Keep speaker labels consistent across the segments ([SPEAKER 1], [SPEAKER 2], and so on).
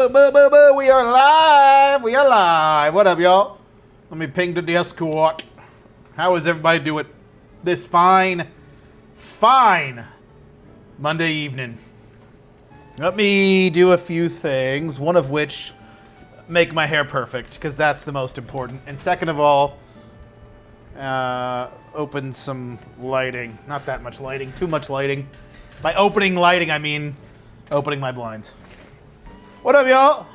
[SPEAKER 1] Boo, boo, boo. We are live. We are live. What up, y'all? Let me ping the Discord. How is everybody doing this fine Monday evening? Let me do a few things, one of which make my hair perfect, because that's the most important. And second of all, open some lighting. Not that much lighting, too much lighting. By opening lighting, I mean opening my blinds. What up, y'all?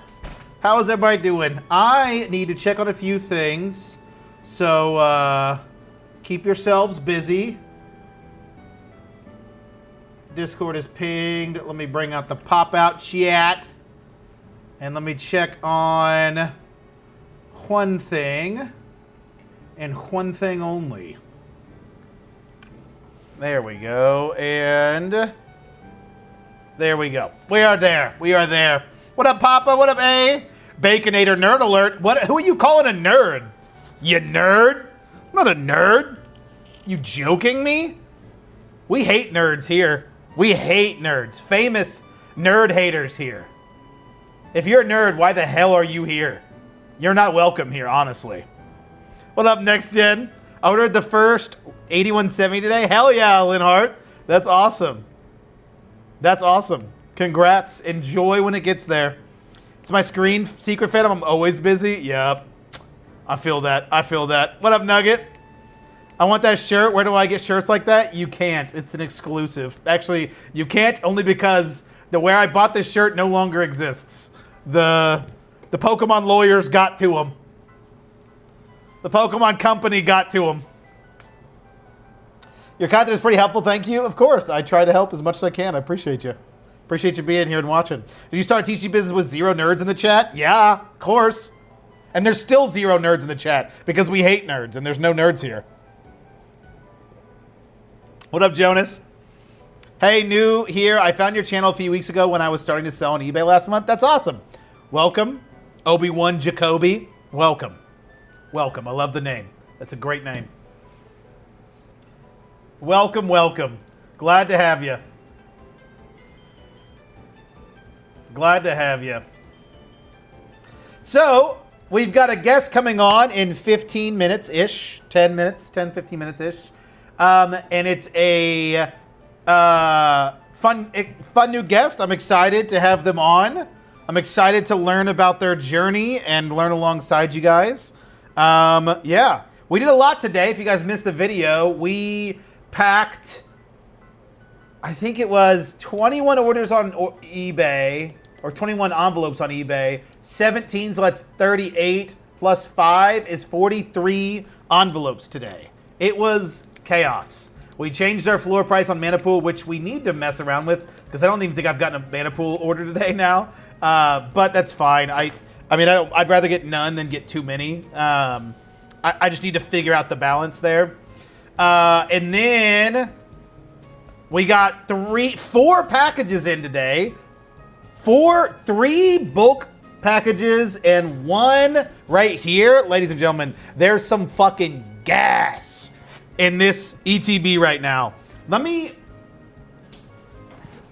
[SPEAKER 1] How is everybody doing? I need to check on a few things, so keep yourselves busy. Discord is pinged. Let me bring out the pop-out chat. And let me check on one thing, and one thing only. There we go, and there we go. We are there. We are there. What up, Papa? What up, A? Baconator nerd alert. What? Who are you calling a nerd? You nerd? I'm not a nerd. You joking me? We hate nerds here. We hate nerds. Famous nerd haters here. If you're a nerd, why the hell are you here? You're not welcome here, honestly. What up, Next Gen? I ordered the first 8170 today. Hell yeah, Linhart. That's awesome. That's awesome. Congrats. Enjoy when it gets there. It's my screen secret phantom. I'm always busy. Yep. I feel that. I feel that. What up, Nugget? I want that shirt. Where do I get shirts like that? You can't. It's an exclusive. Actually, you can't only because the where I bought this shirt no longer exists. The Pokemon lawyers got to him. The Pokemon company got to him. Your content is pretty helpful. Thank you. Of course. I try to help as much as I can. I appreciate you. Appreciate you being here and watching. Did you start a TCG business with 0 nerds in the chat? Yeah, of course. And there's still 0 nerds in the chat because we hate nerds and there's no nerds here. What up, Jonas? Hey, new here. I found your channel a few weeks ago when I was starting to sell on eBay last month. That's awesome. Welcome, Obi-Wan Jacoby. Welcome. Welcome. I love the name. That's a great name. Welcome, welcome. Glad to have you. Glad to have you. So, we've got a guest coming on in 15 minutes-ish. 10 minutes, 10, 15 minutes-ish. And it's a fun new guest. I'm excited to have them on. I'm excited to learn about their journey and learn alongside you guys. Yeah, we did a lot today. If you guys missed the video, we packed, I think it was 21 orders on eBay, or 21 envelopes on eBay. 17, so that's 38, plus 5 is 43 envelopes today. It was chaos. We changed our floor price on Mana Pool, which we need to mess around with, because I don't even think I've gotten a Mana Pool order today now. But that's fine. I mean, I'd rather get none than get too many. I just need to figure out the balance there. And then we got 4 packages in today. 3 bulk packages and 1 right here. Ladies and gentlemen, there's some fucking gas in this ETB right now. I'm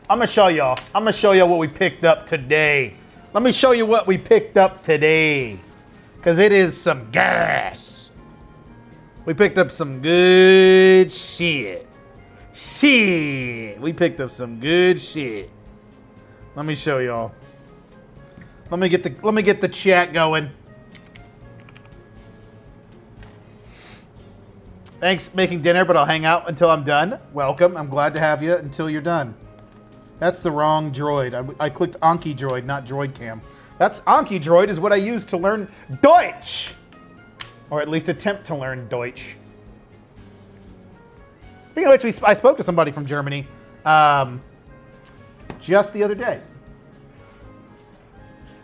[SPEAKER 1] gonna show y'all. I'm gonna show y'all what we picked up today. Let me show you what we picked up today, because it is some gas. We picked up some good shit. We picked up some good shit. Let me show y'all. Let me get the chat going. Thanks making dinner, but I'll hang out until I'm done. Welcome. I'm glad to have you until you're done. That's the wrong droid. I clicked Anki Droid, not Droid Cam. That's Anki Droid is what I use to learn Deutsch. Or at least attempt to learn Deutsch. Speaking of which, I spoke to somebody from Germany just the other day.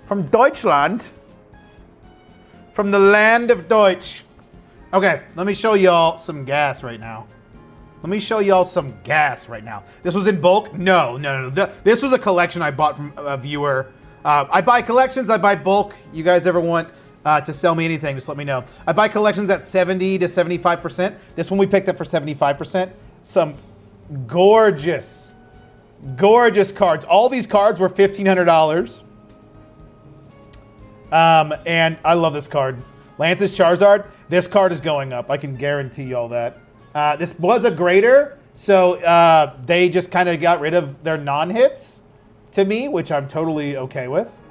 [SPEAKER 1] From Deutschland. From the land of Deutsch. Okay, let me show y'all some gas right now. Let me show y'all some gas right now. This was in bulk? No. This was a collection I bought from a viewer. I buy collections, I buy bulk. You guys ever want to sell me anything, just let me know. I buy collections at 70 to 75%. This one we picked up for 75%. Some gorgeous, gorgeous cards. All these cards were $1,500. And I love this card. Lance's Charizard. This card is going up. I can guarantee you all that. This was a grader, so they just kind of got rid of their non-hits to me, which I'm totally okay with.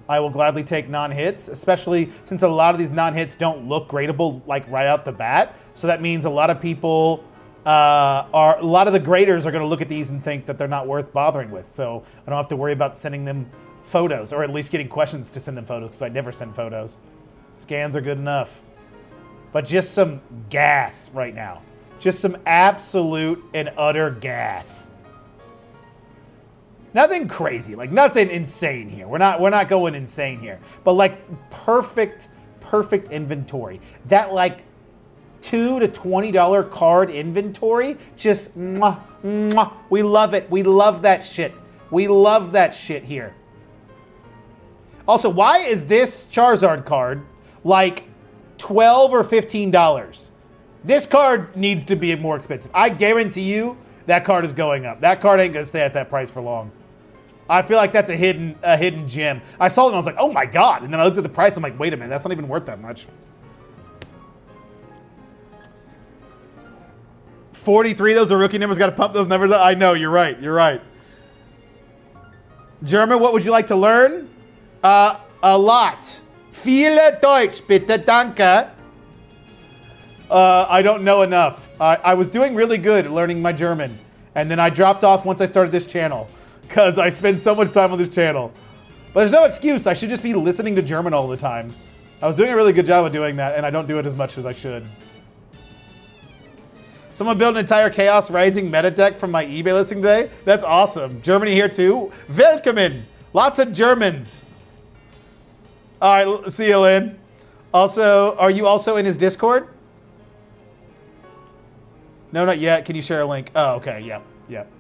[SPEAKER 1] I will gladly take non-hits, especially since a lot of these non-hits don't look gradable like right out the bat. So that means a lot of people a lot of the graders are going to look at these and think that they're not worth bothering with. So I don't have to worry about sending them photos, or at least getting questions to send them photos, because I never send photos. Scans are good enough. But just some gas right now. Just some absolute and utter gas. Nothing crazy, like nothing insane here. We're not going insane here. But like perfect inventory. That like $2 to $20 card inventory, just mwah, mwah. We love it. We love that shit. We love that shit here. Also, why is this Charizard card like $12 or $15? This card needs to be more expensive. I guarantee you that card is going up. That card ain't gonna stay at that price for long. I feel like that's a hidden gem. I saw it and I was like, oh my God. And then I looked at the price. I'm like, wait a minute, that's not even worth that much. 43, those are rookie numbers. Got to pump those numbers up. I know, you're right. You're right. German, what would you like to learn? A lot. Viele Deutsch, bitte, danke. I don't know enough. I was doing really good at learning my German. And then I dropped off once I started this channel, because I spend so much time on this channel. But there's no excuse. I should just be listening to German all the time. I was doing a really good job of doing that, and I don't do it as much as I should. Someone built an entire Chaos Rising meta deck from my eBay listing today. That's awesome. Germany here too. Willkommen. Lots of Germans. All right, see you, Lynn. Also, are you also in his Discord? No, not yet. Can you share a link? Oh, okay. Yep. Yep.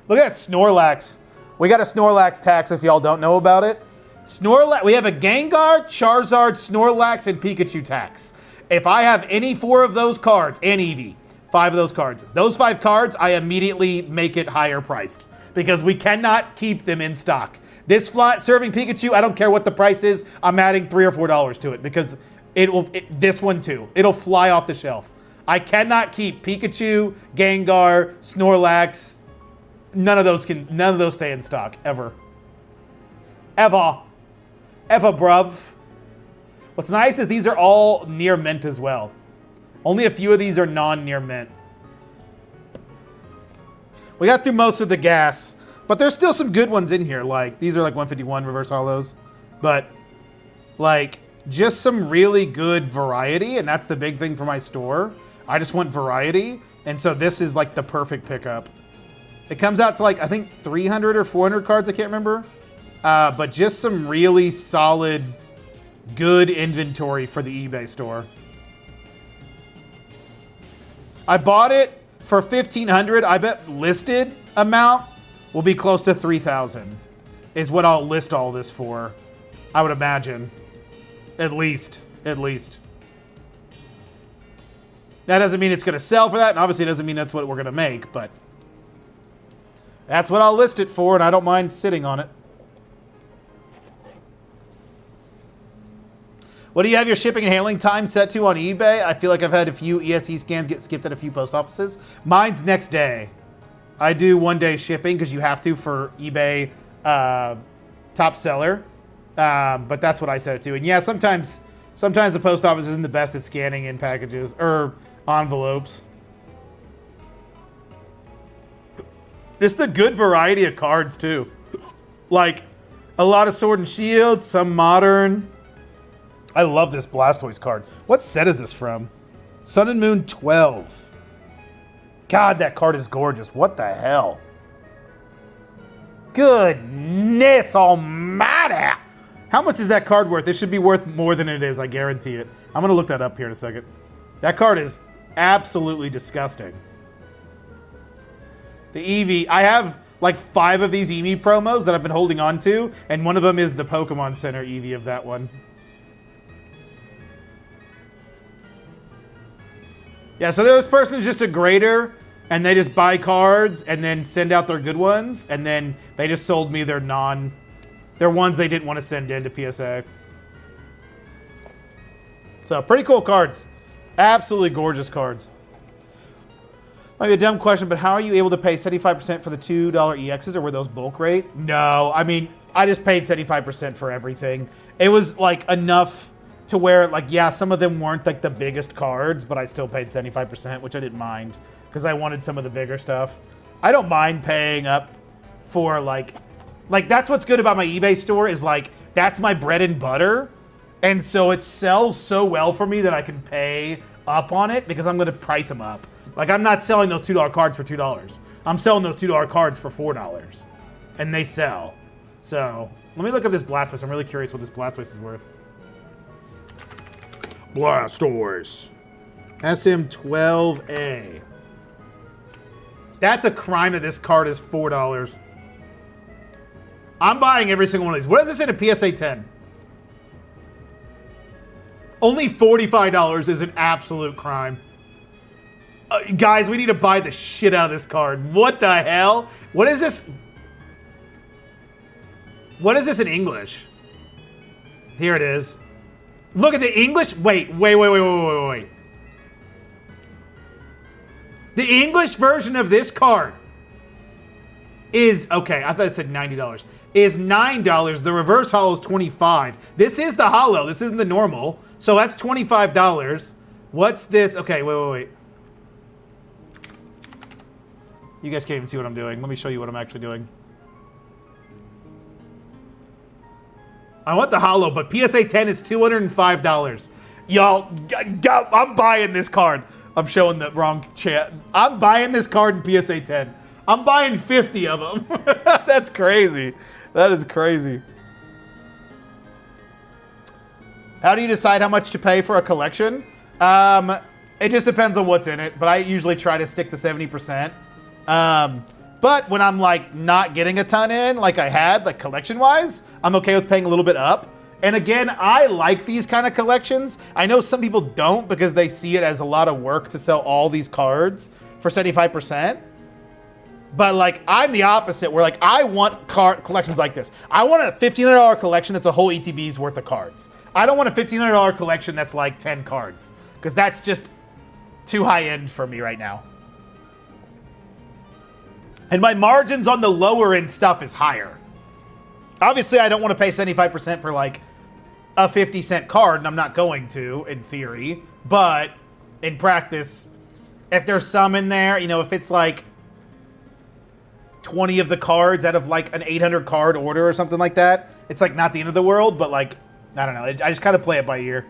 [SPEAKER 1] Look at that Snorlax. We got a Snorlax tax if y'all don't know about it. Snorlax. We have a Gengar, Charizard, Snorlax, and Pikachu tax. If I have any 4 of those cards, and Eevee, 5 of those cards. Those 5 cards, I immediately make it higher priced because we cannot keep them in stock. This serving Pikachu, I don't care what the price is. I'm adding $3 or $4 to it because this one too. It'll fly off the shelf. I cannot keep Pikachu, Gengar, Snorlax. None of those stay in stock ever. Ever, bruv. What's nice is these are all near mint as well. Only a few of these are non-near mint. We got through most of the gas, but there's still some good ones in here. Like, these are like 151 reverse hollows. But, like, just some really good variety, and that's the big thing for my store. I just want variety, and so this is like the perfect pickup. It comes out to like, I think 300 or 400 cards, I can't remember. But just some really solid, good inventory for the eBay store. I bought it for $1,500. I bet listed amount will be close to $3,000 is what I'll list all this for. I would imagine. At least. That doesn't mean it's going to sell for that, and obviously it doesn't mean that's what we're going to make, but that's what I'll list it for, and I don't mind sitting on it. What do you have your shipping and handling time set to on eBay? I feel like I've had a few ESE scans get skipped at a few post offices. Mine's next day. I do 1-day shipping because you have to for eBay top seller. But that's what I set it to. And yeah, sometimes the post office isn't the best at scanning in packages or envelopes. Just a good variety of cards too. Like a lot of Sword and Shield, some modern. I love this Blastoise card. What set is this from? Sun and Moon 12. God, that card is gorgeous. What the hell? Goodness almighty. How much is that card worth? It should be worth more than it is, I guarantee it. I'm going to look that up here in a second. That card is absolutely disgusting. The Eevee, I have like 5 of these Eevee promos that I've been holding on to, and one of them is the Pokemon Center Eevee of that one. Yeah, so this person's just a grader, and they just buy cards and then send out their good ones, and then they just sold me their ones they didn't want to send in to PSA. So pretty cool cards. Absolutely gorgeous cards. Might be a dumb question, but how are you able to pay 75% for the $2 EXs, or were those bulk rate? No, I mean, I just paid 75% for everything. It was like enough to where, like, yeah, some of them weren't like the biggest cards, but I still paid 75%, which I didn't mind because I wanted some of the bigger stuff. I don't mind paying up for like that's what's good about my eBay store is like, that's my bread and butter. And so it sells so well for me that I can pay up on it because I'm going to price them up. Like, I'm not selling those $2 cards for $2. I'm selling those $2 cards for $4. And they sell. So, let me look up this Blastoise. I'm really curious what this Blastoise is worth. Blastoise. SM12A. That's a crime that this card is $4. I'm buying every single one of these. What is this in a PSA 10? Only $45 is an absolute crime. Guys, we need to buy the shit out of this card. What the hell? What is this? What is this in English? Here it is. Look at the English. Wait. The English version of this card is, okay, I thought it said $90. Is $9. The reverse holo is $25. This is the holo. This isn't the normal. So that's $25. What's this? Okay, wait. You guys can't even see what I'm doing. Let me show you what I'm actually doing. I want the holo, but PSA 10 is $205. Y'all, I'm buying this card. I'm showing the wrong chat. I'm buying this card in PSA 10. I'm buying 50 of them. That's crazy. That is crazy. How do you decide how much to pay for a collection? It just depends on what's in it, but I usually try to stick to 70%. But when I'm like not getting a ton in, like I had, like collection-wise, I'm okay with paying a little bit up. And again, I like these kind of collections. I know some people don't because they see it as a lot of work to sell all these cards for 75%. But like, I'm the opposite, where like, I want card collections like this. I want a $1,500 collection that's a whole ETB's worth of cards. I don't want a $1,500 collection that's like 10 cards, because that's just too high end for me right now. And my margins on the lower end stuff is higher. Obviously, I don't want to pay 75% for like a 50-cent card, and I'm not going to, in theory. But in practice, if there's some in there, you know, if it's like 20 of the cards out of like an 800 card order or something like that, it's like not the end of the world, but like, I don't know. I just kind of play it by ear.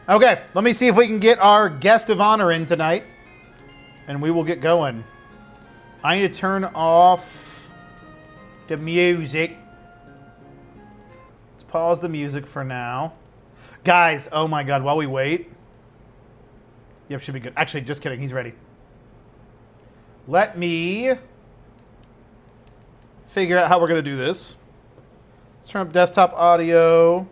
[SPEAKER 1] Okay, let me see if we can get our guest of honor in tonight, and we will get going. I need to turn off the music. Let's pause the music for now. Guys, oh my God, while we wait. Yep, should be good. Actually, just kidding, he's ready. Let me figure out how we're going to do this. Let's turn up desktop audio.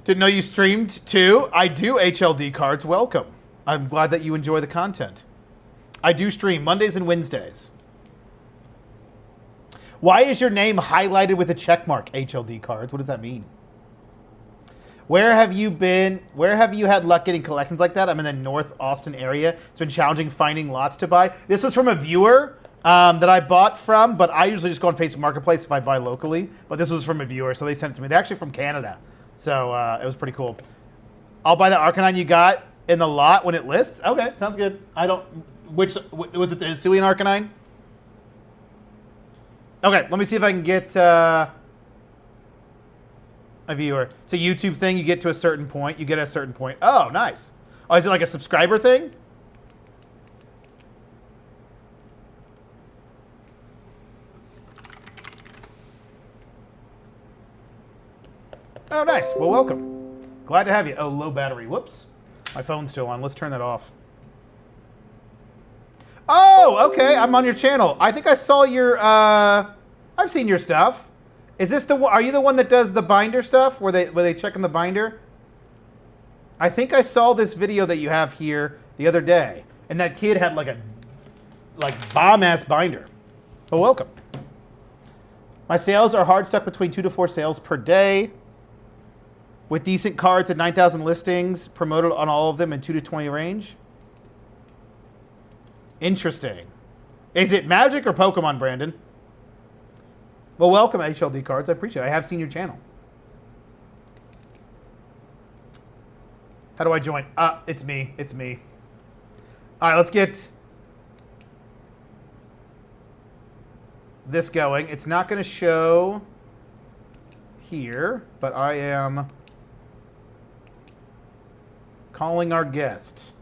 [SPEAKER 1] Didn't know you streamed too. I do HLD cards. Welcome. I'm glad that you enjoy the content. I do stream Mondays and Wednesdays. Why is your name highlighted with a check mark, HLD cards? What does that mean? Where have you been? Where have you had luck getting collections like that? I'm in the North Austin area. It's been challenging finding lots to buy. This is from a viewer that I bought from, but I usually just go on Facebook Marketplace if I buy locally. But this was from a viewer, so they sent it to me. They're actually from Canada. So it was pretty cool. I'll buy the Arcanine you got in the lot when it lists. Okay, sounds good. I don't. Which was it? The Hisuian Arcanine? Okay, let me see if I can get a viewer. It's a YouTube thing. You get to a certain point. You get a certain point. Oh, nice. Oh, is it like a subscriber thing? Oh, nice. Well, welcome. Glad to have you. Oh, low battery. Whoops. My phone's still on. Let's turn that off. Oh, okay. I'm on your channel. I think I saw your, I've seen your stuff. Is this the one, are you the one that does the binder stuff? Where they check in the binder? I think I saw this video that you have here the other day. And that kid had like a bomb-ass binder. Oh, welcome. My sales are hard stuck between 2 to 4 sales per day. With decent cards at 9,000 listings, promoted on all of them in 2 to 20 range. Interesting. Is it Magic or Pokemon, Brandon? Well, welcome, HLD Cards. I appreciate it. I have seen your channel. How do I join? It's me. It's me. All right, let's get this going. It's not going to show here, but I am calling our guest.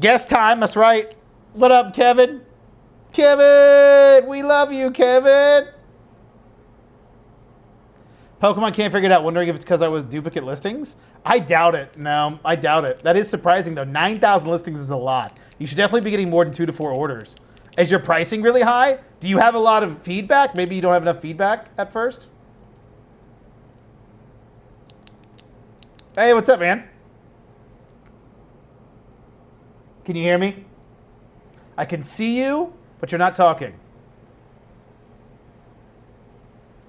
[SPEAKER 1] Guest time, that's right. What up, Kevin? Kevin, we love you, Kevin. Pokemon can't figure it out. Wondering if it's because I was duplicate listings? I doubt it. No, I doubt it. That is surprising, though. 9,000 listings is a lot. You should definitely be getting more than 2 to 4 orders. Is your pricing really high? Do you have a lot of feedback? Maybe you don't have enough feedback at first? Hey, what's up, man? Can you hear me? I can see you, but you're not talking.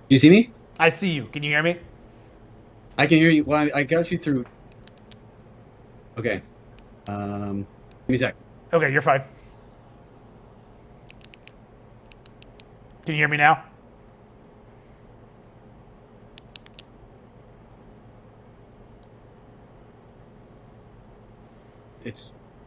[SPEAKER 2] You see me?
[SPEAKER 1] I see you. Can you hear me?
[SPEAKER 2] I can hear you. Well, I got you through. Okay. Give me a sec.
[SPEAKER 1] Okay, you're fine. Can you hear me now?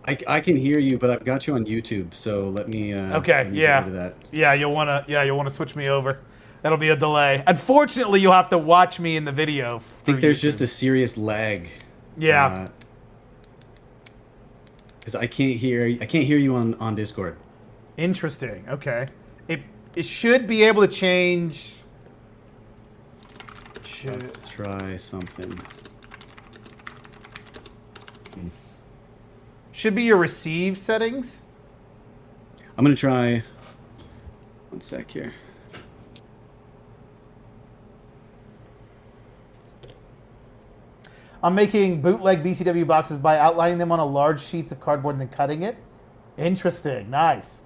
[SPEAKER 2] I can hear you, but I've got you on YouTube, so let me.
[SPEAKER 1] Okay.
[SPEAKER 2] Let me
[SPEAKER 1] Yeah.
[SPEAKER 2] get rid of that.
[SPEAKER 1] Yeah. You'll wanna switch me over. That'll be a delay. Unfortunately, you'll have to watch me in the video.
[SPEAKER 2] I think there's just a serious lag.
[SPEAKER 1] Yeah.
[SPEAKER 2] Because I can't hear you on Discord.
[SPEAKER 1] Interesting. Okay. It should be able to change.
[SPEAKER 2] Let's try something.
[SPEAKER 1] Should be your receive settings.
[SPEAKER 2] I'm gonna try. One sec here.
[SPEAKER 1] I'm making bootleg BCW boxes by outlining them on a large sheets of cardboard and then cutting it. Interesting. Nice.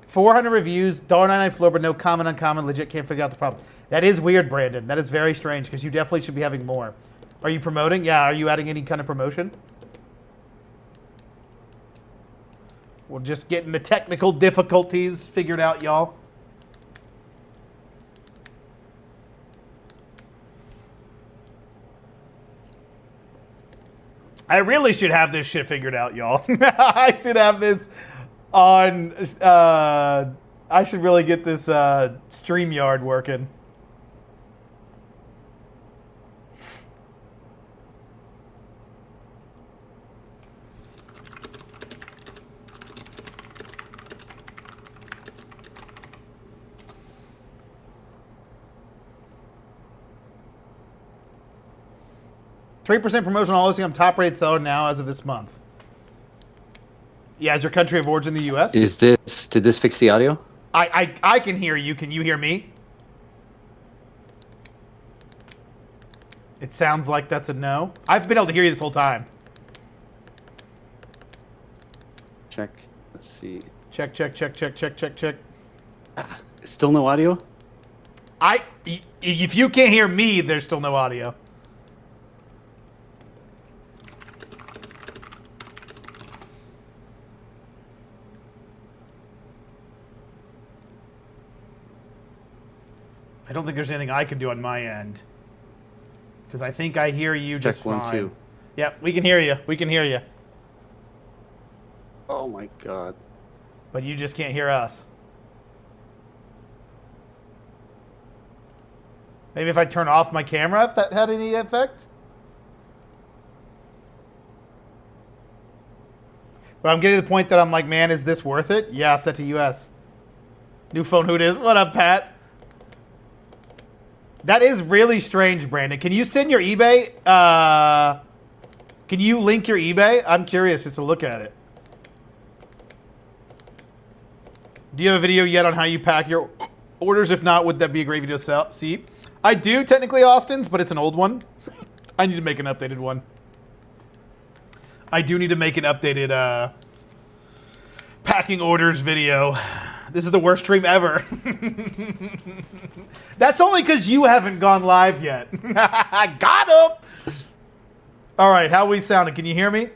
[SPEAKER 1] 400 reviews, $1.99 floor, but no common, uncommon. Legit can't figure out the problem. That is weird, Brandon. That is very strange because you definitely should be having more. Are you promoting? Yeah. Are you adding any kind of promotion? We're just getting the technical difficulties figured out, y'all. I really should have this shit figured out, y'all. I should have this on. I should really get this StreamYard working. %3 promotion on all listing. I'm top rated seller now as of this month. Yeah, is your country of origin the U.S.?
[SPEAKER 3] Did this fix the audio?
[SPEAKER 1] I can hear you. Can you hear me? It sounds like that's a no. I've been able to hear you this whole time.
[SPEAKER 3] Check. Let's see.
[SPEAKER 1] Check.
[SPEAKER 3] Still no audio?
[SPEAKER 1] If you can't hear me, there's still no audio. I don't think there's anything I can do on my end. Because I think I hear you just fine.
[SPEAKER 3] Check 1, 2.
[SPEAKER 1] Yep, we can hear you. We can hear you.
[SPEAKER 3] Oh my god.
[SPEAKER 1] But you just can't hear us. Maybe if I turn off my camera, if that had any effect? But I'm getting to the point that I'm like, man, is this worth it? Yeah, set to US. New phone, who it is? What up, Pat? That is really strange, Brandon. Can you send your eBay? Can you link your eBay? I'm curious just to look at it. Do you have a video yet on how you pack your orders? If not, would that be a great video to see? I do, technically, Austin's, but it's an old one. I need to make an updated one. I do need to make an updated packing orders video. This is the worst stream ever. That's only because you haven't gone live yet. I got him! All right, how are we sounding? Can you hear me?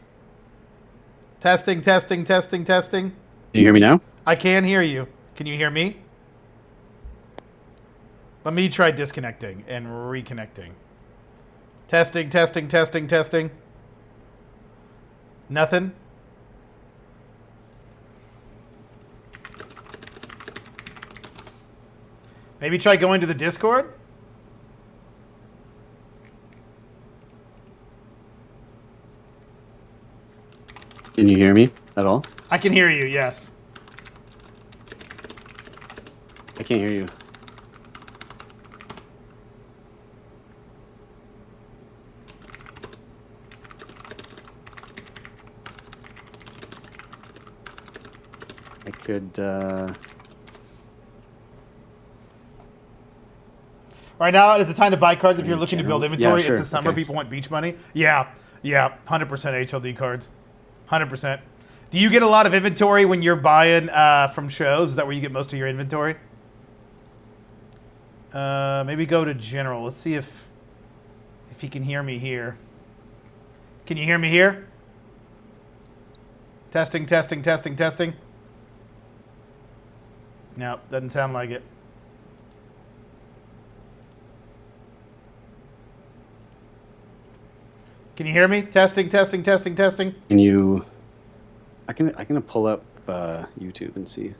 [SPEAKER 1] Testing, testing, testing, testing.
[SPEAKER 3] Can you hear me now?
[SPEAKER 1] I can hear you. Can you hear me? Let me try disconnecting and reconnecting. Testing, testing, testing, testing. Nothing? Maybe try going to the Discord?
[SPEAKER 3] Can you hear me at all?
[SPEAKER 1] I can hear you, yes.
[SPEAKER 3] I can't hear you. I could,
[SPEAKER 1] Right now is the time to buy cards if you're looking to build
[SPEAKER 3] Yeah,
[SPEAKER 1] inventory.
[SPEAKER 3] sure.
[SPEAKER 1] It's the summer.
[SPEAKER 3] Okay.
[SPEAKER 1] People want beach money. Yeah, 100% HLD cards. 100%. Do you get a lot of inventory when you're buying from shows? Is that where you get most of your inventory? Maybe go to general. Let's see if you can hear me here. Can you hear me here? Testing, testing, testing, testing. No, doesn't sound like it. Can you hear me? Testing, testing, testing, testing.
[SPEAKER 3] can you, I can pull up YouTube and see.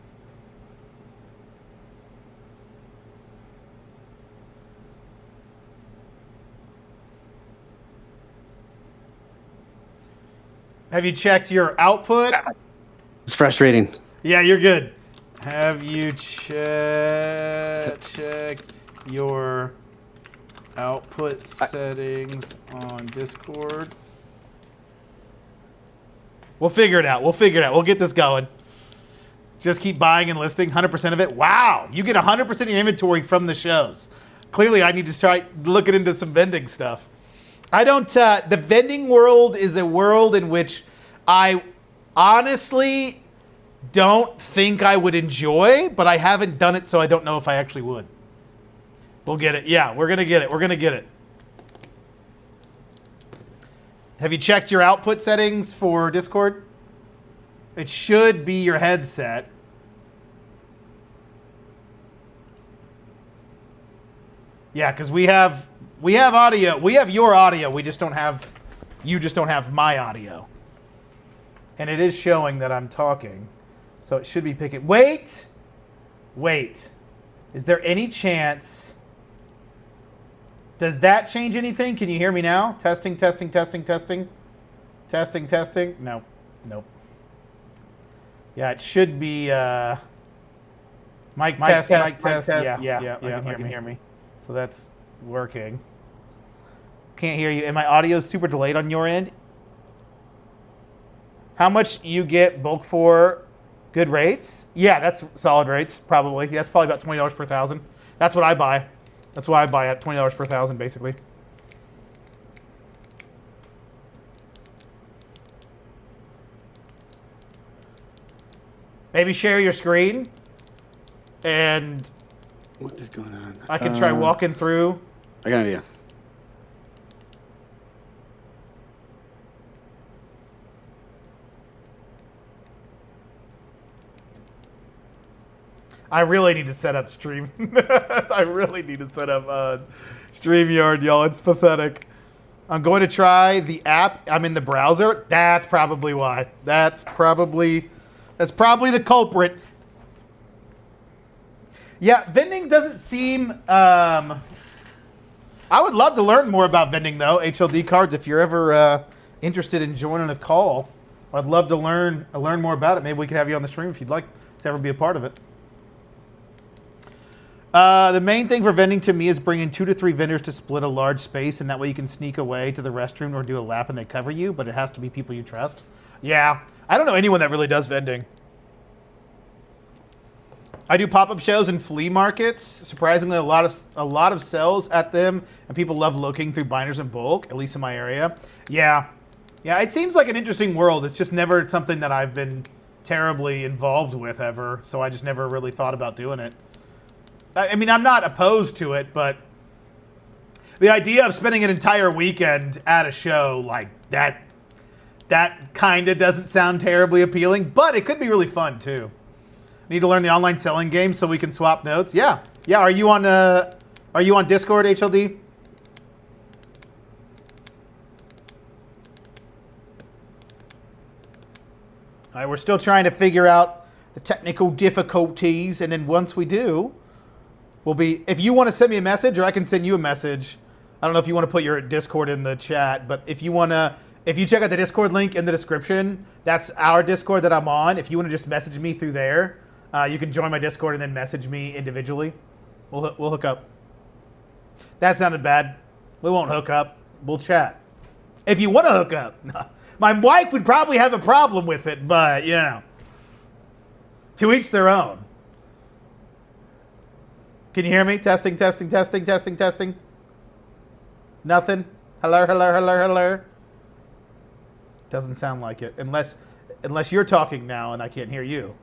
[SPEAKER 1] Have you checked your output?
[SPEAKER 3] It's frustrating.
[SPEAKER 1] Yeah, you're good. Have you checked your output settings on Discord? We'll figure it out. We'll figure it out. We'll get this going. Just keep buying and listing. 100% of it. Wow. You get 100% of your inventory from the shows. Clearly, I need to start looking into some vending stuff. I don't... the vending world is a world in which I honestly don't think I would enjoy, but I haven't done it, so I don't know if I actually would. We'll get it. Yeah, we're going to get it. We're going to get it. Have you checked your output settings for Discord? It should be your headset. Yeah, because we have audio. We have your audio. We just don't have, you just don't have my audio. And it is showing that I'm talking. So it should be picking. Wait. Is there any chance? Does that change anything? Can you hear me now? Testing, testing, testing, testing. Testing, testing. No. Nope. Yeah, it should be mic test. Yeah, I can hear me. So that's working. Can't hear you. And my audio is super delayed on your end. How much you get bulk for? Good rates? Yeah, that's solid rates, probably. That's probably about $20 per thousand. That's what I buy. That's why I buy at $20 per thousand, basically. Maybe share your screen, and
[SPEAKER 3] What is going on?
[SPEAKER 1] I can try walking through.
[SPEAKER 3] I got an idea.
[SPEAKER 1] I really need to set up stream. I really need to set up StreamYard, y'all. It's pathetic. I'm going to try the app. I'm in the browser. That's probably why. That's probably the culprit. Yeah, vending doesn't seem... I would love to learn more about vending, though. HLD cards, if you're ever interested in joining a call, I'd love to learn more about it. Maybe we could have you on the stream if you'd like to ever be a part of it. The main thing for vending to me is bringing 2 to 3 vendors to split a large space, and that way you can sneak away to the restroom or do a lap and they cover you, but it has to be people you trust. Yeah, I don't know anyone that really does vending. I do pop-up shows in flea markets. Surprisingly, a lot of sales at them, and people love looking through binders in bulk, at least in my area. Yeah. It seems like an interesting world. It's just never something that I've been terribly involved with ever, so I just never really thought about doing it. I mean, I'm not opposed to it, but the idea of spending an entire weekend at a show like that kind of doesn't sound terribly appealing, but it could be really fun too. Need to learn the online selling game so we can swap notes. Yeah. Are you on Discord, HLD? All right, we're still trying to figure out the technical difficulties, and then once we do, we'll be. If you want to send me a message, or I can send you a message. I don't know if you want to put your Discord in the chat, but if you check out the Discord link in the description, that's our Discord that I'm on. If you want to just message me through there, you can join my Discord and then message me individually. We'll hook up. That sounded bad. We won't hook up. We'll chat. If you want to hook up. No. My wife would probably have a problem with it, but, to each their own. Can you hear me? Testing. Nothing? Hello? Doesn't sound like it. Unless you're talking now and I can't hear you.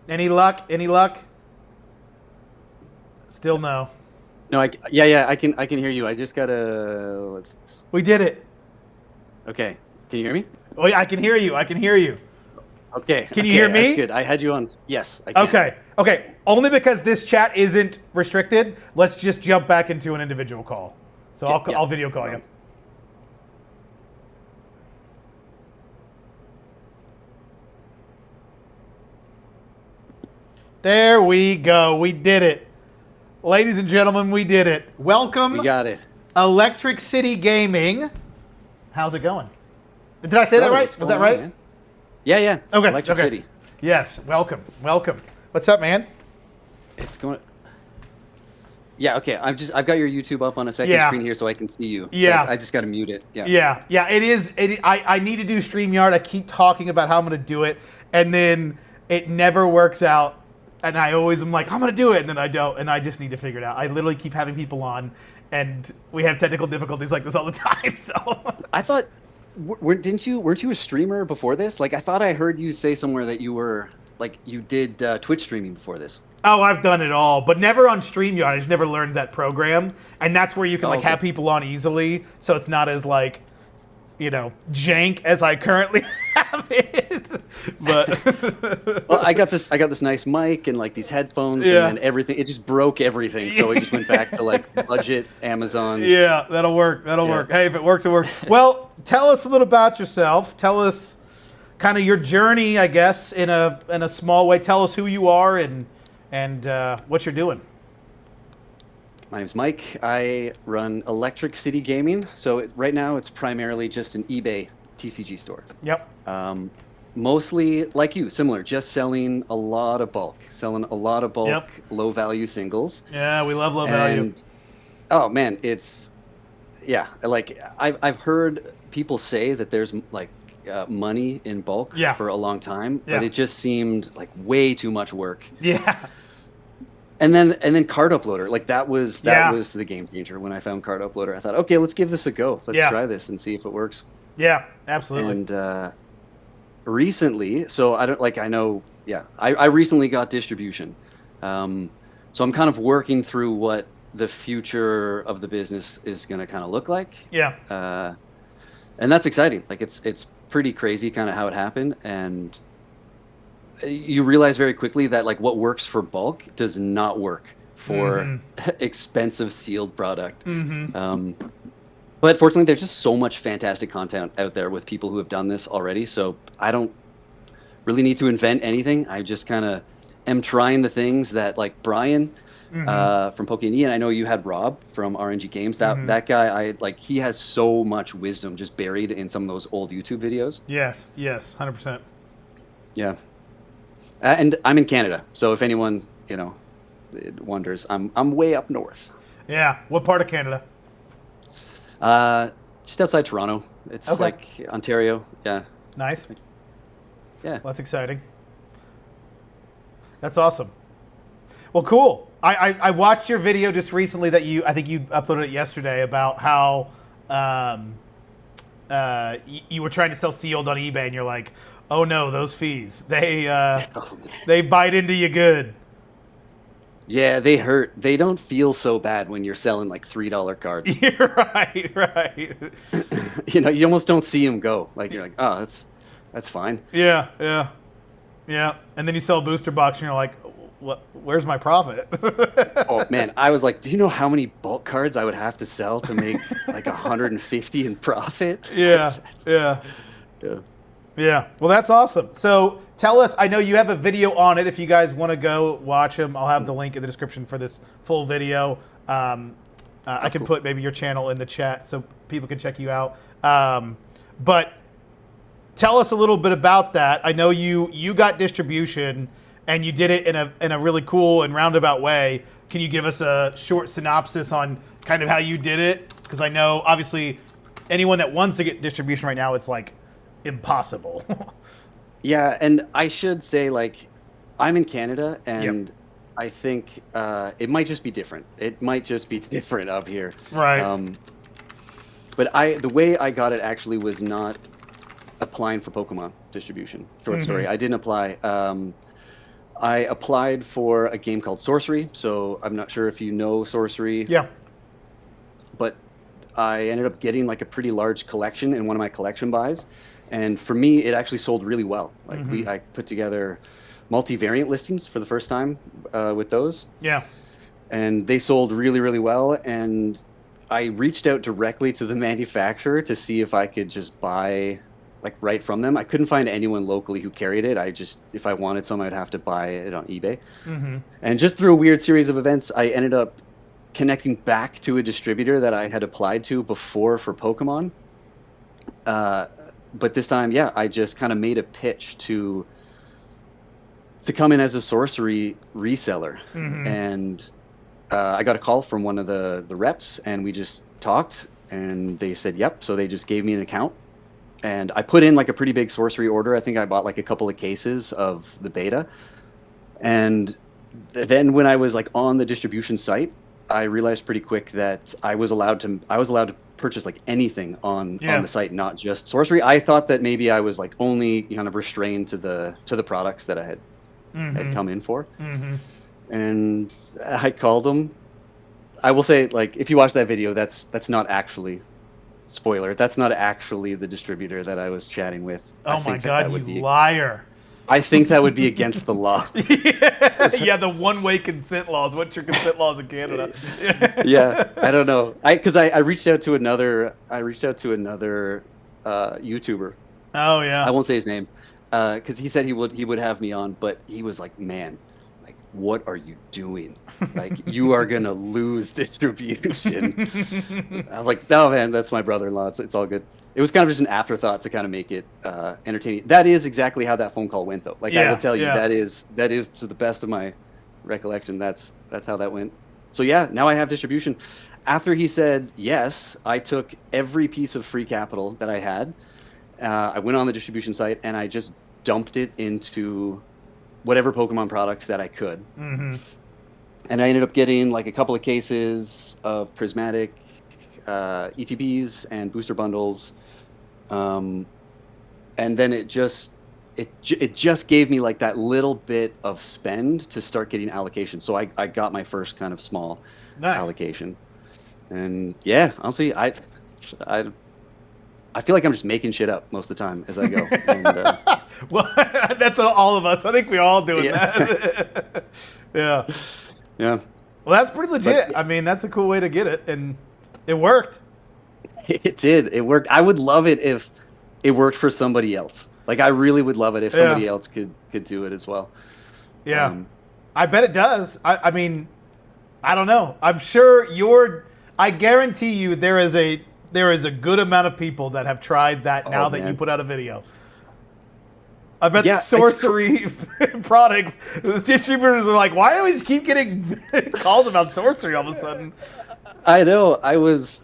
[SPEAKER 1] Any luck? Still no.
[SPEAKER 3] No, I can hear you. I just gotta.
[SPEAKER 1] We did it.
[SPEAKER 3] Okay. Can you hear me?
[SPEAKER 1] Oh, yeah, I can hear you.
[SPEAKER 3] Okay.
[SPEAKER 1] Can you hear me?
[SPEAKER 3] That's good. I had you on. Yes, I can.
[SPEAKER 1] Okay. Only because this chat isn't restricted, let's just jump back into an individual call. So I'll video call you. There we go. We did it. Ladies and gentlemen, we did it. Welcome.
[SPEAKER 3] We got it.
[SPEAKER 1] Electric City Gaming. How's it going? Did I say that right? Was that right?
[SPEAKER 3] Man. Yeah.
[SPEAKER 1] Okay.
[SPEAKER 3] Electric City.
[SPEAKER 1] Yes. Welcome. What's up, man?
[SPEAKER 3] It's going. Yeah. Okay. I've got your YouTube up on a second screen here, so I can see you.
[SPEAKER 1] Yeah.
[SPEAKER 3] I just got to mute it. Yeah.
[SPEAKER 1] Yeah. It is. I need to do StreamYard. I keep talking about how I'm going to do it, and then it never works out. And I always am like, I'm going to do it, and then I don't, and I just need to figure it out. I literally keep having people on, and we have technical difficulties like this all the time. So
[SPEAKER 3] I thought, weren't you a streamer before this? Like, I thought I heard you say somewhere that you did Twitch streaming before this.
[SPEAKER 1] Oh, I've done it all, but never on StreamYard. I just never learned that program, and that's where you can have people on easily, so it's not as jank as I currently have it. But
[SPEAKER 3] well, I got this nice mic and these headphones, and then everything. It just broke everything, so it just went back to budget Amazon.
[SPEAKER 1] Yeah, that'll work. Hey, if it works, it works. Well, tell us a little about yourself. Tell us kind of your journey, I guess, in a small way. Tell us who you are and what you're doing.
[SPEAKER 3] My name's Mike. I run Electric City Gaming. So right now it's primarily just an eBay TCG store.
[SPEAKER 1] Yep.
[SPEAKER 3] Mostly like you, similar, just selling a lot of bulk, low value singles.
[SPEAKER 1] Yeah, we love low value.
[SPEAKER 3] Oh man, I've heard people say that there's money in bulk for a long time, but it just seemed like way too much work.
[SPEAKER 1] Yeah.
[SPEAKER 3] And then Card Uploader, that was the game changer. When I found Card Uploader, I thought, okay, let's give this a go. Let's try this and see if it works.
[SPEAKER 1] Yeah, absolutely.
[SPEAKER 3] And recently, so I recently got distribution. So I'm kind of working through what the future of the business is going to kind of look like.
[SPEAKER 1] Yeah.
[SPEAKER 3] And that's exciting. It's pretty crazy kind of how it happened, and you realize very quickly that what works for bulk does not work for expensive sealed product. But fortunately, there's just so much fantastic content out there with people who have done this already. So I don't really need to invent anything. I just kind of am trying the things that Brian from Pokey and I know you had Rob from RNG Games. That guy, he has so much wisdom just buried in some of those old YouTube videos.
[SPEAKER 1] Yes, 100%.
[SPEAKER 3] Yeah. And I'm in Canada, so if anyone wonders, I'm way up north.
[SPEAKER 1] Yeah, what part of Canada?
[SPEAKER 3] Just outside Toronto. It's Ontario. Yeah.
[SPEAKER 1] Nice.
[SPEAKER 3] Yeah.
[SPEAKER 1] Well, that's exciting. That's awesome. Well, cool. I watched your video just recently that I think you uploaded it yesterday about how you were trying to sell sealed on eBay and you're like, oh no, those fees, they bite into you good.
[SPEAKER 3] Yeah, they hurt. They don't feel so bad when you're selling like $3 cards.
[SPEAKER 1] You're right.
[SPEAKER 3] You know, you almost don't see them go. Like you're like, oh, that's fine.
[SPEAKER 1] Yeah. And then you sell a booster box and you're like, where's my profit?
[SPEAKER 3] Oh man, I was like, do you know how many bulk cards I would have to sell to make like 150 in profit?
[SPEAKER 1] Yeah. Well, that's awesome. So tell us, I know you have a video on it. If you guys want to go watch him, I'll have the link in the description for this full video. I can put maybe your channel in the chat so people can check you out. But tell us a little bit about that. I know you got distribution and you did it in a really cool and roundabout way. Can you give us a short synopsis on kind of how you did it? Because I know obviously anyone that wants to get distribution right now, it's like impossible.
[SPEAKER 3] Yeah, and I should say, like, I'm in Canada, and I think it might just be different. It might just be different up here.
[SPEAKER 1] Right.
[SPEAKER 3] But the way I got it actually was not applying for Pokemon distribution. Short story. I didn't apply. I applied for a game called Sorcery. So I'm not sure if you know Sorcery.
[SPEAKER 1] Yeah.
[SPEAKER 3] But I ended up getting like a pretty large collection in one of my collection buys. And for me, it actually sold really well. Like I put together multi-variant listings for the first time with those.
[SPEAKER 1] Yeah.
[SPEAKER 3] And they sold really, really well. And I reached out directly to the manufacturer to see if I could just buy like right from them. I couldn't find anyone locally who carried it. If I wanted some, I'd have to buy it on eBay. And just through a weird series of events, I ended up connecting back to a distributor that I had applied to before for Pokemon. But this time, I just kind of made a pitch to come in as a Sorcery reseller. And I got a call from one of the reps, and we just talked, and they said, yep. So they just gave me an account, and I put in like a pretty big Sorcery order. I think I bought like a couple of cases of the beta. And then when I was like on the distribution site, I realized pretty quick that I was allowed to purchase like anything on the site, not just Sorcery. I thought that maybe I was like only kind of restrained to the products that I had come in for. And I called them. I will say, like, if you watch that video, that's not actually, spoiler, that's not actually the distributor that I was chatting with.
[SPEAKER 1] Oh my God, you liar.
[SPEAKER 3] I think that would be against the law.
[SPEAKER 1] Yeah, the one-way consent laws. What's your consent laws in Canada?
[SPEAKER 3] Yeah, I don't know. Because I reached out to another YouTuber.
[SPEAKER 1] Oh yeah.
[SPEAKER 3] I won't say his name because he said he would have me on, but he was like, man, like, what are you doing? Like, you are gonna lose distribution. I was like, no, man, that's my brother-in-law. It's all good. It was kind of just an afterthought to kind of make it entertaining. That is exactly how that phone call went, though. Like, I will tell you, that is to the best of my recollection. That's how that went. So yeah, now I have distribution. After he said yes, I took every piece of free capital that I had. I went on the distribution site and I just dumped it into whatever Pokemon products that I could. And I ended up getting like a couple of cases of prismatic ETBs and booster bundles. And then it just gave me like that little bit of spend to start getting allocation. So I got my first kind of small allocation. And yeah, honestly, I feel like I'm just making shit up most of the time as I go. And,
[SPEAKER 1] well, that's all of us. I think we're all doing that. Yeah.
[SPEAKER 3] Yeah.
[SPEAKER 1] Well, that's pretty legit. But, I mean, that's a cool way to get it, and it worked.
[SPEAKER 3] It did. It worked. I would love it if it worked for somebody else. Like, I really would love it if somebody else could do it as well.
[SPEAKER 1] Yeah. I bet it does. I mean, I don't know. I'm sure I guarantee you there is a good amount of people that have tried that now that you put out a video. I bet Sorcery products, the distributors are like, why do we just keep getting calls about Sorcery all of a sudden?
[SPEAKER 3] I know. I was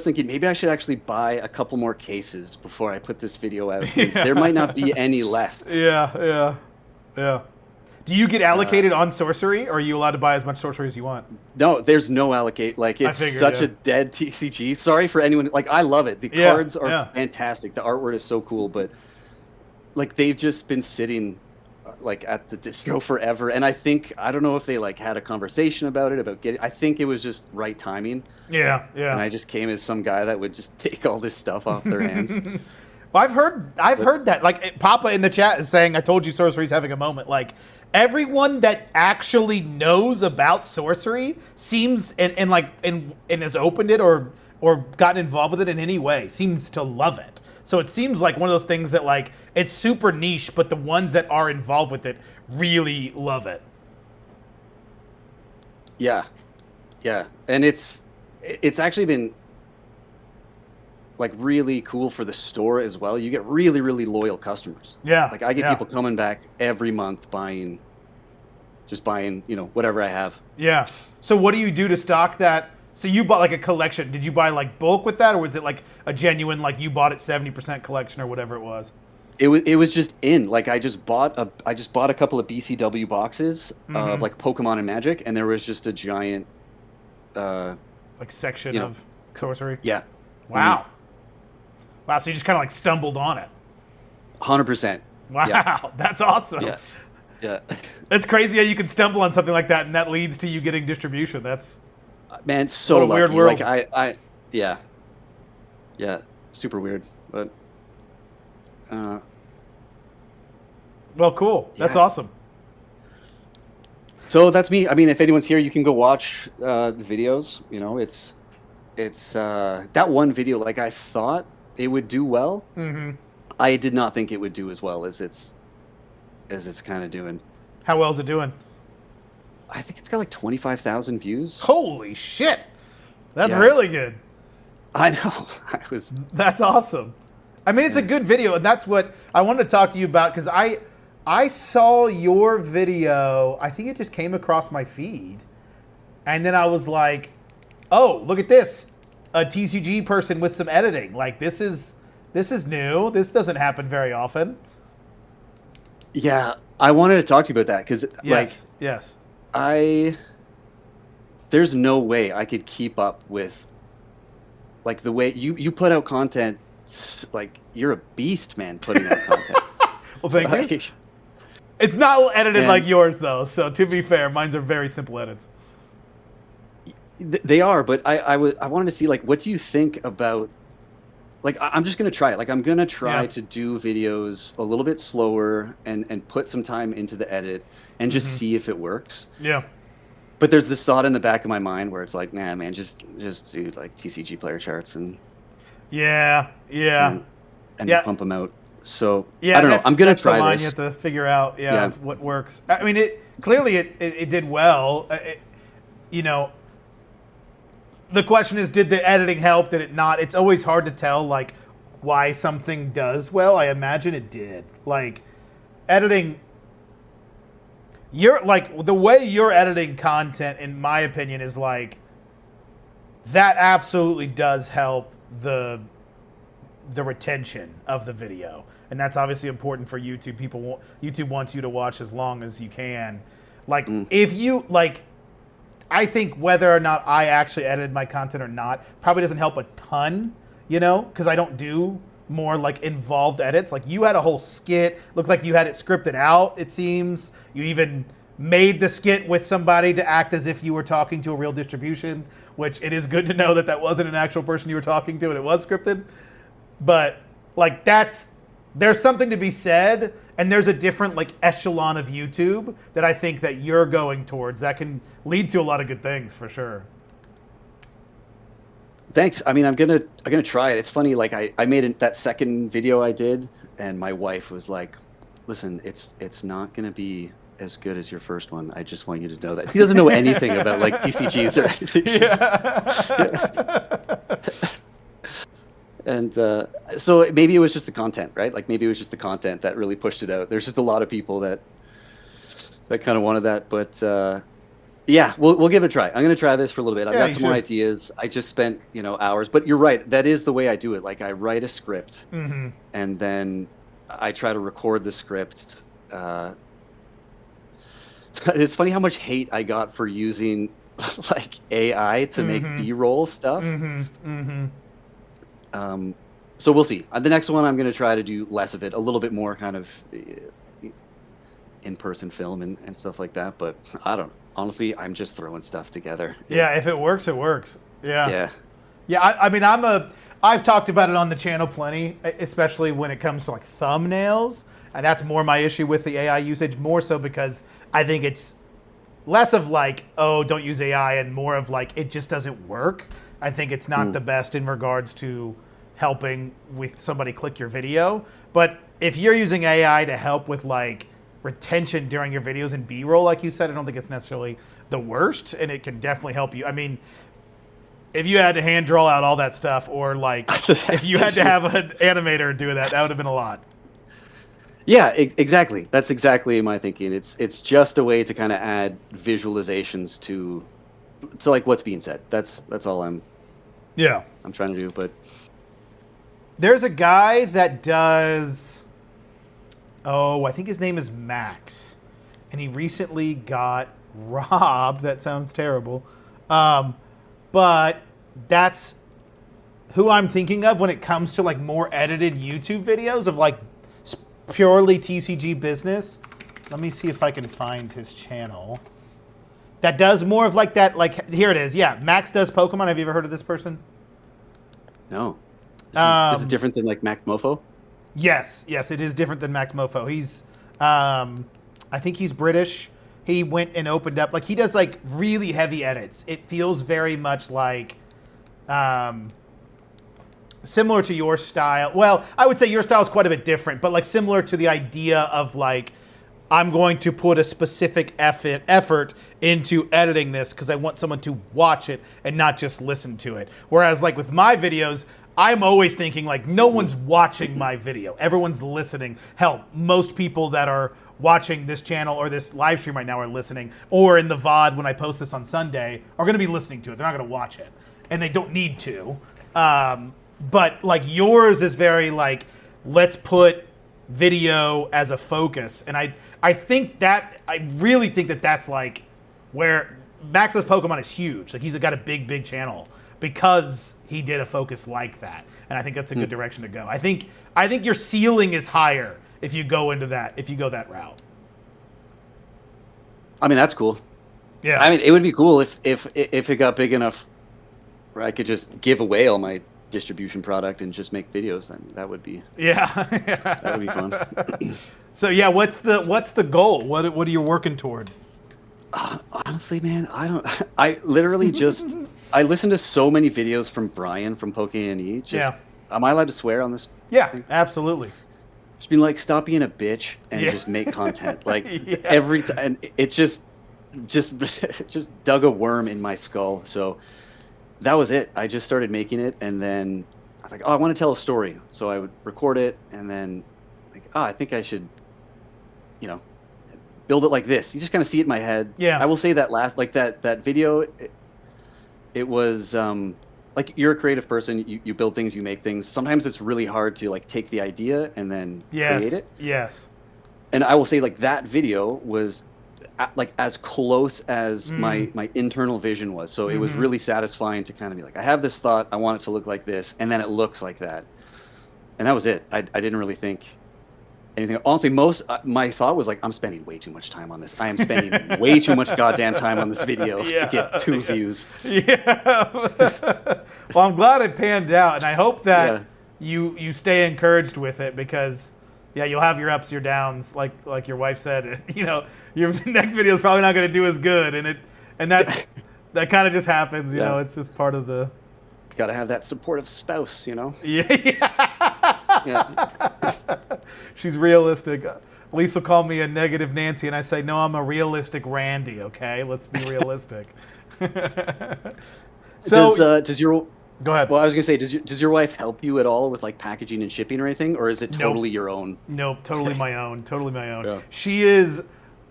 [SPEAKER 3] thinking maybe I should actually buy a couple more cases before I put this video out. There might not be any left.
[SPEAKER 1] Yeah. Do you get allocated on sorcery, or are you allowed to buy as much sorcery as you want?
[SPEAKER 3] No, there's no allocate. Like, it's
[SPEAKER 1] figured,
[SPEAKER 3] such
[SPEAKER 1] yeah.
[SPEAKER 3] a dead TCG. Sorry for anyone. Like, I love it. The
[SPEAKER 1] Yeah,
[SPEAKER 3] cards are
[SPEAKER 1] yeah.
[SPEAKER 3] fantastic. The artwork is so cool, but like they've just been sitting like at the distro forever. And I don't know if they like had a conversation about it, about getting. I think it was just right timing.
[SPEAKER 1] Yeah, yeah.
[SPEAKER 3] And I just came as some guy that would just take all this stuff off their hands.
[SPEAKER 1] Well, I've heard that. Like Papa in the chat is saying, "I told you sorcery's having a moment." Like everyone that actually knows about sorcery seems and has opened it or gotten involved with it in any way seems to love it. So it seems like one of those things that like it's super niche, but the ones that are involved with it really love it.
[SPEAKER 3] Yeah, yeah, and it's actually been like really cool for the store as well. You get really, really loyal customers.
[SPEAKER 1] Yeah.
[SPEAKER 3] Like I get
[SPEAKER 1] yeah.
[SPEAKER 3] people coming back every month buying, whatever I have.
[SPEAKER 1] Yeah. So what do you do to stock that? So you bought like a collection. Did you buy like bulk with that, or was it like a genuine like you bought it 70% collection or whatever it was?
[SPEAKER 3] It was just in like I just bought a couple of BCW boxes of like Pokemon and Magic, and there was just a giant
[SPEAKER 1] like section of sorcery.
[SPEAKER 3] Yeah.
[SPEAKER 1] Wow. Wow. So you just kind of like stumbled on it.
[SPEAKER 3] 100%.
[SPEAKER 1] Wow.
[SPEAKER 3] Yeah.
[SPEAKER 1] That's awesome.
[SPEAKER 3] Yeah. Yeah.
[SPEAKER 1] It's crazy how you can stumble on something like that, and that leads to you getting distribution. That's
[SPEAKER 3] Man, so
[SPEAKER 1] what a
[SPEAKER 3] lucky.
[SPEAKER 1] weird world.
[SPEAKER 3] Like yeah, super weird, but
[SPEAKER 1] well, cool. That's
[SPEAKER 3] Yeah.
[SPEAKER 1] awesome.
[SPEAKER 3] so that's me. I mean, if anyone's here, you can go watch the videos. You know, it's that one video. Like I thought it would do well.
[SPEAKER 1] Mm-hmm.
[SPEAKER 3] I did not think it would do as well as it's kind of doing.
[SPEAKER 1] How well is it doing?
[SPEAKER 3] I think it's got like 25,000 views.
[SPEAKER 1] Holy shit. That's
[SPEAKER 3] Yeah.
[SPEAKER 1] really good.
[SPEAKER 3] I know.
[SPEAKER 1] That's awesome. I mean, it's a good video, and that's what I wanted to talk to you about, because I saw your video. I think it just came across my feed, and then I was like, oh, look at this. A TCG person with some editing. Like, this is new. This doesn't happen very often.
[SPEAKER 3] Yeah, I wanted to talk to you about that because
[SPEAKER 1] Yes.
[SPEAKER 3] there's no way I could keep up with like the way you put out content. Like you're a beast, man, putting out content.
[SPEAKER 1] Well, thank you.
[SPEAKER 3] Like,
[SPEAKER 1] It's not edited
[SPEAKER 3] And-
[SPEAKER 1] like yours, though. So to be fair, mine's are very simple edits.
[SPEAKER 3] they are, but I wanted to see like what do you think about like I'm just gonna try it. Like I'm gonna try
[SPEAKER 1] Yeah.
[SPEAKER 3] to do videos a little bit slower and put some time into the edit and just see if it works.
[SPEAKER 1] Yeah.
[SPEAKER 3] But there's this thought in the back of my mind where it's like, nah, man, just do like TCG player charts and
[SPEAKER 1] Yeah. Yeah. Yeah.
[SPEAKER 3] pump them out. So
[SPEAKER 1] Yeah,
[SPEAKER 3] I don't know. I'm gonna
[SPEAKER 1] that's the
[SPEAKER 3] try
[SPEAKER 1] line
[SPEAKER 3] this.
[SPEAKER 1] you have to figure out. Yeah,
[SPEAKER 3] Yeah.
[SPEAKER 1] what works. I mean, it clearly it did well. You know, the question is, did the editing help? Did it not? It's always hard to tell like why something does well. I imagine it did. Like editing. You're like the way you're editing content, in my opinion, is like that absolutely does help the retention of the video, and that's obviously important for YouTube. YouTube wants you to watch as long as you can. Like if you like, I think whether or not I actually edited my content or not probably doesn't help a ton, you know, because I don't do more like involved edits. Like you had a whole skit, looked like you had it scripted out, it seems. You even made the skit with somebody to act as if you were talking to a real distribution, which it is good to know that that wasn't an actual person you were talking to and it was scripted. But like there's something to be said, and there's a different like echelon of YouTube that I think that you're going towards that can lead to a lot of good things for sure.
[SPEAKER 3] Thanks. I mean, I'm gonna try it. It's funny. Like I made that second video I did, and my wife was like, "Listen, it's not gonna be as good as your first one. I just want you to know that." She doesn't know anything about like TCGs or anything. And so maybe it was just the content, right? Like maybe it was just the content that really pushed it out. There's just a lot of people that kind of wanted that, but yeah, we'll give it a try. I'm gonna try this for a little bit. I've got some more ideas. I just spent hours, but you're right. That is the way I do it. Like I write a script, and then I try to record the script. It's funny how much hate I got for using like AI to make B-roll stuff. So we'll see. The next one, I'm going to try to do less of it, a little bit more kind of in-person film and stuff like that. But I don't. Honestly, I'm just throwing stuff together.
[SPEAKER 1] Yeah, if it works, it works. Yeah.
[SPEAKER 3] Yeah.
[SPEAKER 1] Yeah, I mean, I've talked about it on the channel plenty, especially when it comes to like thumbnails, and that's more my issue with the AI usage, more so because I think it's less of like, oh, don't use AI, and more of like, it just doesn't work. I think it's not the best in regards to helping with somebody click your video. But if you're using AI to help with like retention during your videos and B-roll, like you said, I don't think it's necessarily the worst, and it can definitely help you. I mean, if you had to hand draw out all that stuff, or like if you had to have an animator do that, that would have been a lot.
[SPEAKER 3] Yeah, exactly. That's exactly my thinking. It's just a way to kind of add visualizations to like what's being said. That's all I'm trying to do. But
[SPEAKER 1] there's a guy that does, I think his name is Max, and he recently got robbed. That sounds terrible. But that's who I'm thinking of when it comes to like more edited YouTube videos of like purely TCG business. Let me see if I can find his channel. That does more of like that, like, here it is. Yeah, Max does Pokemon. Have you ever heard of this person?
[SPEAKER 3] No. Is it different than like Mac Mofo?
[SPEAKER 1] Yes, it is different than Max Mofo. He's, I think he's British. He went and opened up, like, he does like really heavy edits. It feels very much like, similar to your style. Well, I would say your style is quite a bit different, but like similar to the idea of like, I'm going to put a specific effort into editing this because I want someone to watch it and not just listen to it. Whereas like with my videos, I'm always thinking like, no one's watching my video. Everyone's listening. Hell, most people that are watching this channel or this live stream right now are listening, or in the VOD when I post this on Sunday are going to be listening to it. They're not going to watch it, and they don't need to. But like yours is very like, let's put video as a focus. And I think that, I really think that that's like where Max's Pokemon is huge. Like he's got a big channel because he did a focus like that. And I think that's a good direction to go. I think your ceiling is higher if you go into that, if you go that route.
[SPEAKER 3] I mean, that's cool.
[SPEAKER 1] Yeah.
[SPEAKER 3] I mean, it would be cool if it got big enough where I could just give away all my distribution product and just make videos. I mean, that would be that would be fun.
[SPEAKER 1] So yeah, what's the goal? What are you working toward?
[SPEAKER 3] Honestly, man, I literally just I listen to so many videos from Brian from Poke&E. Am I allowed to swear on this?
[SPEAKER 1] Yeah,
[SPEAKER 3] thing?
[SPEAKER 1] Absolutely.
[SPEAKER 3] Just being like, stop being a bitch and just make content. Like every time, and it just dug a worm in my skull. So that was it. I just started making it, and then I was like, oh, I want to tell a story. So I would record it, and then like, I think I should, build it like this. You just kind of see it in my head.
[SPEAKER 1] Yeah.
[SPEAKER 3] I will say that like that video, it was like, you're a creative person. You build things, you make things. Sometimes it's really hard to like take the idea and then create it.
[SPEAKER 1] Yes.
[SPEAKER 3] And I will say like that video was like as close as my internal vision was. So it was really satisfying to kind of be like, I have this thought, I want it to look like this, and then it looks like that. And that was it. I didn't really think anything. Honestly, my thought was like, I'm spending way too much time on this. I am spending way too much goddamn time on this video to get 2 views.
[SPEAKER 1] Yeah. Well, I'm glad it panned out, and I hope that you stay encouraged with it, because you'll have your ups, your downs, like your wife said. Your next video is probably not going to do as good, and that kind of just happens. You know, it's just part of the.
[SPEAKER 3] Got to have that supportive spouse,
[SPEAKER 1] Yeah. She's realistic. Lisa will call me a negative Nancy, and I say, no, I'm a realistic Randy. Okay, let's be realistic. So
[SPEAKER 3] does your
[SPEAKER 1] go ahead?
[SPEAKER 3] Well, I was gonna say, does your wife help you at all with like packaging and shipping or anything, or is it totally your own?
[SPEAKER 1] Nope, totally my own. Totally my own.
[SPEAKER 3] Yeah.
[SPEAKER 1] She is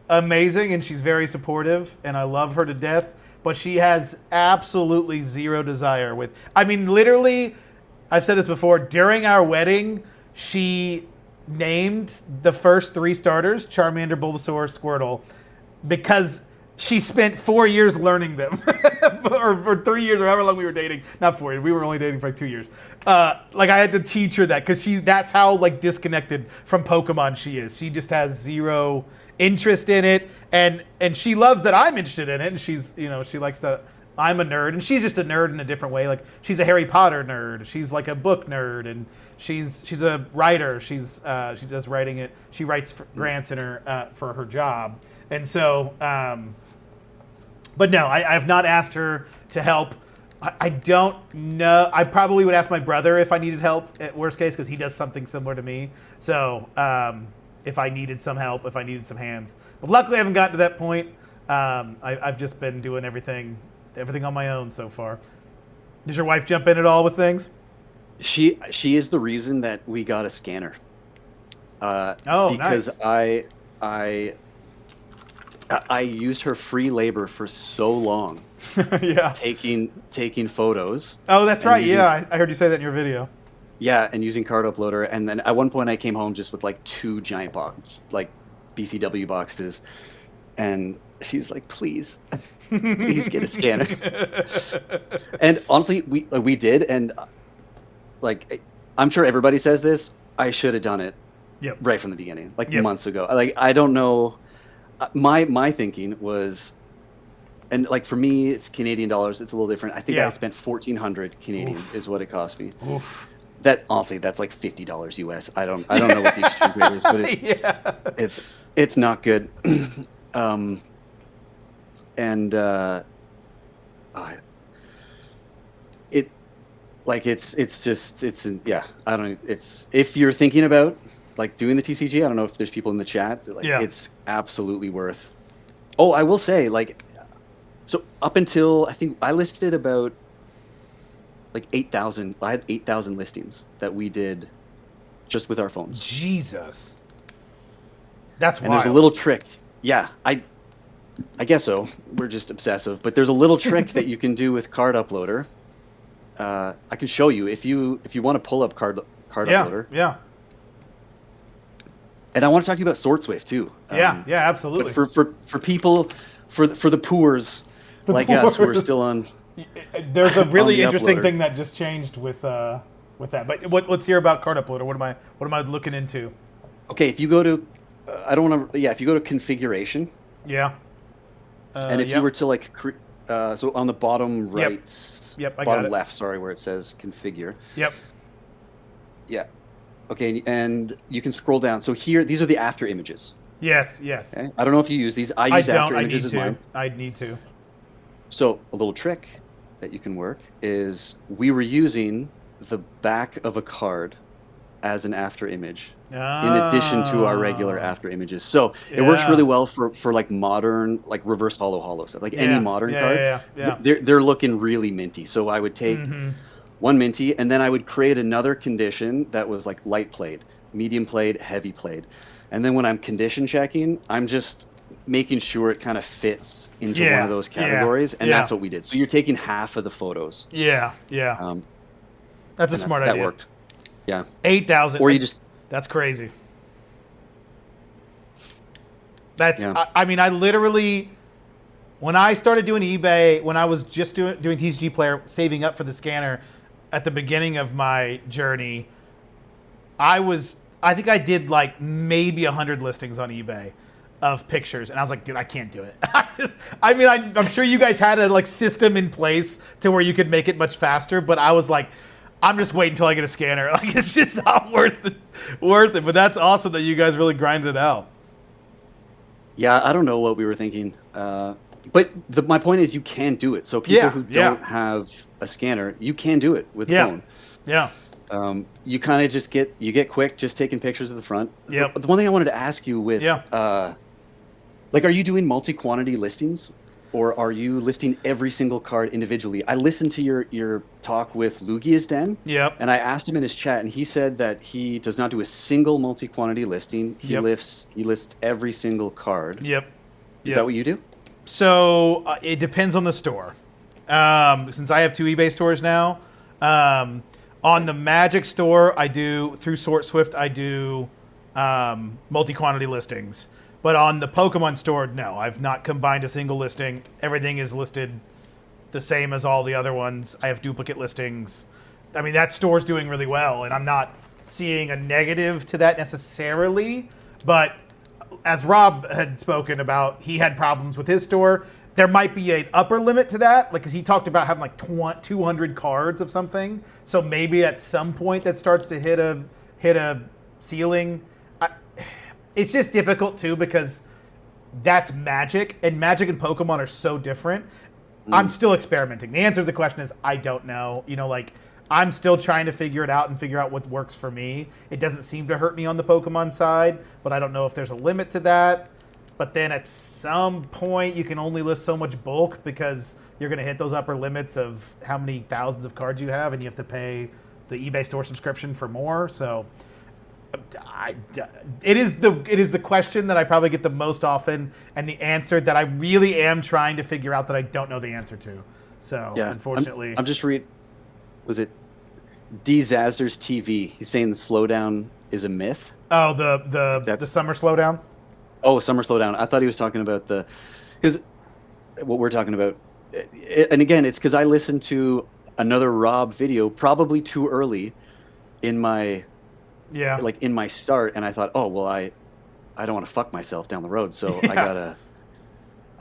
[SPEAKER 1] amazing, and she's very supportive, and I love her to death. But she has absolutely zero desire with. I mean, literally, I've said this before. During our wedding, she named the first 3 starters: Charmander, Bulbasaur, Squirtle. because she spent 4 years learning them, or 3 years, or however long we were dating. Not 4 years. We were only dating for like 2 years. Like I had to teach her that because that's how like disconnected from Pokemon she is. She just has zero interest in it, and she loves that I'm interested in it, and she's she likes that I'm a nerd, and she's just a nerd in a different way. Like she's a Harry Potter nerd. She's like a book nerd, and she's a writer. She does writing it. She writes grants in her for her job, and so. But no, I have not asked her to help. I don't know. I probably would ask my brother if I needed help at worst case because he does something similar to me. So if I needed some help, if I needed some hands. But luckily I haven't gotten to that point. I've just been doing everything on my own so far. Does your wife jump in at all with things?
[SPEAKER 3] She is the reason that we got a scanner. Because
[SPEAKER 1] nice.
[SPEAKER 3] I used her free labor for so long.
[SPEAKER 1] Yeah.
[SPEAKER 3] Taking photos.
[SPEAKER 1] Oh, that's right. Yeah, I heard you say that in your video.
[SPEAKER 3] Yeah, and using Card Uploader, and then at one point I came home just with like 2 giant like BCW boxes, and she's like, "Please, please get a scanner." And honestly, we did, and like I'm sure everybody says this. I should have done it.
[SPEAKER 1] Yep.
[SPEAKER 3] Right from the beginning, like months ago. Like I don't know. My thinking was, and like for me, it's Canadian dollars. It's a little different. I think I spent 1,400 Canadian is what it cost me. Oof. That honestly, that's like $50 US. I don't know what the exchange rate is, but it's not good. I don't. It's if you're thinking about like doing the TCG, I don't know if there's people in the chat. Like, it's absolutely worth. Oh, I will say, like, so up until I think I listed about like 8,000. I had 8,000 listings that we did just with our phones.
[SPEAKER 1] Jesus, that's wild.
[SPEAKER 3] And there's a little trick. Yeah, I guess so. We're just obsessive, but there's a little trick that you can do with Card Uploader. I can show you if you want to pull up Card Uploader.
[SPEAKER 1] Yeah.
[SPEAKER 3] And I want to talk to you about Sword Swift too.
[SPEAKER 1] Yeah, absolutely.
[SPEAKER 3] But for people, for the poors like us who are still on.
[SPEAKER 1] There's a really interesting thing that just changed with that. But let's hear about Card Uploader. What am I looking into?
[SPEAKER 3] Okay, if you go to, if you go to configuration.
[SPEAKER 1] Yeah.
[SPEAKER 3] And if you were to like, so on the bottom right.
[SPEAKER 1] Yep. I
[SPEAKER 3] bottom
[SPEAKER 1] got it.
[SPEAKER 3] left. Sorry, where it says configure.
[SPEAKER 1] Yep.
[SPEAKER 3] Yeah. Okay, and you can scroll down. So here, these are the after images.
[SPEAKER 1] Yes.
[SPEAKER 3] Okay? I don't know if you use these. I use after images as mine.
[SPEAKER 1] I'd need to.
[SPEAKER 3] So a little trick that you can work is we were using the back of a card as an after image in addition to our regular after images. So it works really well for like modern, like reverse hollow stuff. Like any modern card, they're looking really minty. So I would take one minty, and then I would create another condition that was like light played, medium played, heavy played. And then when I'm condition checking, I'm just making sure it kind of fits into one of those categories. And that's what we did. So you're taking half of the photos.
[SPEAKER 1] Yeah. That's a smart idea.
[SPEAKER 3] That worked. Yeah.
[SPEAKER 1] 8,000.
[SPEAKER 3] Or you just...
[SPEAKER 1] That's crazy. That's... Yeah. I mean, I literally... When I started doing eBay, when I was just doing TCG Player, saving up for the scanner at the beginning of my journey, I think I did like maybe 100 listings on eBay of pictures, and I was like, dude, I can't do it. I'm sure you guys had a like system in place to where you could make it much faster, but I was like, I'm just waiting until I get a scanner. Like, it's just not worth it. But that's awesome that you guys really grinded it out.
[SPEAKER 3] Yeah, I don't know what we were thinking. But my point is you can do it. So people who don't have a scanner, you can do it with phone.
[SPEAKER 1] Yeah.
[SPEAKER 3] You kind of just get quick just taking pictures of the front.
[SPEAKER 1] Yeah.
[SPEAKER 3] The one thing I wanted to ask you with, like, are you doing multi-quantity listings, or are you listing every single card individually? I listened to your talk with Lugia's Den.
[SPEAKER 1] Yep.
[SPEAKER 3] And I asked him in his chat, and he said that he does not do a single multi-quantity listing. He lists every single card.
[SPEAKER 1] Yep.
[SPEAKER 3] Is that what you do?
[SPEAKER 1] So it depends on the store. Since I have 2 eBay stores now, on the Magic store, I do through Sword Swift. I do multi-quantity listings. But on the Pokemon store, no, I've not combined a single listing. Everything is listed the same as all the other ones. I have duplicate listings. I mean, that store's doing really well, and I'm not seeing a negative to that necessarily. But as Rob had spoken about, he had problems with his store. There might be an upper limit to that, like, because he talked about having like 200 cards of something. So maybe at some point that starts to hit a ceiling. It's just difficult too because that's Magic, and Magic and Pokemon are so different. I'm still experimenting. The answer to the question is I don't know. You know, like, I'm still trying to figure it out and figure out what works for me. It doesn't seem to hurt me on the Pokemon side, but I don't know if there's a limit to that. But then at some point, you can only list so much bulk because you're going to hit those upper limits of how many thousands of cards you have, and you have to pay the eBay store subscription for more. So it is the question that I probably get the most often, and the answer that I really am trying to figure out that I don't know the answer to. So
[SPEAKER 3] Yeah,
[SPEAKER 1] unfortunately,
[SPEAKER 3] I'm just read. Was it Disasters TV? He's saying the slowdown is a myth.
[SPEAKER 1] oh the summer slowdown.
[SPEAKER 3] Oh, summer slowdown. I thought he was talking about because what we're talking about, and again, it's because I listened to another Rob video probably too early in my in my start, and I thought, oh well, I don't want to fuck myself down the road, so I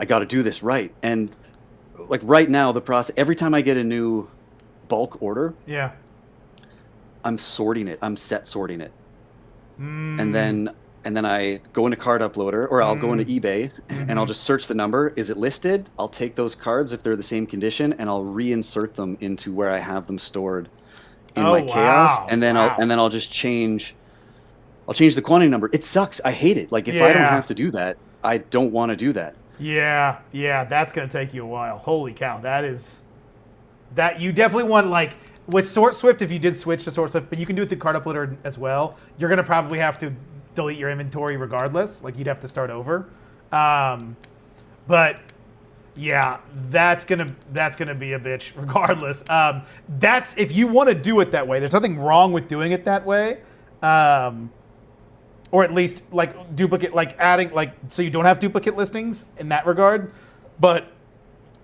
[SPEAKER 3] gotta do this right. And like right now, the process, every time I get a new bulk order, I'm sorting it. I'm set sorting it, and then I go into Card Uploader, or I'll go into eBay, and I'll just search the number. Is it listed? I'll take those cards if they're the same condition, and I'll reinsert them into where I have them stored in my chaos, and then I'll just change. I'll change the quantity number. It sucks. I hate it. Like, if I don't have to do that, I don't want to do that.
[SPEAKER 1] Yeah, that's gonna take you a while. Holy cow, that you definitely want, like, with Sort Swift, if you did switch to Sort Swift, but you can do it through Card Uploader as well. You're gonna probably have to delete your inventory regardless. Like, you'd have to start over. But yeah, that's gonna be a bitch regardless. That's if you want to do it that way. There's nothing wrong with doing it that way. Or at least like duplicate, like adding, like, so you don't have duplicate listings in that regard. But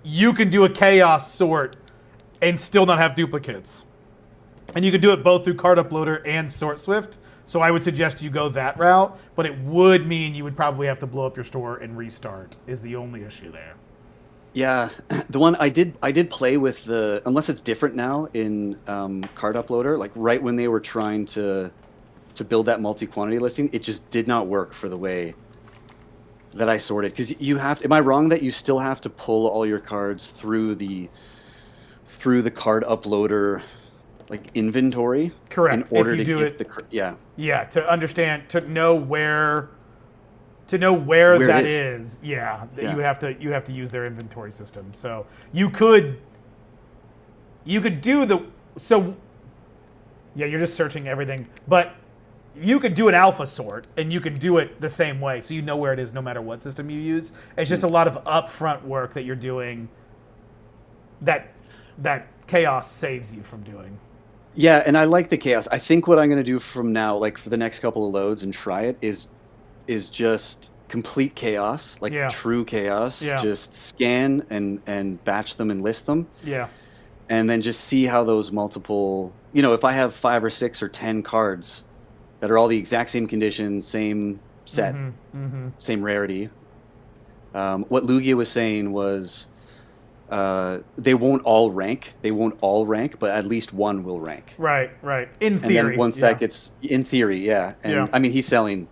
[SPEAKER 1] you can do a chaos sort and still not have duplicates. And you can do it both through Card Uploader and Sort Swift. So I would suggest you go that route, but it would mean you would probably have to blow up your store and restart is the only issue there.
[SPEAKER 3] Yeah, the one I did play with unless it's different now in Card Uploader, like right when they were trying to build that multi-quantity listing, it just did not work for the way that I sorted. Because you have to, am I wrong that you still have to pull all your cards through the Card Uploader like inventory?
[SPEAKER 1] Correct.
[SPEAKER 3] In order
[SPEAKER 1] if you
[SPEAKER 3] to
[SPEAKER 1] do
[SPEAKER 3] get
[SPEAKER 1] it, yeah, to understand, to know where that is. Yeah,
[SPEAKER 3] Yeah.
[SPEAKER 1] you have to use their inventory system. So you could do you're just searching everything, but you could do an alpha sort, and you can do it the same way, so you know where it is no matter what system you use. It's just a lot of upfront work that you're doing that chaos saves you from doing.
[SPEAKER 3] Yeah, and I like the chaos. I think what I'm going to do from now, like for the next couple of loads and try it, is just complete chaos, like true chaos.
[SPEAKER 1] Yeah.
[SPEAKER 3] Just scan and batch them and list them.
[SPEAKER 1] Yeah.
[SPEAKER 3] And then just see how those multiple, if I have 5 or 6 or 10 cards that are all the exact same condition, same set, same rarity. What Lugia was saying was they won't all rank. But at least one will rank.
[SPEAKER 1] Right. In theory.
[SPEAKER 3] And then once that gets, in theory, And I mean, he's selling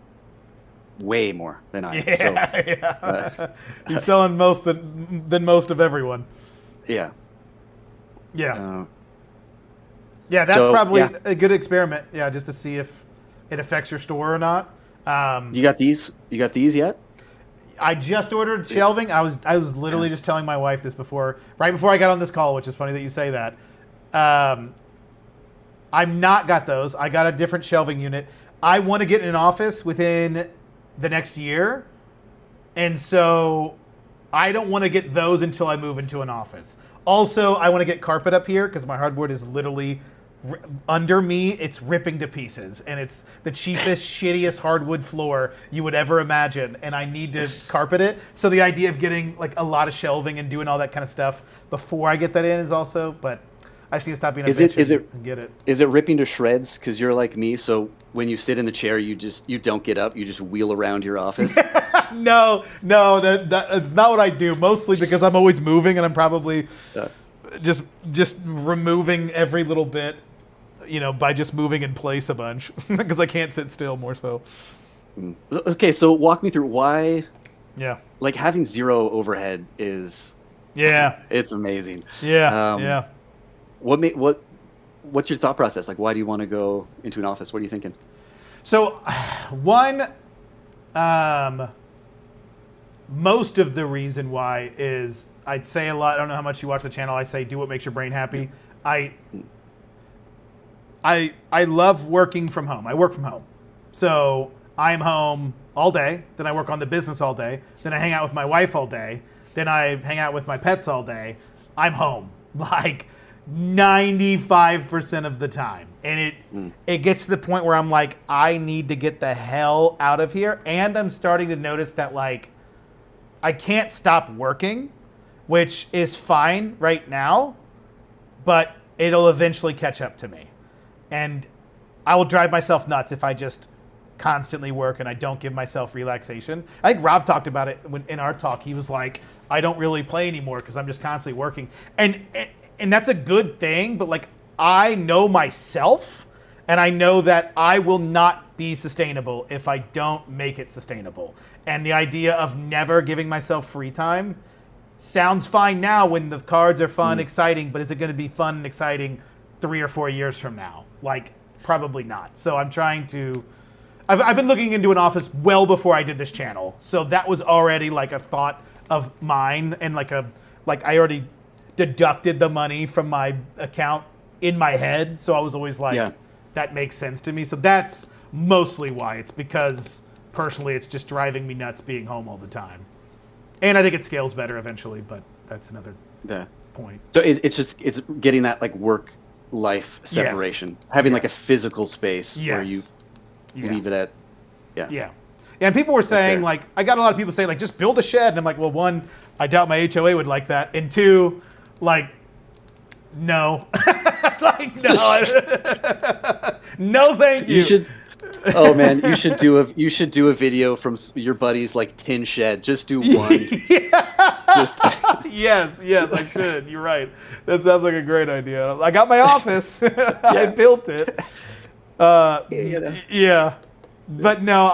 [SPEAKER 3] way more than I am. So,
[SPEAKER 1] he's selling most than most of everyone.
[SPEAKER 3] Yeah.
[SPEAKER 1] Yeah. That's probably a good experiment. Yeah, just to see if it affects your store or not.
[SPEAKER 3] You got these yet?
[SPEAKER 1] I just ordered shelving. I was literally just telling my wife this right before I got on this call, which is funny that you say that. I'm not got those. I got a different shelving unit. I want to get in an office within the next year, and so I don't want to get those until I move into an office. Also, I want to get carpet up here because my hardwood is literally under me, it's ripping to pieces, and it's the cheapest, shittiest hardwood floor you would ever imagine, and I need to carpet it. So the idea of getting like a lot of shelving and doing all that kind of stuff before I get that in is also, but I just need to stop being a bitch and get it.
[SPEAKER 3] Is it ripping to shreds? Because you're like me, so when you sit in the chair, you don't get up, you just wheel around your office.
[SPEAKER 1] No, that's not what I do. Mostly because I'm always moving, and I'm probably just removing every little bit, by just moving in place a bunch because I can't sit still more so.
[SPEAKER 3] Okay, so walk me through why.
[SPEAKER 1] Yeah.
[SPEAKER 3] Like having zero overhead is.
[SPEAKER 1] Yeah.
[SPEAKER 3] It's amazing.
[SPEAKER 1] Yeah. Yeah.
[SPEAKER 3] What's your thought process? Like, why do you want to go into an office? What are you thinking?
[SPEAKER 1] So, one, most of the reason why is I'd say a lot. I don't know how much you watch the channel. I say do what makes your brain happy. I love working from home. I work from home, so I'm home all day. Then I work on the business all day. Then I hang out with my wife all day. Then I hang out with my pets all day. I'm home like 95% of the time, and it gets to the point where I'm like, I need to get the hell out of here. And I'm starting to notice that like I can't stop working, which is fine right now, but it'll eventually catch up to me. And I will drive myself nuts if I just constantly work and I don't give myself relaxation. I think Rob talked about it in our talk. He was like, I don't really play anymore because I'm just constantly working. And that's a good thing, but like I know myself, and I know that I will not be sustainable if I don't make it sustainable. And the idea of never giving myself free time sounds fine now when the cards are fun, exciting, but is it going to be fun and exciting 3 or 4 years from now? Like, probably not. So I'm trying to... I've been looking into an office well before I did this channel. So that was already like a thought of mine, and like I already deducted the money from my account in my head. So I was always like, that makes sense to me. So that's mostly why. It's because personally it's just driving me nuts being home all the time. And I think it scales better eventually, but that's another point.
[SPEAKER 3] So it's getting that like work life separation, having like a physical space where you leave it at.
[SPEAKER 1] Yeah. And people were saying, like, I got a lot of people saying, like, just build a shed. And I'm like, well, one, I doubt my HOA would like that. And two, like, no. Like, no. No, thank you.
[SPEAKER 3] You should. Oh man, you should do a video from your buddy's like tin shed. Just do one.
[SPEAKER 1] Yes, I should. You're right. That sounds like a great idea. I got my office. I built it. Yeah. But no,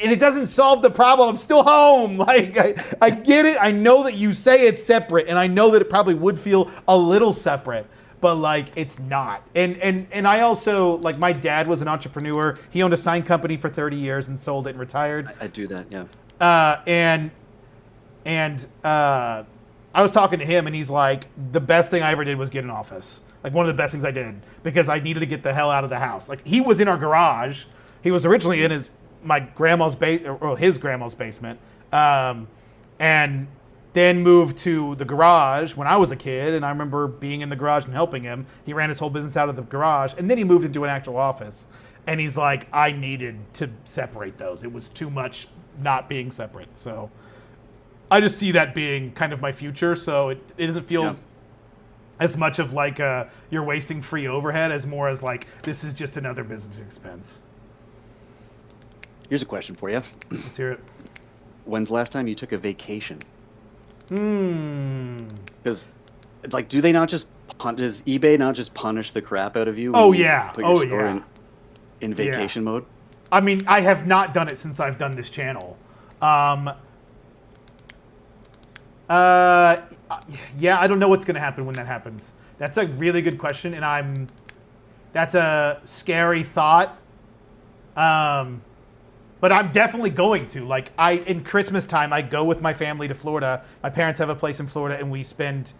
[SPEAKER 1] and it doesn't solve the problem. I'm still home. Like, I get it. I know that you say it's separate, and I know that it probably would feel a little separate, but like it's not. And I also, like, my dad was an entrepreneur. He owned a sign company for 30 years and sold it and retired.
[SPEAKER 3] I do that, yeah.
[SPEAKER 1] And I was talking to him, and he's like, the best thing I ever did was get an office. Like, one of the best things I did, because I needed to get the hell out of the house. Like, he was in our garage. He was originally in his grandma's basement, and then moved to the garage when I was a kid. And I remember being in the garage and helping him. He ran his whole business out of the garage, and then he moved into an actual office. And he's like, I needed to separate those. It was too much not being separate. So I just see that being kind of my future. So it doesn't feel as much of like you're wasting free overhead as more as like, this is just another business expense.
[SPEAKER 3] Here's a question for you.
[SPEAKER 1] Let's hear it.
[SPEAKER 3] When's the last time you took a vacation? Because, like, does eBay not just punish the crap out of you? When you put your store in vacation mode?
[SPEAKER 1] I mean, I have not done it since I've done this channel. Yeah, I don't know what's going to happen when that happens. That's a really good question, and that's a scary thought. But I'm definitely going to. Like, in Christmas time, I go with my family to Florida. My parents have a place in Florida, and we spend,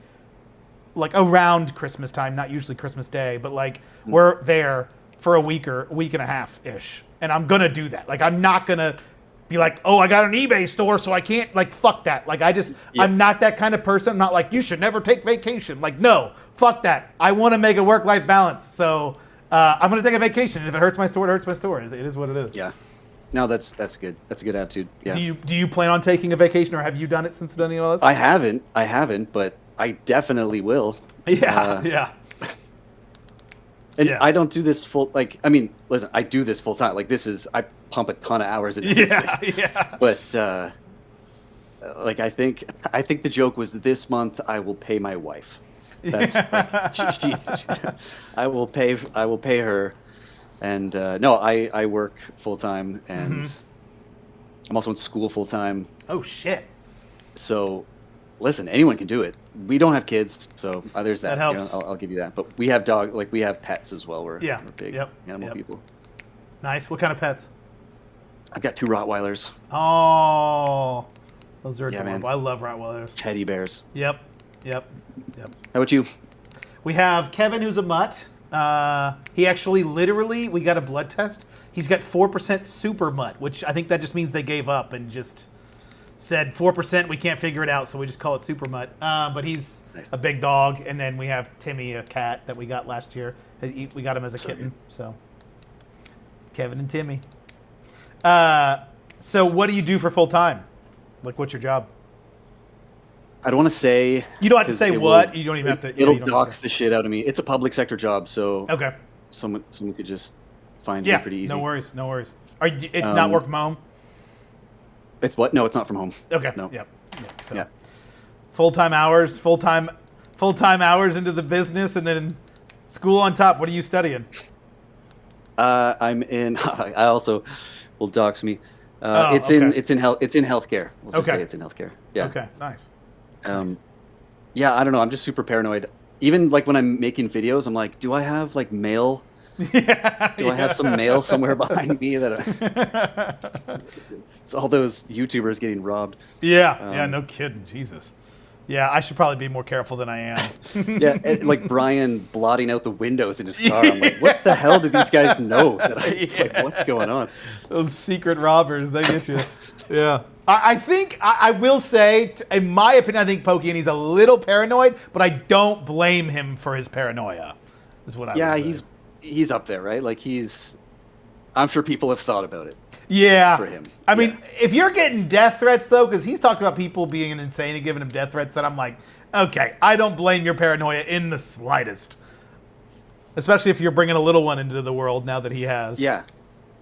[SPEAKER 1] like, around Christmas time, not usually Christmas Day, but, like, we're there for a week and a half-ish. And I'm going to do that. Like, I'm not going to be like, oh, I got an eBay store, so I can't, like, fuck that. Like, I'm not that kind of person. I'm not like, you should never take vacation. Like, no, fuck that. I want to make a work-life balance. So I'm going to take a vacation. And if it hurts my store, it hurts my store. It is what it is.
[SPEAKER 3] Yeah. No, that's good. That's a good attitude. Yeah.
[SPEAKER 1] Do you plan on taking a vacation, or have you done it since done all this?
[SPEAKER 3] I haven't, but I definitely will.
[SPEAKER 1] Yeah, yeah.
[SPEAKER 3] And
[SPEAKER 1] Yeah.
[SPEAKER 3] I don't do this listen, I do this full time. Like I pump a ton of hours into this thing.
[SPEAKER 1] Yeah.
[SPEAKER 3] But I think the joke was this month I will pay my wife. That's I will pay her. And no, I work full time, and I'm also in school full time.
[SPEAKER 1] Oh shit.
[SPEAKER 3] So, listen, anyone can do it. We don't have kids, so there's that.
[SPEAKER 1] That helps.
[SPEAKER 3] I'll give you that. But we have we have pets as well. We're big animal people.
[SPEAKER 1] Nice. What kind of pets?
[SPEAKER 3] I've got 2 Rottweilers.
[SPEAKER 1] Oh, those are
[SPEAKER 3] Yeah,
[SPEAKER 1] adorable.
[SPEAKER 3] man.
[SPEAKER 1] I love Rottweilers.
[SPEAKER 3] Teddy bears.
[SPEAKER 1] Yep.
[SPEAKER 3] How about you?
[SPEAKER 1] We have Kevin, who's a mutt. He actually we got a blood test. He's got 4% super mutt, which I think that just means they gave up and just said 4%, we can't figure it out, so we just call it super mutt. But he's a big dog. And then we have Timmy, a cat that we got last year. We got him as a kitten. So Kevin and Timmy. So what do you do for full time? Like, what's your job?
[SPEAKER 3] I don't want to say.
[SPEAKER 1] You don't have to say what. You don't even have to.
[SPEAKER 3] It'll dox the shit out of me. It's a public sector job, so
[SPEAKER 1] okay.
[SPEAKER 3] Someone could just find me pretty easy.
[SPEAKER 1] No worries. It's not work from home.
[SPEAKER 3] It's what? No, it's not from home.
[SPEAKER 1] Okay.
[SPEAKER 3] No.
[SPEAKER 1] Yep. So
[SPEAKER 3] yeah.
[SPEAKER 1] Full time hours into the business, and then school on top. What are you studying?
[SPEAKER 3] I'm in. I also will dox me. It's in healthcare. We'll just say it's in healthcare. Yeah.
[SPEAKER 1] Okay. Nice.
[SPEAKER 3] Yeah, I don't know. I'm just super paranoid. Even like when I'm making videos, I'm like, do I have like mail? Do I have some mail somewhere behind me that it's all those YouTubers getting robbed?
[SPEAKER 1] Yeah, no kidding. Jesus. Yeah, I should probably be more careful than I am.
[SPEAKER 3] Yeah, like Brian blotting out the windows in his car. I'm like, what the hell do these guys know? Like, what's going on?
[SPEAKER 1] Those secret robbers, they get you. Yeah. I think, I will say, in my opinion, I think Pokey, and he's a little paranoid, but I don't blame him for his paranoia, is what I would say.
[SPEAKER 3] He's up there, right? Like I'm sure people have thought about it.
[SPEAKER 1] Yeah.
[SPEAKER 3] For him.
[SPEAKER 1] I mean, if you're getting death threats, though, because he's talked about people being insane and giving him death threats, that I'm like, okay, I don't blame your paranoia in the slightest. Especially if you're bringing a little one into the world now that he has.
[SPEAKER 3] Yeah,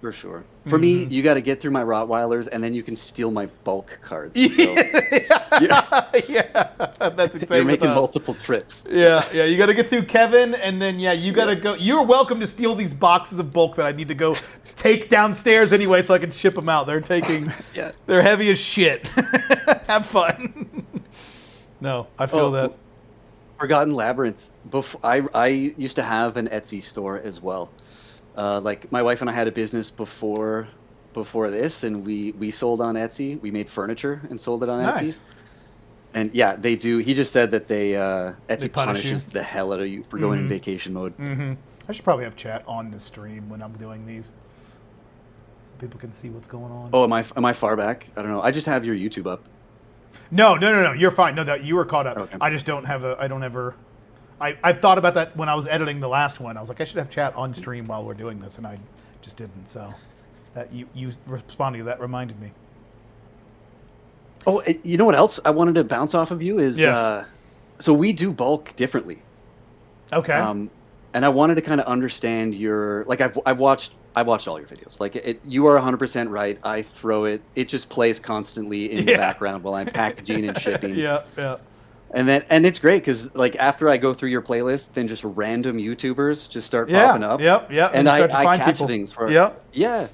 [SPEAKER 3] for sure. For me, you got to get through my Rottweilers, and then you can steal my bulk cards. So,
[SPEAKER 1] yeah, that's exactly.
[SPEAKER 3] You're making multiple trips.
[SPEAKER 1] Yeah, you got to get through Kevin, and then you got to go. You're welcome to steal these boxes of bulk that I need to go take downstairs anyway, so I can ship them out. They're taking. They're heavy as shit. Have fun. No, I feel that.
[SPEAKER 3] Forgotten Labyrinth. I used to have an Etsy store as well. Like my wife and I had a business before this, and we sold on Etsy. We made furniture and sold it on Etsy. And yeah, they do. He just said that Etsy punishes the hell out of you for going in vacation mode.
[SPEAKER 1] I should probably have chat on the stream when I'm doing these, so people can see what's going on.
[SPEAKER 3] Oh, am I far back? I don't know. I just have your YouTube up.
[SPEAKER 1] No. You're fine. No, you were caught up.
[SPEAKER 3] Okay.
[SPEAKER 1] I just don't have I've thought about that when I was editing the last one. I was like, I should have chat on stream while we're doing this, and I just didn't. So that you responding to that reminded me.
[SPEAKER 3] Oh, you know what else I wanted to bounce off of you is so we do bulk differently.
[SPEAKER 1] Okay.
[SPEAKER 3] And I wanted to kind of understand your I've watched all your videos. Like you are 100% right. I throw it. It just plays constantly in the background while I'm packaging and shipping.
[SPEAKER 1] Yeah.
[SPEAKER 3] And it's great because like after I go through your playlist, then just random YouTubers just start popping up.
[SPEAKER 1] Yep.
[SPEAKER 3] And I catch things for. Yeah.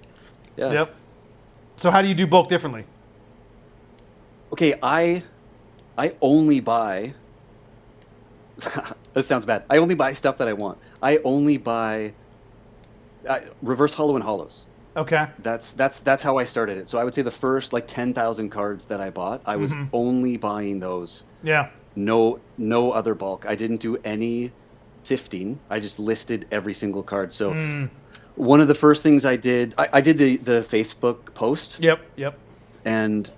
[SPEAKER 1] So how do you do bulk differently?
[SPEAKER 3] Okay, I only buy. This sounds bad. I only buy stuff that I want. I only buy reverse hollow and hollows.
[SPEAKER 1] Okay.
[SPEAKER 3] That's how I started it. So I would say the first like 10,000 cards that I bought, I was only buying those. Yeah. No other bulk. I didn't do any sifting. I just listed every single card. So one of the first things I did the Facebook post.
[SPEAKER 1] Yep.
[SPEAKER 3] And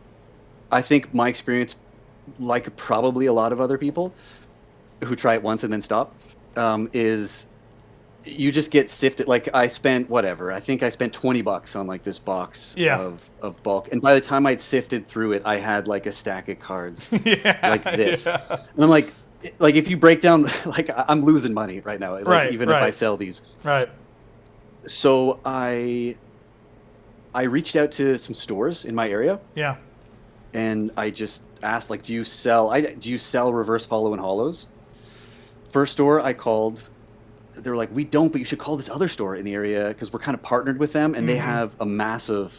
[SPEAKER 3] I think my experience, like probably a lot of other people who try it once and then stop, is you just get sifted. Like I spent whatever. I think I spent $20 on like this box of bulk, and by the time I'd sifted through it, I had like a stack of cards like this, and I'm like if you break down, like I'm losing money right now. Like even if I sell these,
[SPEAKER 1] right.
[SPEAKER 3] So I reached out to some stores in my area.
[SPEAKER 1] Yeah.
[SPEAKER 3] And I just asked, like, do you sell reverse hollow and hollows? First store I called, they were like, we don't, but you should call this other store in the area because we're kind of partnered with them, and they have a massive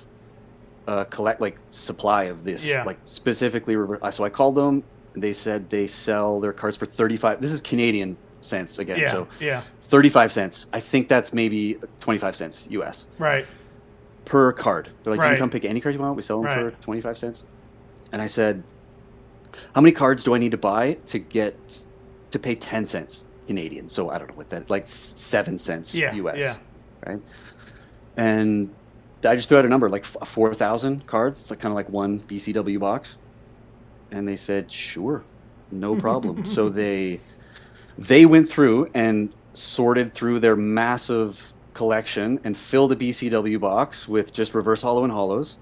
[SPEAKER 3] supply of this, like specifically reverse. So I called them, and they said they sell their cards for 35. This is Canadian cents again, so 35 cents. I think that's maybe 25 cents US.
[SPEAKER 1] Right.
[SPEAKER 3] Per card. They're like, you can come pick any card you want. We sell them for 25 cents. And I said, how many cards do I need to buy to pay 10 cents Canadian? So I don't know what that, like 7 cents US. Yeah. Right. And I just threw out a number, like 4,000 cards. It's like kind of like one BCW box. And they said, sure, no problem. So they went through and sorted through their massive collection and filled a BCW box with just reverse hollow and hollows.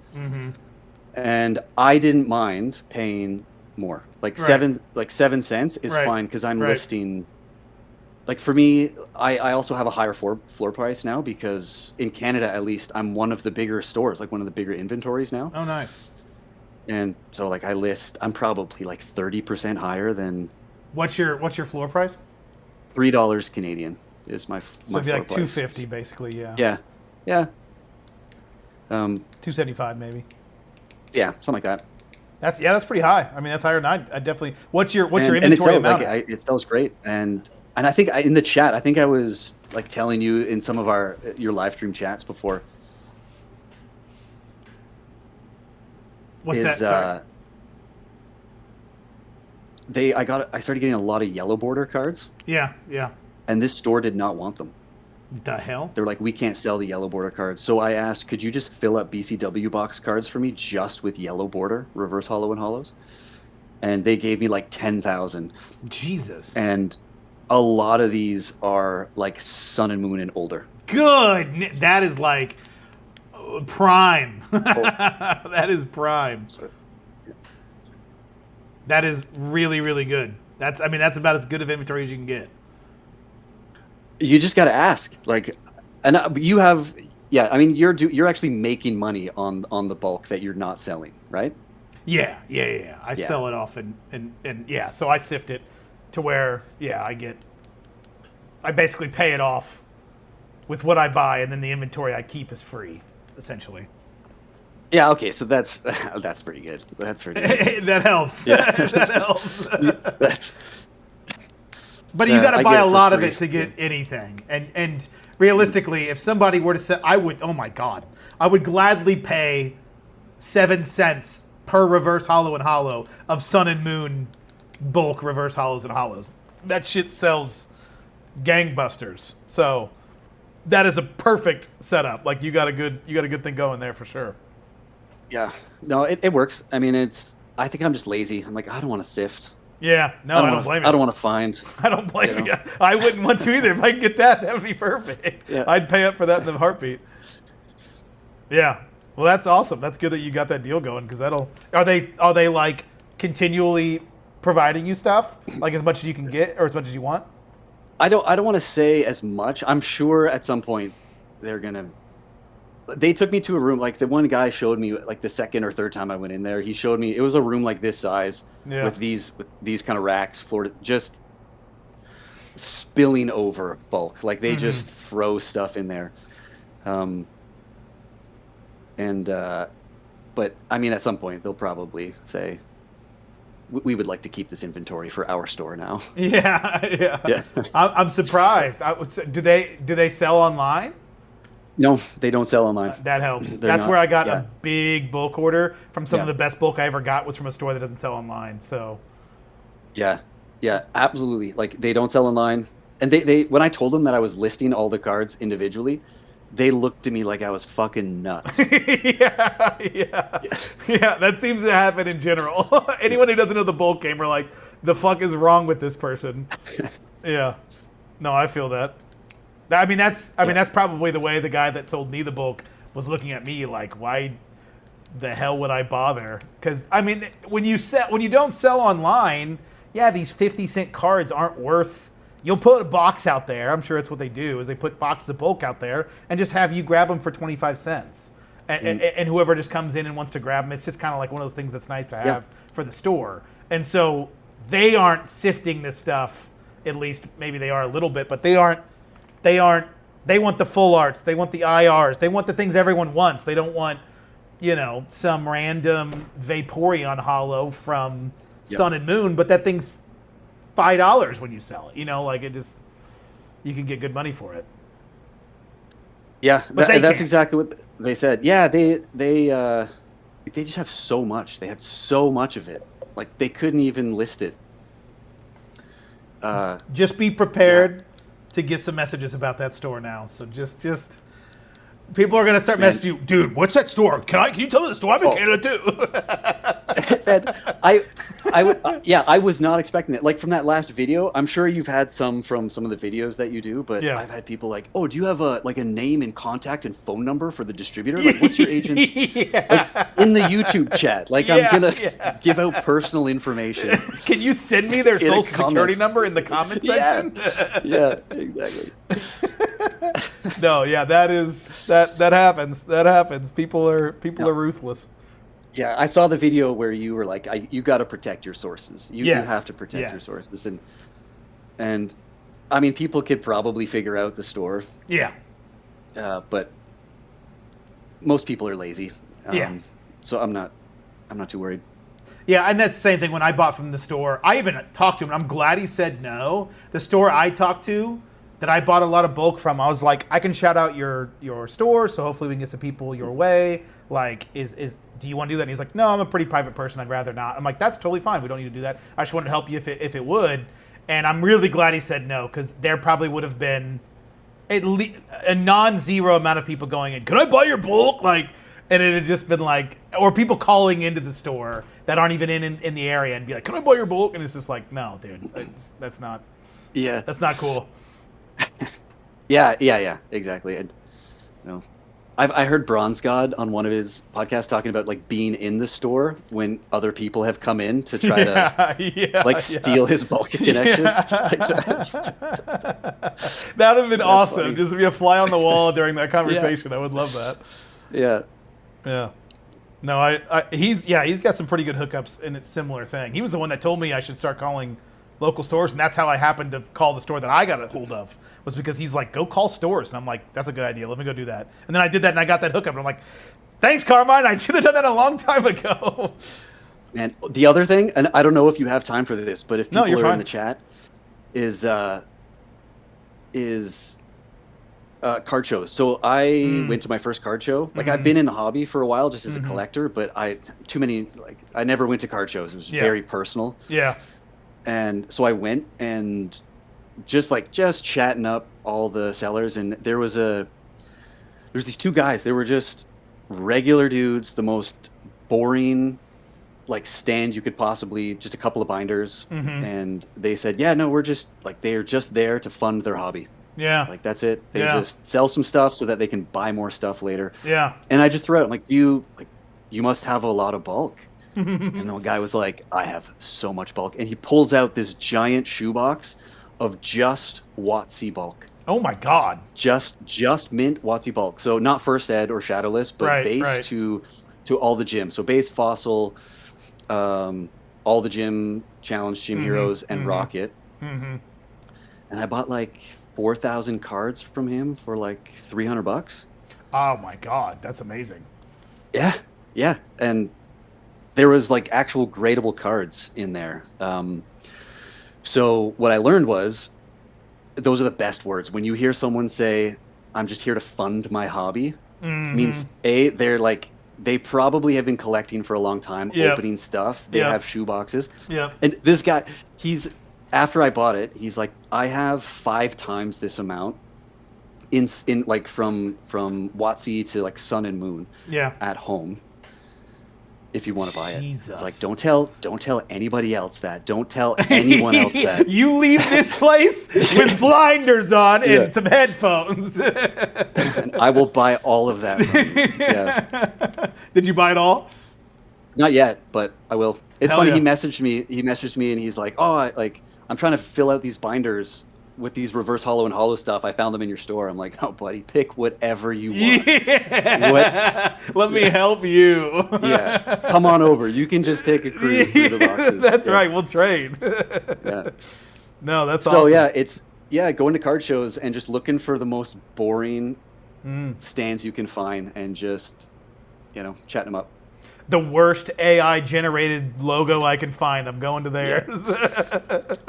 [SPEAKER 3] And I didn't mind paying more. Like 7 cents is fine because I'm listing. Like for me, I also have a higher floor price now because in Canada, at least, I'm one of the bigger stores, like one of the bigger inventories now.
[SPEAKER 1] Oh, nice.
[SPEAKER 3] And so like I'm probably like 30% higher than.
[SPEAKER 1] What's your floor price?
[SPEAKER 3] $3 Canadian is my
[SPEAKER 1] so it'd be like $2.50 basically.
[SPEAKER 3] Yeah.
[SPEAKER 1] 275 maybe.
[SPEAKER 3] Yeah, something like that.
[SPEAKER 1] That's pretty high. I mean, that's higher than I definitely. What's your inventory amount?
[SPEAKER 3] It sells great, and I think in the chat, I think I was like telling you in some of your live stream chats before.
[SPEAKER 1] What's that? Sorry.
[SPEAKER 3] I started getting a lot of yellow border cards.
[SPEAKER 1] Yeah.
[SPEAKER 3] And this store did not want them.
[SPEAKER 1] The hell?
[SPEAKER 3] They're like, we can't sell the yellow border cards. So I asked, could you just fill up BCW box cards for me just with yellow border, reverse hollow and hollows? And they gave me like 10,000.
[SPEAKER 1] Jesus.
[SPEAKER 3] And a lot of these are like Sun and Moon and older.
[SPEAKER 1] Good. That is like prime. That is prime. That is really, really good. That's about as good of inventory as you can get.
[SPEAKER 3] You just got to ask, like, and you have, you're actually making money on the bulk that you're not selling, right?
[SPEAKER 1] Yeah. I sell it off and so I sift it to where, I basically pay it off with what I buy, and then the inventory I keep is free, essentially.
[SPEAKER 3] Yeah. Okay. So that's pretty good. That's pretty good.
[SPEAKER 1] That helps.
[SPEAKER 3] Yeah.
[SPEAKER 1] That helps. But you got to buy a lot of it to get anything. And realistically, if somebody were to say, I would gladly pay 7 cents per reverse hollow and hollow of Sun and Moon bulk reverse hollows and hollows. That shit sells gangbusters. So that is a perfect setup. Like you got a good thing going there for sure.
[SPEAKER 3] Yeah. No, it works. I mean, I think I'm just lazy. I'm like, I don't want to sift.
[SPEAKER 1] Yeah, no, I don't blame you.
[SPEAKER 3] I don't want to find.
[SPEAKER 1] I don't blame you. I wouldn't want to either. If I could get that would be perfect. Yeah. I'd pay up for that in a heartbeat. Yeah. Well, that's awesome. That's good that you got that deal going because are they like continually providing you stuff, like as much as you can get or as much as you want?
[SPEAKER 3] I don't want to say as much. I'm sure at some point they took me to a room, like the one guy showed me, like the second or third time I went in there, he showed me, it was a room like this size with these kind of racks, just spilling over bulk. Like they just throw stuff in there. But I mean, at some point they'll probably say, we would like to keep this inventory for our store now.
[SPEAKER 1] Yeah. I'm surprised. Do they sell online?
[SPEAKER 3] No, they don't sell online.
[SPEAKER 1] That helps. That's where I got a big bulk order from some of the best bulk I ever got was from a store that doesn't sell online. So,
[SPEAKER 3] yeah, absolutely. Like they don't sell online, and they when I told them that I was listing all the cards individually, they looked at me like I was fucking nuts.
[SPEAKER 1] Yeah. That seems to happen in general. Anyone who doesn't know the bulk game are like, the fuck is wrong with this person? Yeah. No, I feel that. I mean, that's probably the way the guy that sold me the bulk was looking at me like, why the hell would I bother? Because I mean, when you don't sell online, yeah, these 50-cent cards aren't worth. You'll put a box out there. I'm sure it's what they do. Is they put boxes of bulk out there and just have you grab them for 25 cents, and whoever just comes in and wants to grab them, it's just kind of like one of those things that's nice to have for the store. And so they aren't sifting this stuff. At least maybe they are a little bit, but they aren't. They want the full arts. They want the IRs. They want the things everyone wants. They don't want, some random Vaporeon holo from Sun and Moon, but that thing's $5 when you sell it. You can get good money for it.
[SPEAKER 3] Yeah,
[SPEAKER 1] But
[SPEAKER 3] that's exactly what they said. Yeah, they just have so much. They had so much of it. Like they couldn't even list it.
[SPEAKER 1] Just be prepared to get some messages about that store now. So just people are gonna start messaging you, dude. What's that store? Can you tell me the store? I'm in Canada too.
[SPEAKER 3] I was not expecting it. Like from that last video, I'm sure you've had some from some of the videos that you do, but I've had people like, oh, do you have a name and contact and phone number for the distributor? Like, what's your agent's in the YouTube chat? Like, I'm gonna give out personal information.
[SPEAKER 1] Can you send me their social security number in the comment section?
[SPEAKER 3] Yeah, exactly.
[SPEAKER 1] No, that happens. That happens. People are ruthless.
[SPEAKER 3] Yeah, I saw the video where you were like, you got to protect your sources. You have to protect your sources, and I mean, people could probably figure out the store.
[SPEAKER 1] Yeah.
[SPEAKER 3] But most people are lazy. So I'm not too worried.
[SPEAKER 1] Yeah, and that's the same thing when I bought from the store. I even talked to him. I'm glad he said no. The store I talked to that I bought a lot of bulk from, I was like, I can shout out your store, so hopefully we can get some people your way. Like, do you want to do that? And he's like, no, I'm a pretty private person. I'd rather not. I'm like, that's totally fine. We don't need to do that. I just wanted to help you if it would. And I'm really glad he said no, because there probably would have been at least a non-zero amount of people going in, can I buy your bulk? Like, and it had just been like, or people calling into the store that aren't even in the area and be like, can I buy your bulk? And it's just like, no, dude, that's not cool.
[SPEAKER 3] Yeah, exactly. And, I heard Bronze God on one of his podcasts talking about like being in the store when other people have come in to try to steal his bulk connection.
[SPEAKER 1] That would have been awesome. Funny. Just to be a fly on the wall during that conversation. I would love that.
[SPEAKER 3] Yeah.
[SPEAKER 1] No, he's got some pretty good hookups in a similar thing. He was the one that told me I should start calling local stores, and that's how I happened to call the store that I got a hold of, was because he's like, go call stores. And I'm like, that's a good idea. Let me go do that. And then I did that, and I got that hookup. And I'm like, thanks, Carmine. I should have done that a long time ago.
[SPEAKER 3] And the other thing, and I don't know if you have time for this, but if people are in the chat, is card shows. So I went to my first card show. Like I've been in the hobby for a while just as a collector, but I never went to card shows. It was very personal.
[SPEAKER 1] Yeah.
[SPEAKER 3] And so I went and just chatting up all the sellers, and there's these two guys. They were just regular dudes, the most boring like stand you could possibly, just a couple of binders. And they said, yeah, no, they're just there to fund their hobby.
[SPEAKER 1] Yeah.
[SPEAKER 3] Like that's it. They just sell some stuff so that they can buy more stuff later.
[SPEAKER 1] Yeah.
[SPEAKER 3] And I just threw out, like, you must have a lot of bulk. And the guy was like, I have so much bulk. And he pulls out this giant shoebox of just WotC bulk.
[SPEAKER 1] Oh my God.
[SPEAKER 3] Just mint WotC bulk. So not first ed or shadowless, but base to all the gym. So base, fossil, all the gym challenge, gym heroes, and rocket. And I bought like 4,000 cards from him for like $300.
[SPEAKER 1] Oh my God. That's amazing.
[SPEAKER 3] Yeah. And there was like actual gradable cards in there. So what I learned was, those are the best words. When you hear someone say, I'm just here to fund my hobby, means they probably have been collecting for a long time, opening stuff. They have shoe boxes.
[SPEAKER 1] Yeah.
[SPEAKER 3] And this guy, after I bought it, he's like, I have 5 times this amount in like from WotC to like Sun and Moon
[SPEAKER 1] Yeah.
[SPEAKER 3] at home. If you want to buy it,
[SPEAKER 1] Jesus.
[SPEAKER 3] it's like don't tell anybody else that. Don't tell anyone else that.
[SPEAKER 1] You leave this place with blinders on and
[SPEAKER 3] Yeah.
[SPEAKER 1] some headphones.
[SPEAKER 3] And I will buy all of that from you. Yeah.
[SPEAKER 1] Did you buy it all?
[SPEAKER 3] Not yet, but I will. It's
[SPEAKER 1] Hell
[SPEAKER 3] funny.
[SPEAKER 1] yeah.
[SPEAKER 3] He messaged me, and he's like, "Oh, I'm trying to fill out these binders with these reverse hollow and hollow stuff. I found them in your store." I'm like, "Oh, buddy, pick whatever you want.
[SPEAKER 1] Yeah. Let me help you.
[SPEAKER 3] Yeah, come on over. You can just take a cruise through the boxes."
[SPEAKER 1] That's
[SPEAKER 3] Yeah.
[SPEAKER 1] right. We'll trade.
[SPEAKER 3] Yeah.
[SPEAKER 1] No, that's
[SPEAKER 3] So
[SPEAKER 1] awesome.
[SPEAKER 3] yeah, it's going to card shows and just looking for the most boring stands you can find and just chatting them up.
[SPEAKER 1] The worst AI generated logo I can find. I'm going to theirs.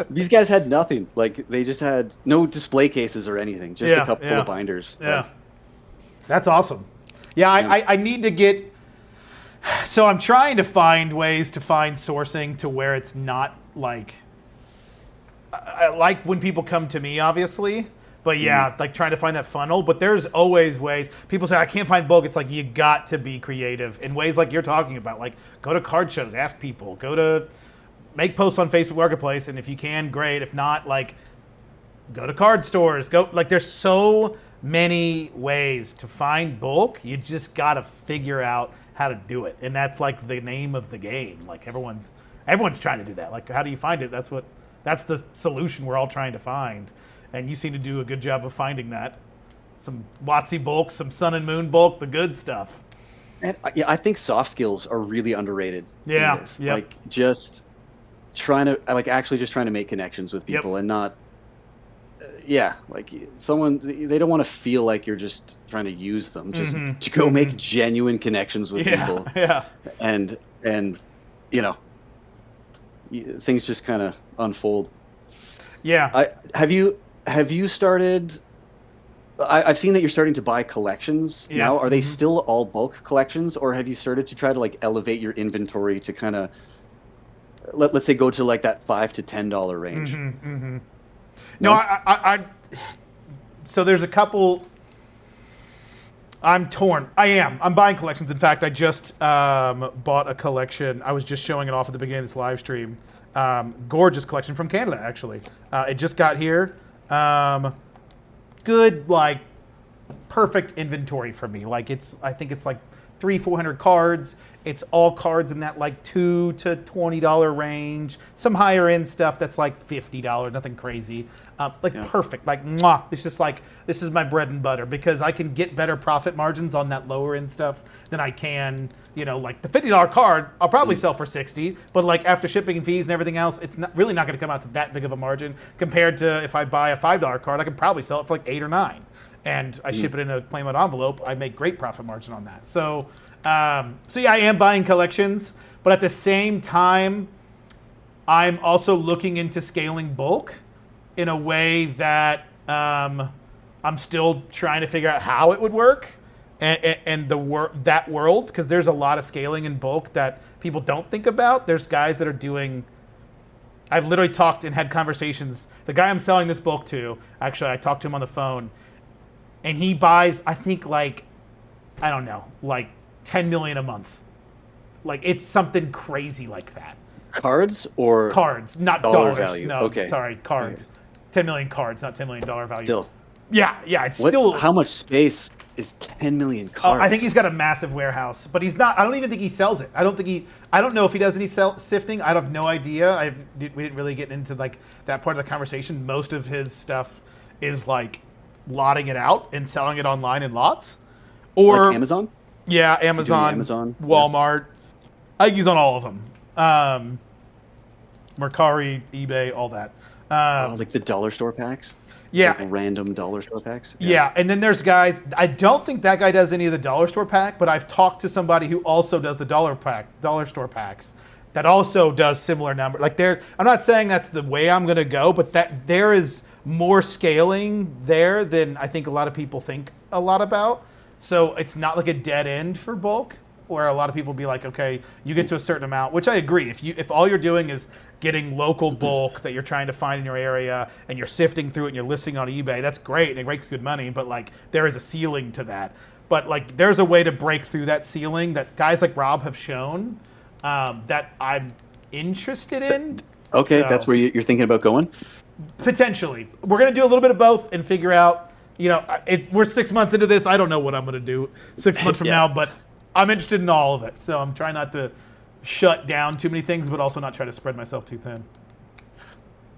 [SPEAKER 3] These guys had nothing. Like they just had no display cases or anything. Just
[SPEAKER 1] Yeah,
[SPEAKER 3] a couple
[SPEAKER 1] yeah.
[SPEAKER 3] of binders.
[SPEAKER 1] Yeah. That's awesome. Yeah, I need to get. So I'm trying to find ways to find sourcing to where it's not like. I like when people come to me, obviously. But yeah, like trying to find that funnel. But there's always ways. People say, I can't find bulk. It's like, you got to be creative in ways like you're talking about. Like, go to card shows, ask people. Go to, make posts on Facebook Marketplace. And if you can, great. If not, like, go to card stores. Go, like, there's so many ways to find bulk. You just got to figure out how to do it. And that's like the name of the game. Like, everyone's trying to do that. Like, how do you find it? That's the solution we're all trying to find. And you seem to do a good job of finding that. Some WotC bulk, some Sun and Moon bulk, the good stuff.
[SPEAKER 3] And I think soft skills are really underrated.
[SPEAKER 1] Yeah,
[SPEAKER 3] in this.
[SPEAKER 1] yep.
[SPEAKER 3] Like just trying to make connections with people and not. Like they don't want to feel like you're just trying to use them. Just go make genuine connections with people.
[SPEAKER 1] Yeah.
[SPEAKER 3] And things just kind of unfold.
[SPEAKER 1] Yeah.
[SPEAKER 3] Have you started? I've seen that you're starting to buy collections now. Are they still all bulk collections, or have you started to try to like elevate your inventory to kind of, let's say, go to like that $5 to $10 range?
[SPEAKER 1] No, I so there's a couple. I'm torn. I'm buying collections. In fact, I just bought a collection. I was just showing it off at the beginning of this live stream. Gorgeous collection from Canada, actually. It just got here. Good, like, perfect inventory for me. Like, I think it's like 300-400 cards. It's all cards in that like $2 to $20 range. Some higher end stuff that's like $50, nothing crazy. Perfect. Like, mwah. It's just like, this is my bread and butter, because I can get better profit margins on that lower end stuff than I can, like the $50 card, I'll probably sell for 60, but like after shipping and fees and everything else, it's really not going to come out to that big of a margin compared to if I buy a $5 card, I could probably sell it for like 8 or 9. And I ship it in a plain mode envelope, I make great profit margin on that. So yeah, I am buying collections, but at the same time, I'm also looking into scaling bulk in a way that I'm still trying to figure out how it would work, and that world, because there's a lot of scaling in bulk that people don't think about. There's guys that are doing. I've literally talked and had conversations. The guy I'm selling this bulk to, actually, I talked to him on the phone, and he buys, I think, like, I don't know, like 10 million a month. Like, it's something crazy like that.
[SPEAKER 3] Cards or
[SPEAKER 1] cards, not
[SPEAKER 3] dollar
[SPEAKER 1] dollars.
[SPEAKER 3] value?
[SPEAKER 1] No,
[SPEAKER 3] Okay.
[SPEAKER 1] Sorry, cards.
[SPEAKER 3] Okay.
[SPEAKER 1] 10 million cards, not $10 million value.
[SPEAKER 3] Still.
[SPEAKER 1] Yeah, it's still.
[SPEAKER 3] How much space is 10 million cards?
[SPEAKER 1] I think he's got a massive warehouse, but he's not. I don't even think he sells it. I don't know if he does any sifting. I have no idea. We didn't really get into like that part of the conversation. Most of his stuff is like lotting it out and selling it online in lots, or
[SPEAKER 3] like Amazon.
[SPEAKER 1] Yeah, Amazon, Walmart. I think he's on all of them. Mercari, eBay, all that.
[SPEAKER 3] Like the dollar store packs.
[SPEAKER 1] Yeah,
[SPEAKER 3] like random dollar store packs.
[SPEAKER 1] Yeah, and then there's guys. I don't think that guy does any of the dollar store pack, but I've talked to somebody who also does the dollar store packs. That also does similar number. Like I'm not saying that's the way I'm gonna go, but that there is more scaling there than I think a lot of people think a lot about. So it's not like a dead end for bulk. where a lot of people be like, okay, you get to a certain amount, which I agree. If all you're doing is getting local bulk that you're trying to find in your area and you're sifting through it and you're listing on eBay, that's great and it makes good money, but like there is a ceiling to that. But like there's a way to break through that ceiling that guys like Rob have shown that I'm interested in.
[SPEAKER 3] Okay,
[SPEAKER 1] So,
[SPEAKER 3] that's where you're thinking about going?
[SPEAKER 1] potentially. We're going to do a little bit of both and figure out, we're 6 months into this. I don't know what I'm going to do 6 months from
[SPEAKER 3] Yeah.
[SPEAKER 1] now, but I'm interested in all of it. So I'm trying not to shut down too many things, but also not try to spread myself too thin.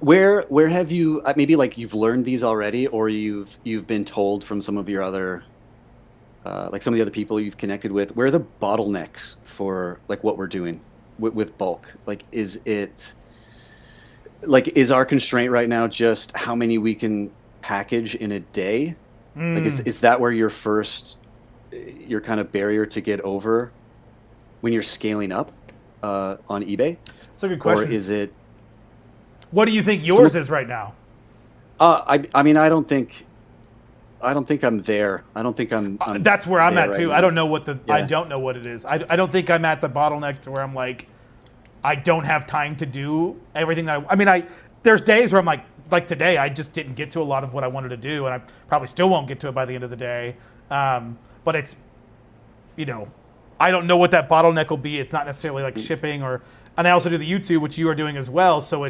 [SPEAKER 3] Where have you maybe like you've learned these already, or you've been told from some of your other like some of the other people you've connected with, where are the bottlenecks for like what we're doing with bulk? Like is our constraint right now just how many we can package in a day? Like is that where your kind of barrier to get over when you're scaling up on eBay?
[SPEAKER 1] That's a good question.
[SPEAKER 3] Or is it?
[SPEAKER 1] What do you think yours is right now?
[SPEAKER 3] I mean, I don't think I'm there. I don't think I'm
[SPEAKER 1] that's where I'm
[SPEAKER 3] there
[SPEAKER 1] at
[SPEAKER 3] right
[SPEAKER 1] too.
[SPEAKER 3] now.
[SPEAKER 1] I don't know what I
[SPEAKER 3] Yeah.
[SPEAKER 1] don't know what it is. I don't think I'm at the bottleneck to where I'm like, I don't have time to do everything that there's days where I'm like today, I just didn't get to a lot of what I wanted to do, and I probably still won't get to it by the end of the day. But it's, I don't know what that bottleneck will be. It's not necessarily like shipping and I also do the YouTube, which you are doing as well. So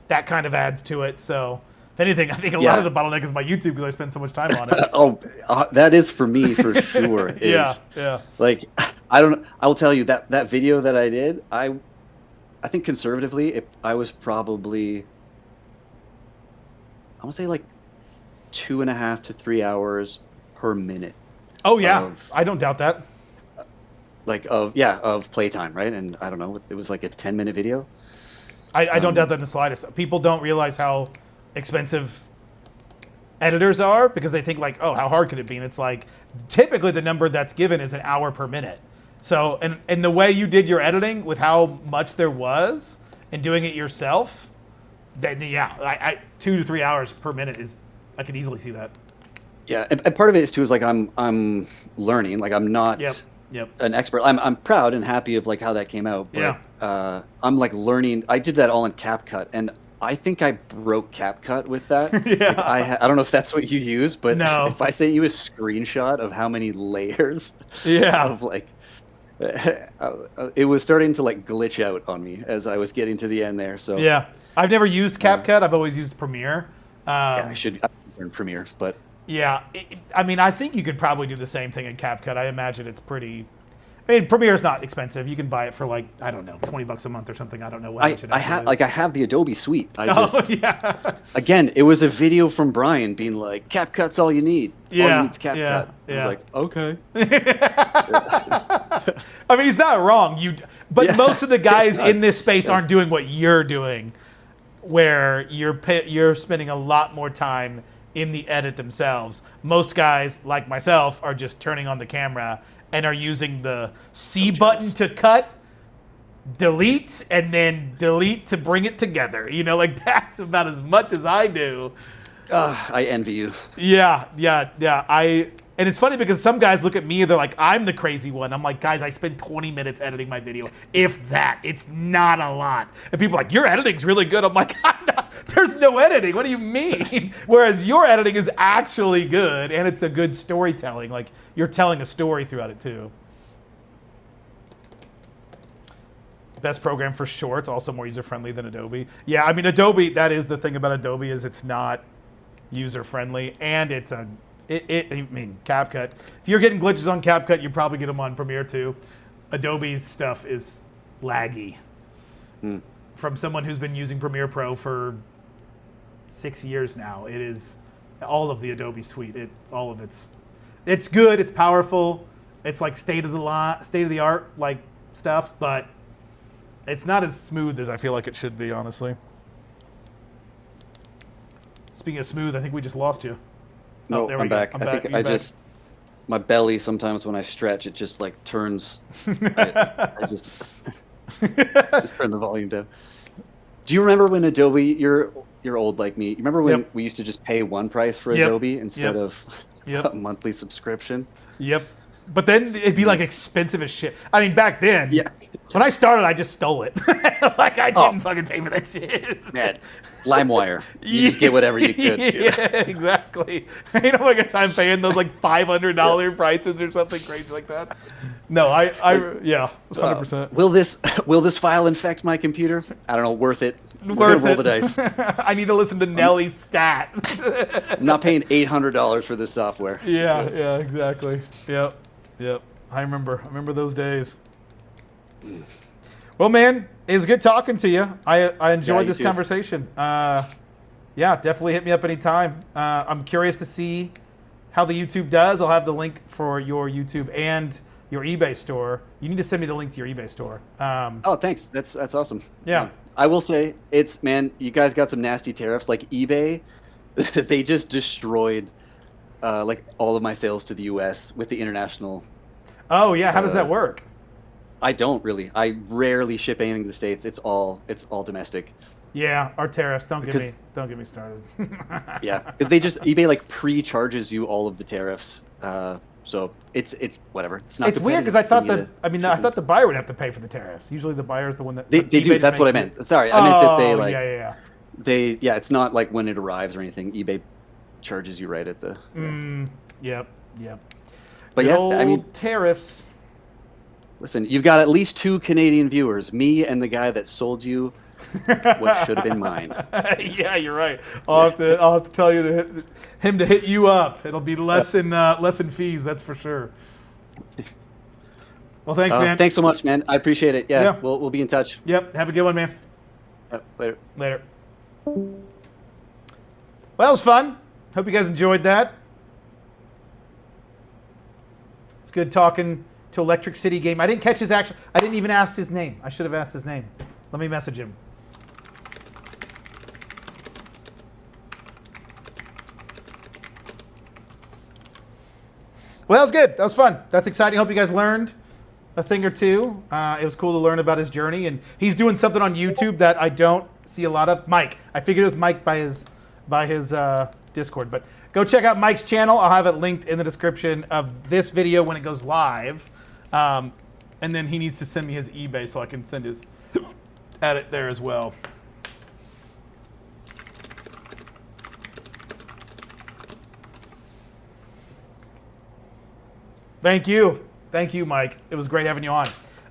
[SPEAKER 1] that kind of adds to it. So if anything, I think a lot of the bottleneck is my YouTube because I spend so much time on it.
[SPEAKER 3] That is for me for sure.
[SPEAKER 1] Yeah.
[SPEAKER 3] Like, I will tell you that video that I did, I think conservatively, I was probably, I want to say like 2.5 to 3 hours per minute.
[SPEAKER 1] Oh yeah, I don't doubt that.
[SPEAKER 3] Of playtime, right? And I don't know, it was like a 10-minute video.
[SPEAKER 1] I don't doubt that in the slightest. People don't realize how expensive editors are because they think like, oh, how hard could it be? And it's like, typically the number that's given is an hour per minute. So, and the way you did your editing with how much there was and doing it yourself, then 2 to 3 hours per minute I could easily see that.
[SPEAKER 3] Yeah, and part of it is too is like I'm learning. Like I'm not an expert. I'm proud and happy of like how that came out. But I'm like learning. I did that all in CapCut, and I think I broke CapCut with that.
[SPEAKER 1] Yeah.
[SPEAKER 3] Like I don't know if that's what you use, but
[SPEAKER 1] No.
[SPEAKER 3] if I sent you a screenshot of how many layers of like it was starting to like glitch out on me as I was getting to the end there. So
[SPEAKER 1] yeah, I've never used CapCut. I've always used Premiere.
[SPEAKER 3] I should learn Premiere, but
[SPEAKER 1] yeah, I think you could probably do the same thing in CapCut. I imagine it's pretty. Premiere's not expensive. You can buy it for like, I don't know, $20 a month or something. I don't know what
[SPEAKER 3] I have the Adobe suite.
[SPEAKER 1] yeah.
[SPEAKER 3] Again, it was a video from Brian being like, CapCut's all you need.
[SPEAKER 1] Yeah,
[SPEAKER 3] All you need is CapCut.
[SPEAKER 1] yeah.
[SPEAKER 3] I was like, okay.
[SPEAKER 1] He's not wrong. But most of the guys in this space aren't doing what you're doing, where you're spending a lot more time in the edit themselves. Most guys, like myself, are just turning on the camera and are using the C button to cut, delete, and then delete to bring it together. That's about as much as I do.
[SPEAKER 3] I envy you.
[SPEAKER 1] Yeah. And it's funny because some guys look at me and they're like, I'm the crazy one. I'm like, guys, I spend 20 minutes editing my video. If that, it's not a lot. And people are like, your editing's really good. I'm like, there's no editing. What do you mean? Whereas your editing is actually good and it's a good storytelling. Like you're telling a story throughout it too. Best program for shorts, also more user-friendly than Adobe. Yeah, Adobe, that is the thing about Adobe is it's not user-friendly and it's CapCut. If you're getting glitches on CapCut, you probably get them on Premiere too. Adobe's stuff is laggy. From someone who's been using Premiere Pro for 6 years now, it is all of the Adobe suite. It's good. It's powerful. It's like state of the art like stuff, but it's not as smooth as I feel like it should be, honestly. Speaking of smooth, I think we just lost you.
[SPEAKER 3] No, I'm back. I think my belly sometimes when I stretch, it just like turns. I just turn the volume down. Do you remember when Adobe? You're old like me. You remember when we used to just pay one price for Adobe instead of a monthly subscription?
[SPEAKER 1] Yep. But then it'd be like expensive as shit. I mean, back then,
[SPEAKER 3] Yeah.
[SPEAKER 1] when I started, I just stole it. Like I didn't fucking pay for that shit.
[SPEAKER 3] Man, LimeWire. You just get whatever you could.
[SPEAKER 1] Yeah, exactly. I ain't like a time paying those like $500 prices or something crazy like that. No, yeah, 100%.
[SPEAKER 3] Will this file infect my computer? I don't know. Worth it. We're gonna
[SPEAKER 1] Worth
[SPEAKER 3] roll
[SPEAKER 1] it.
[SPEAKER 3] the dice.
[SPEAKER 1] I need to listen to Nellie's stat.
[SPEAKER 3] I'm not paying $800 for this software.
[SPEAKER 1] Yeah, exactly. Yep. I remember those days. Well, man, it was good talking to you. I enjoyed this
[SPEAKER 3] too.
[SPEAKER 1] conversation. Yeah, definitely hit me up anytime. I'm curious to see how the YouTube does. I'll have the link for your YouTube and your eBay store. You need to send me the link to your eBay store.
[SPEAKER 3] Oh, thanks. That's awesome.
[SPEAKER 1] Yeah.
[SPEAKER 3] I will say you guys got some nasty tariffs like eBay. They just destroyed like all of my sales to the US with the international.
[SPEAKER 1] Oh yeah, how does that work?
[SPEAKER 3] I don't really. I rarely ship anything to the States. It's all domestic.
[SPEAKER 1] Yeah, our tariffs. Don't get me started.
[SPEAKER 3] Yeah, because eBay like pre-charges you all of the tariffs. So it's whatever. It's not.
[SPEAKER 1] It's weird because I thought I thought the buyer would have to pay for the tariffs. Usually the buyer's the one that
[SPEAKER 3] they do. That's what I meant. Sorry, I meant that they like.
[SPEAKER 1] Yeah.
[SPEAKER 3] It's not like when it arrives or anything. eBay charges you right at the.
[SPEAKER 1] Yep.
[SPEAKER 3] But
[SPEAKER 1] the
[SPEAKER 3] yeah,
[SPEAKER 1] old
[SPEAKER 3] I mean,
[SPEAKER 1] tariffs.
[SPEAKER 3] Listen, you've got at least 2 Canadian viewers, me and the guy that sold you what should have been mine.
[SPEAKER 1] Yeah, you're right. I'll have to tell him to hit you up. It'll be less in fees, that's for sure. Well, thanks, man.
[SPEAKER 3] Thanks so much, man. I appreciate it. Yeah. We'll be in touch.
[SPEAKER 1] Yep. Have a good one, man.
[SPEAKER 3] Later.
[SPEAKER 1] Well, that was fun. Hope you guys enjoyed that. It's good talking to Electric City Game. I didn't catch his action. I didn't even ask his name. I should have asked his name. Let me message him. Well, that was good. That was fun. That's exciting. Hope you guys learned a thing or two. It was cool to learn about his journey, and he's doing something on YouTube that I don't see a lot of. Mike. I figured it was Mike by his Discord, but go check out Mike's channel. I'll have it linked in the description of this video when it goes live. And then he needs to send me his eBay so I can send his edit there as well. Thank you, Mike. It was great having you on.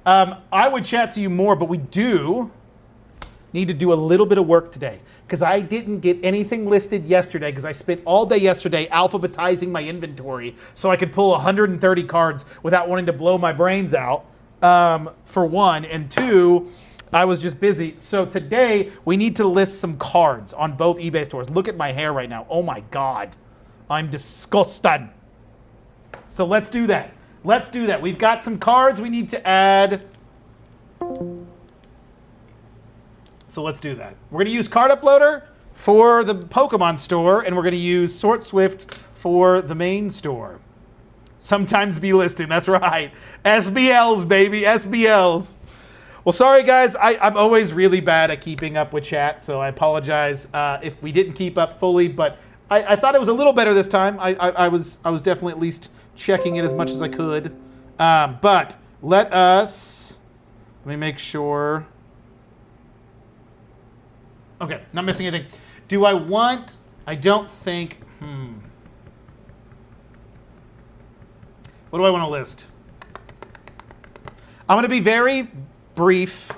[SPEAKER 1] I would chat to you more, but we do need to do a little bit of work today because I didn't get anything listed yesterday because I spent all day yesterday alphabetizing my inventory so I could pull 130 cards without wanting to blow my brains out, for one. And two, I was just busy. So today we need to list some cards on both eBay stores. Look at my hair right now. Oh my God. I'm disgusted. So let's do that. We've got some cards we need to add. So let's do that. We're going to use Card Uploader for the Pokemon store, and we're going to use Sort Swift for the main store. Sometimes be listing, that's right. SBLs, baby, SBLs. Well, sorry, guys. I'm always really bad at keeping up with chat, so I apologize if we didn't keep up fully, but I thought it was a little better this time. I was definitely at least checking it as much as I could. But let me make sure. Okay, not missing anything. Do I want, I don't think, what do I want to list? I'm going to be very brief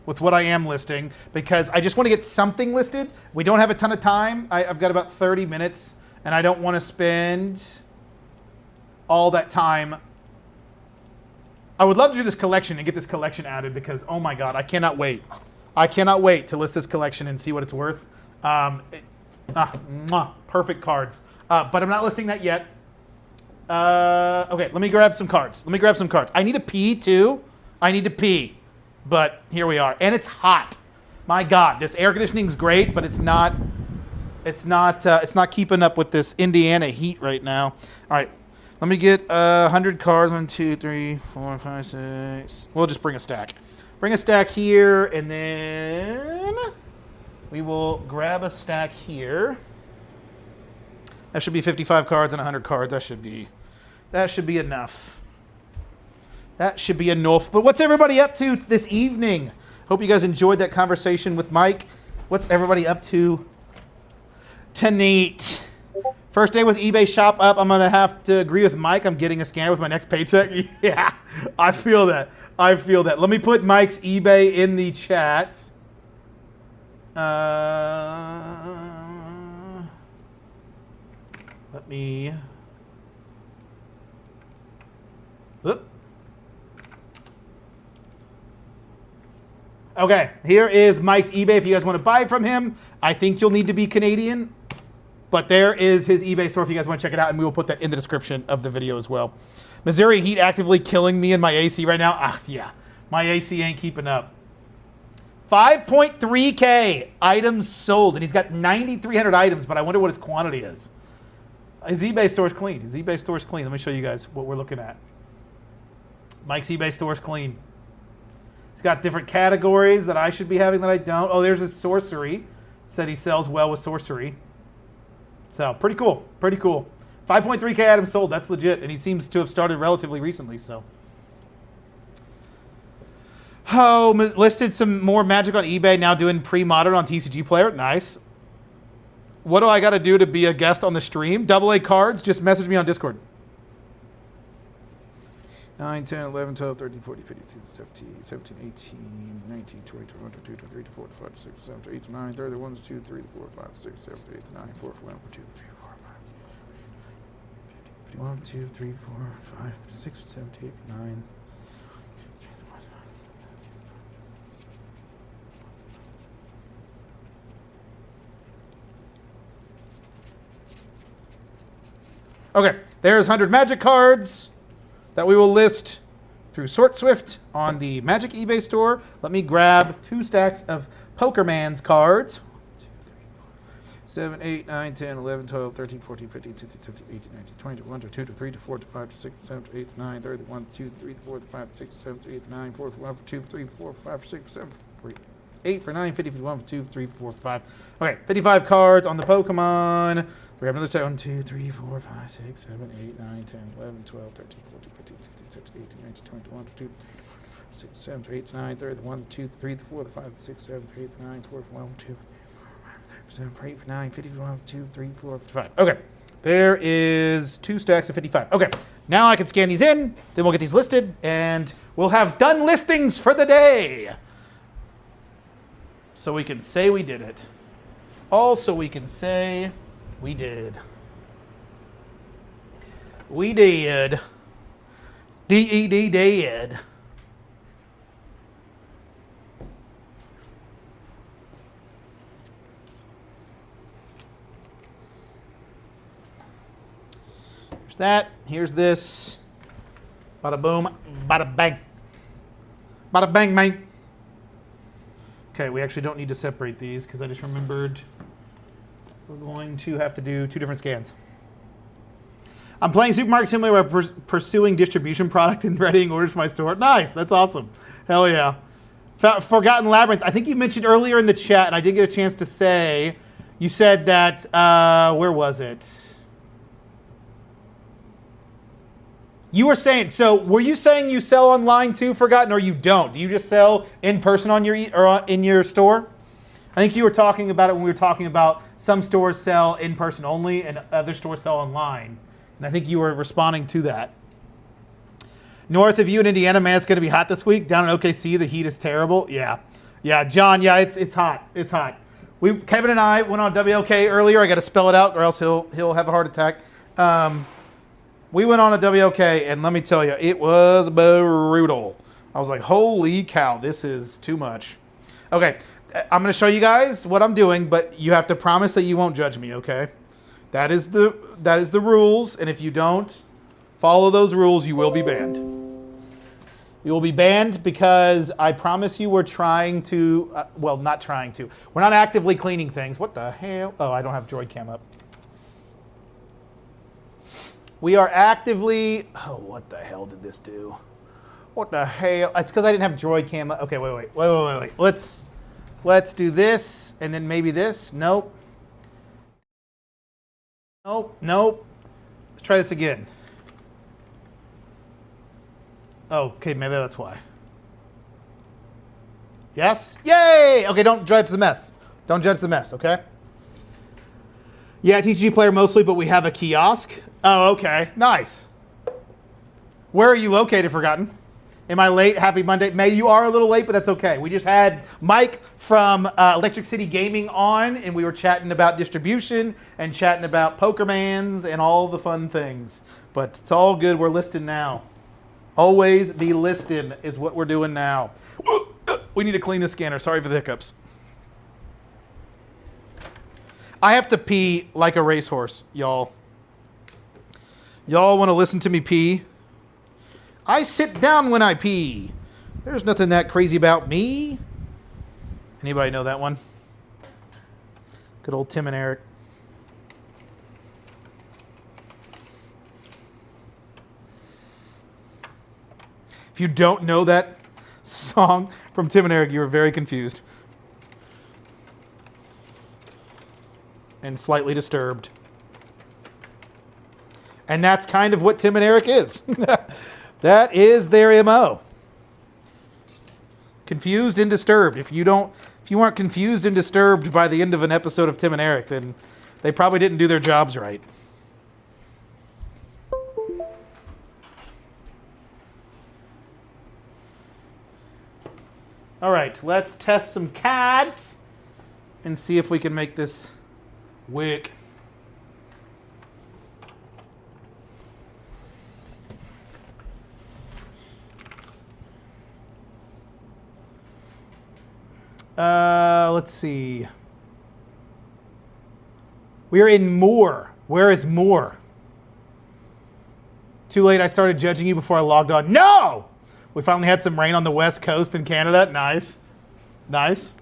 [SPEAKER 1] with what I am listing because I just want to get something listed. We don't have a ton of time. I've got about 30 minutes and I don't want to spend all that time. I would love to do this collection and get this collection added because, oh my God, I cannot wait. I cannot wait to list this collection and see what it's worth. Perfect cards. But I'm not listing that yet. Okay, let me grab some cards. I need to pee too. But here we are. And it's hot. My God, this air conditioning's great, but it's not keeping up with this Indiana heat right now. All right, let me get 100 cards. 1, 2, 3, 4, 5, 6. We'll just bring a stack. Bring a stack here, and then we will grab a stack here. That should be 55 cards and 100 cards. That should be enough. That should be enough. But what's everybody up to this evening? Hope you guys enjoyed that conversation with Mike. What's everybody up to tonight? First day with eBay shop up. I'm going to have to agree with Mike. I'm getting a scanner with my next paycheck. Yeah, I feel that. I feel that. Let me put Mike's eBay in the chat. Let me... Whoop. Okay, here is Mike's eBay. If you guys want to buy from him, I think you'll need to be Canadian. But there is his eBay store if you guys want to check it out, and we will put that in the description of the video as well. Missouri Heat actively killing me in my AC right now. Ah, yeah, my AC ain't keeping up. 5.3K items sold, and he's got 9,300 items, but I wonder what his quantity is. His eBay store is clean. His eBay store is clean. Let me show you guys what we're looking at. Mike's eBay store is clean. He's got different categories that I should be having that I don't. Oh, there's his sorcery. Said he sells well with sorcery. So, pretty cool. Pretty cool. 5.3K items sold. That's legit. And he seems to have started relatively recently, so. Oh, listed some more Magic on eBay. Now doing pre-modern on TCG Player. Nice. What do I got to do to be a guest on the stream? AA cards. Just message me on Discord. 9, 10, 11, 12, 13, 14, 15, 16, 17, 18, 19, 20, 21, 22, 23, 24, 25, 26, 27, 28, 29, 30, 1, 2, 3, 4, 5, 6, 7, 8, 9, 4, 1, 2, 3, 4, 5, 51, 2, 3, 4, 5, 6, 7, 8, 9. Okay, there's 100 Magic cards that we will list through SortSwift on the Magic eBay store. Let me grab 2 stacks of Pokerman's cards. 7, 8, 9, 10, 11, 12, 13, 14, 15, 16, 17, 18, 19, 20, 21, 22, 23, 24, 25, 26, 27, 28, 29, 30, 1, 2, 3, 4, 5, 6, 7, 8, 9, 4, 1, 2, 3, 4, 5, 6, 7, 8 for 9, 50, 51, 2, 3, 4, 5. Okay, 55 cards on the Pokemon. We have another set. 1, 2, 3, 4, 5, 6, 7, 8, 9, 10, 11, 12, 13, 14, 15, 16, 17, 18, 19, 20, 21, 22, 6, 7, 8, 9, 30, 1, 2, 3, 4, 5, 6, 7, 8, 9, 4, 1, 2, 7, 8, 9, 51, 2, 3, 4, 5. Okay. There is 2 stacks of 55. Okay. Now I can scan these in. Then we'll get these listed. And we'll have done listings for the day. So we can say we did it. Also, we can say we did. We did. D-E-D did. Here's that. Here's this. Bada boom. Bada bang. Bada bang, mate. Okay, we actually don't need to separate these because I just remembered we're going to have to do 2 different scans. I'm playing Supermarket Simulator by pursuing distribution product and readying orders for my store. Nice, that's awesome. Hell yeah. Forgotten Labyrinth. I think you mentioned earlier in the chat, and I did get a chance to say, you said that, where was it? You were saying, so were you saying you sell online too, Forgotten, or you don't? Do you just sell in person on your or in your store? I think you were talking about it when we were talking about some stores sell in person only and other stores sell online. And I think you were responding to that. North of you in Indiana, man, it's going to be hot this week. Down in OKC, the heat is terrible. Yeah. Yeah, John, yeah, it's hot. It's hot. Kevin and I went on WLK earlier. I got to spell it out or else he'll have a heart attack. We went on a WLK, and let me tell you, it was brutal. I was like, holy cow, this is too much. Okay, I'm going to show you guys what I'm doing, but you have to promise that you won't judge me, okay? That is the rules, and if you don't follow those rules, you will be banned. You will be banned because I promise you we're trying to, well, not trying to. We're not actively cleaning things. What the hell? Oh, I don't have Droid Cam up. We are actively, oh, what the hell did this do? What the hell? It's because I didn't have Droid Cam. Okay, wait. Let's do this, and then maybe this. Nope. Let's try this again. Oh, okay, maybe that's why. Yes? Yay! Okay, don't judge the mess. Don't judge the mess, okay? Yeah, TCG player mostly, but we have a kiosk. Oh, okay. Nice. Where are you located, Forgotten? Am I late? Happy Monday. May, you are a little late, but that's okay. We just had Mike from Electric City Gaming on, and we were chatting about distribution and chatting about Pokermans and all the fun things. But it's all good. We're listing now. Always be listed is what we're doing now. We need to clean the scanner. Sorry for the hiccups. I have to pee like a racehorse, y'all. Y'all want to listen to me pee? I sit down when I pee. There's nothing that crazy about me. Anybody know that one? Good old Tim and Eric. If you don't know that song from Tim and Eric, you're very confused. And slightly disturbed. And that's kind of what Tim and Eric is. That is their MO. Confused and disturbed. If you weren't confused and disturbed by the end of an episode of Tim and Eric, then they probably didn't do their jobs right. All right, let's test some cards and see if we can make this work. Let's see. We are in Moore. Where is Moore? Too late. I started judging you before I logged on. No! We finally had some rain on the West Coast in Canada. Nice. Nice.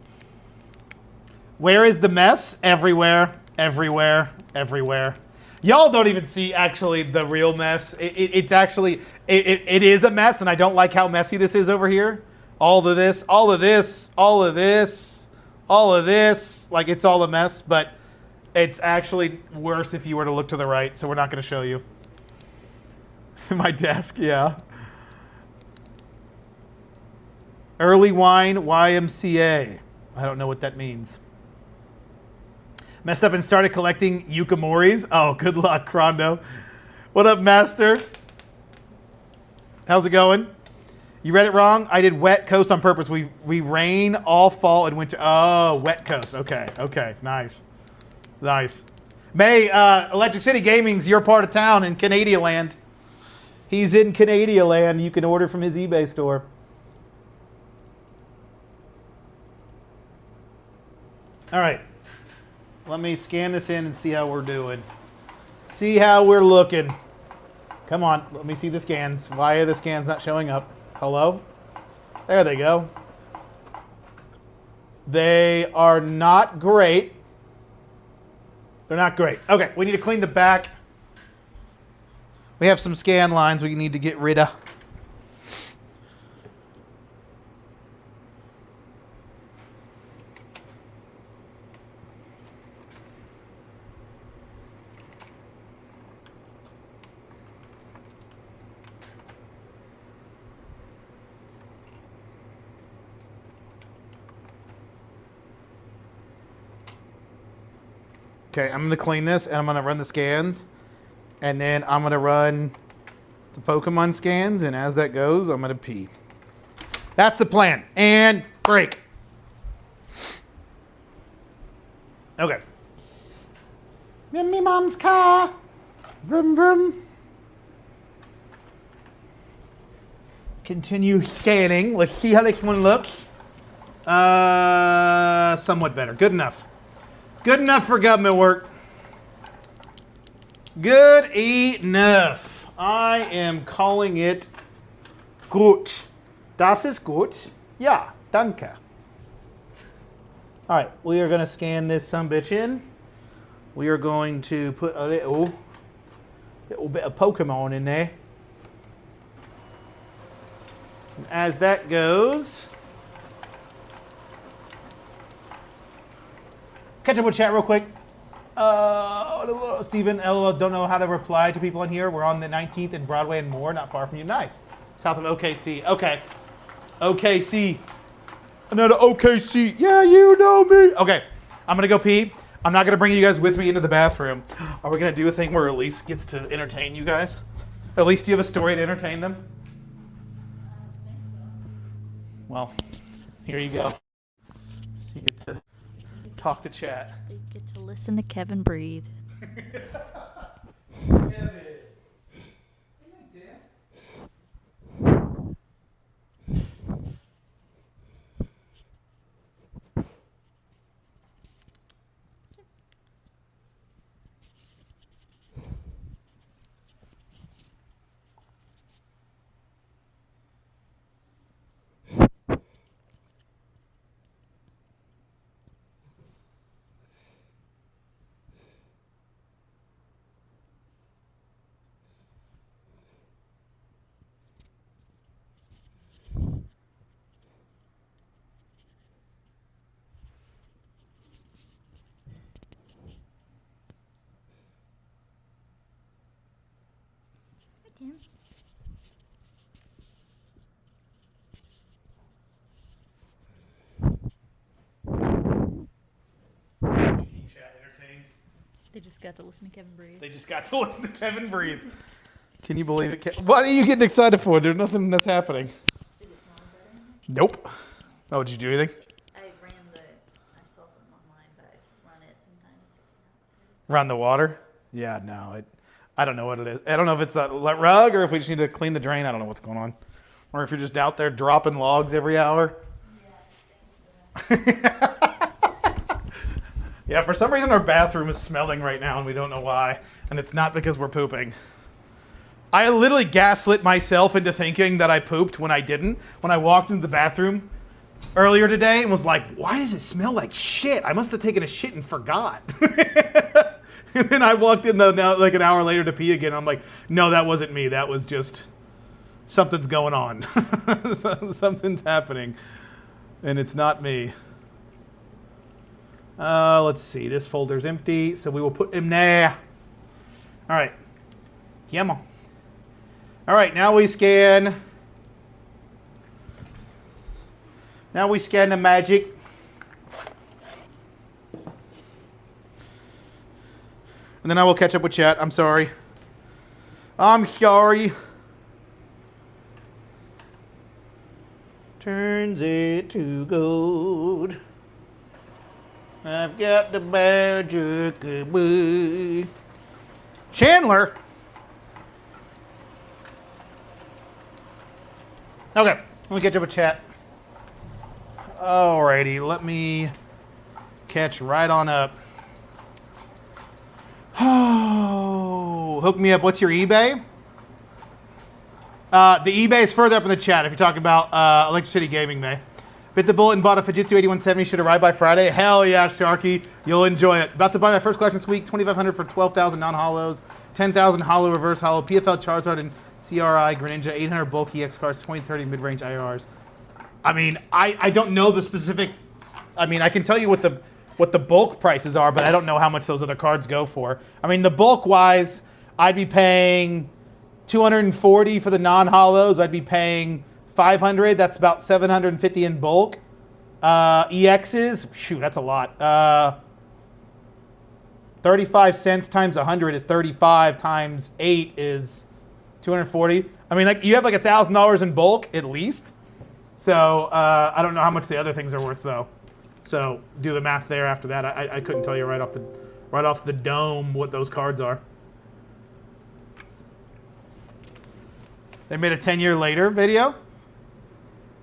[SPEAKER 1] Where is the mess? Everywhere. Everywhere. Everywhere. Y'all don't even see actually the real mess. It's actually, it is a mess, and I don't like how messy this is over here. All of this, all of this, all of this, all of this. Like, it's all a mess, but it's actually worse if you were to look to the right, so we're not going to show you. My desk, yeah. Early wine YMCA. I don't know what that means. Messed up and started collecting Yukamoris. Oh, good luck, Crondo. What up, Master? How's it going? You read it wrong. I did wet coast on purpose. We rain all fall and winter. Oh, wet coast. Okay, okay, nice, nice. May Electric City Gaming's your part of town in Canada land. He's in Canada land. You can order from his eBay store. All right, let me scan this in and see how we're doing. See how we're looking. Come on, let me see the scans. Why are the scans not showing up? Hello? There they go. They are not great. They're not great. Okay, we need to clean the back. We have some scan lines we need to get rid of. Okay, I'm going to clean this, and I'm going to run the scans, and then I'm going to run the Pokemon scans, and as that goes, I'm going to pee. That's the plan. And break. Okay. In me mom's car. Vroom, vroom. Continue scanning. Let's see how this one looks. Somewhat better. Good enough. Good enough for government work. Good enough. I am calling it gut. Das ist gut. Ja, danke. All right, we are going to scan this sumbitch in. We are going to put a little bit of Pokemon in there. And as that goes, catch up with chat real quick. Steven, LOL, don't know how to reply to people in here. We're on the 19th and Broadway and Moore, not far from you. Nice. South of OKC. Okay. OKC. Another OKC. Yeah, you know me. Okay. I'm going to go pee. I'm not going to bring you guys with me into the bathroom. Are we going to do a thing where Elise gets to entertain you guys? Elise, do you have a story to entertain them? Well, here you go. You get to talk to chat.
[SPEAKER 4] They get to listen to Kevin breathe.
[SPEAKER 1] Kevin.
[SPEAKER 4] Tim.
[SPEAKER 1] Keep chat entertained.
[SPEAKER 4] They just got to listen to Kevin breathe.
[SPEAKER 1] They just got to listen to Kevin breathe. Can you believe it? What are you getting excited for? There's nothing that's happening.
[SPEAKER 4] Did it smell better?
[SPEAKER 1] Nope. Oh, did you do anything?
[SPEAKER 4] I saw something online, but I run it sometimes.
[SPEAKER 1] Run the water? Yeah, no. I don't know what it is. I don't know if it's that rug or if we just need to clean the drain. I don't know what's going on. Or if you're just out there dropping logs every hour. Yeah, for some reason our bathroom is smelling right now and we don't know why. And it's not because we're pooping. I literally gaslit myself into thinking that I pooped when I didn't. When I walked into the bathroom earlier today and was like, why does it smell like shit? I must have taken a shit and forgot. And then I walked in like an hour later to pee again. I'm like, no, that wasn't me. That was just something's going on. Something's happening. And it's not me. Let's see. This folder's empty, so we will put him there. All right. Tiamo. All right, now we scan. Now we scan the magic. And then I will catch up with chat. I'm sorry. I'm sorry. Turns it to gold. I've got the magic boy. Chandler. Okay, let me catch up with chat. Alrighty, let me catch right on up. Oh, hook me up. What's your eBay? The eBay is further up in the chat if you're talking about Electric City Gaming May. Bit the bullet and bought a Fujitsu 8170. Should arrive by Friday. Hell yeah, Sharky. You'll enjoy it. About to buy my first collection this week. 2,500 for 12,000 non-hollows. 10,000 hollow, reverse hollow. PFL Charizard and CRI Greninja. 800 bulk EX cards. 2030 mid-range IRs. I mean, I don't know the specific. I mean, I can tell you what the bulk prices are, but I don't know how much those other cards go for. I mean, the bulk wise, I'd be paying 240 for the non-hollows. I'd be paying 500. That's about 750 in bulk. EXs, shoot, that's a lot. 35 cents times 100 is 35 times 8 is 240. I mean, like you have like $1,000 in bulk at least. So I don't know how much the other things are worth though. So do the math there after that. I couldn't tell you right off the dome what those cards are. They made a 10-year later video.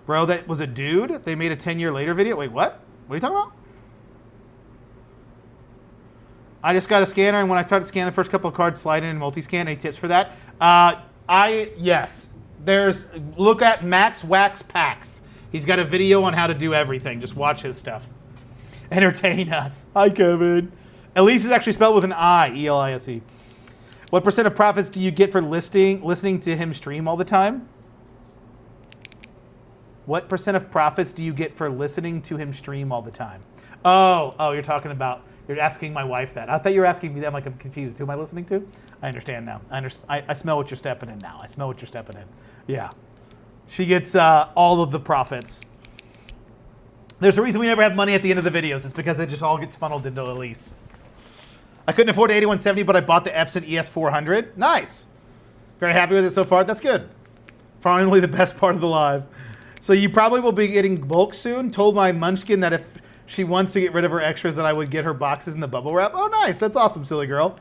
[SPEAKER 1] Bro, that was a dude. They made a 10-year later video. Wait, what? What are you talking about? I just got a scanner, and when I started scanning the first couple of cards, slide in and multi-scan. Any tips for that? Yes. Look at Max Wax Packs. He's got a video on how to do everything. Just watch his stuff. Entertain us. Hi, Kevin. Elise is actually spelled with an I, E-L-I-S-E. What % of profits do you get for listening to him stream all the time? What % of profits do you get for listening to him stream all the time? Oh, you're asking my wife that. I thought you were asking me that. I'm like, I'm confused. Who am I listening to? I understand now. I smell what you're stepping in now. I smell what you're stepping in. Yeah. She gets all of the profits. There's a reason we never have money at the end of the videos. It's because it just all gets funneled into Elise. I couldn't afford the 8170, but I bought the Epson ES400. Nice. Very happy with it so far. That's good. Finally, the best part of the live. So you probably will be getting bulk soon. Told my Munchkin that if she wants to get rid of her extras, that I would get her boxes in the bubble wrap. Oh, nice. That's awesome, silly girl.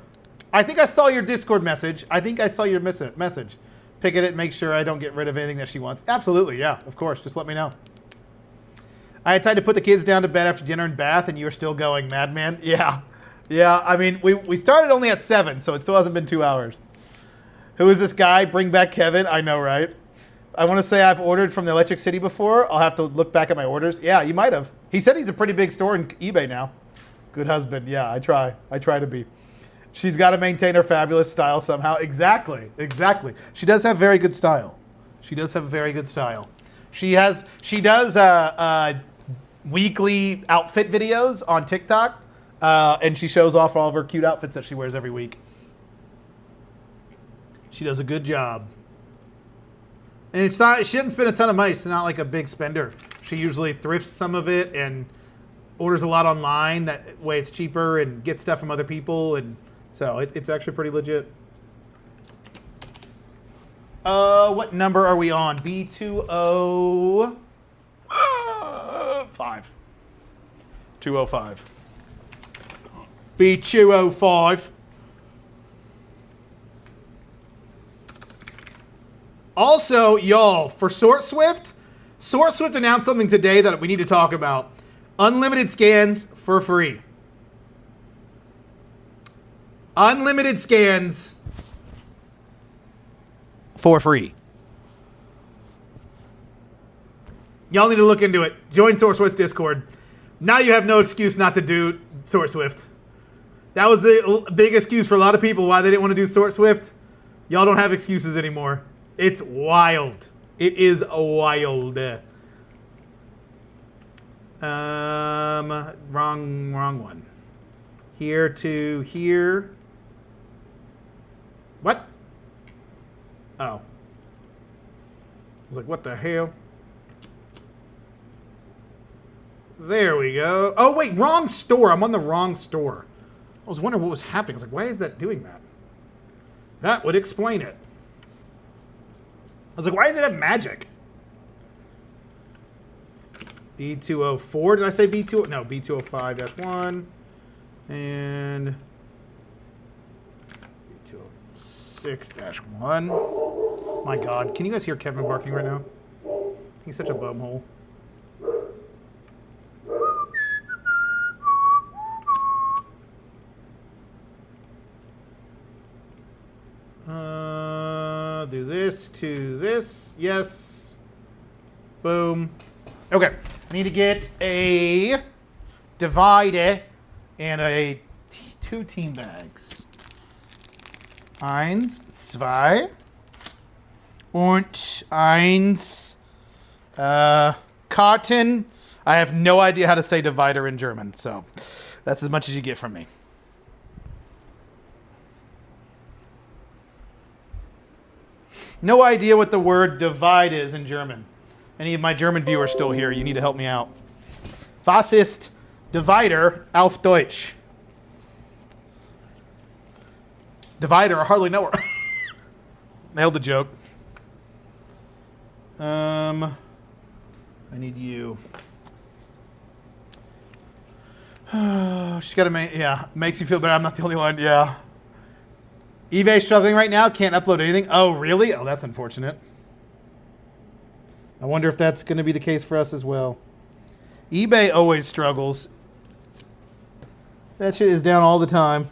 [SPEAKER 1] I think I saw your Discord message. Message. Pick it and make sure I don't get rid of anything that she wants. Absolutely, yeah, of course. Just let me know. I had time to put the kids down to bed after dinner and bath, and you were still going, madman. Yeah. Yeah, I mean, we started only at 7, so it still hasn't been 2 hours. Who is this guy? Bring back Kevin. I know, right? I want to say I've ordered from the Electric City before. I'll have to look back at my orders. Yeah, you might have. He said he's a pretty big store in eBay now. Good husband. Yeah, I try. I try to be. She's got to maintain her fabulous style somehow. Exactly. Exactly. She does have very good style. She does have very good style. She does weekly outfit videos on TikTok. And she shows off all of her cute outfits that she wears every week. She does a good job. And it's not, she doesn't spend a ton of money. She's not like a big spender. She usually thrifts some of it and orders a lot online. That way it's cheaper and gets stuff from other people. And so it's actually pretty legit. What number are we on? B205. 205. B205. Also, y'all, for SortSwift announced something today that we need to talk about. Unlimited scans for free. Unlimited scans for free. Y'all need to look into it. Join SortSwift's Discord. Now you have no excuse not to do SortSwift. That was the big excuse for a lot of people why they didn't want to do SortSwift. Y'all don't have excuses anymore. It's wild. It is wild. Wrong one. Here to here. What? Oh. I was like, what the hell? There we go. Oh, wait, wrong store. I'm on the wrong store. I was wondering what was happening. I was like, why is that doing that? That would explain it. I was like, why is it at Magic? B204. Did I say B2? No, B205-1. And B206-1. My God. Can you guys hear Kevin barking right now? He's such a bumhole. Do this to this. Yes. Boom. Okay. I need to get a divider and two team bags. 1, 2 und 1 Karten. I have no idea how to say divider in German, so that's as much as you get from me. No idea what the word divide is in German. Any of my German viewers still here, you need to help me out. Was ist Divider auf Deutsch? Divider, I hardly know her. Nailed the joke. I need you. She's got to make, yeah, makes you feel better. I'm not the only one, yeah. eBay struggling right now, can't upload anything. Oh, really? Oh, that's unfortunate. I wonder if that's going to be the case for us as well. eBay always struggles. That shit is down all the time.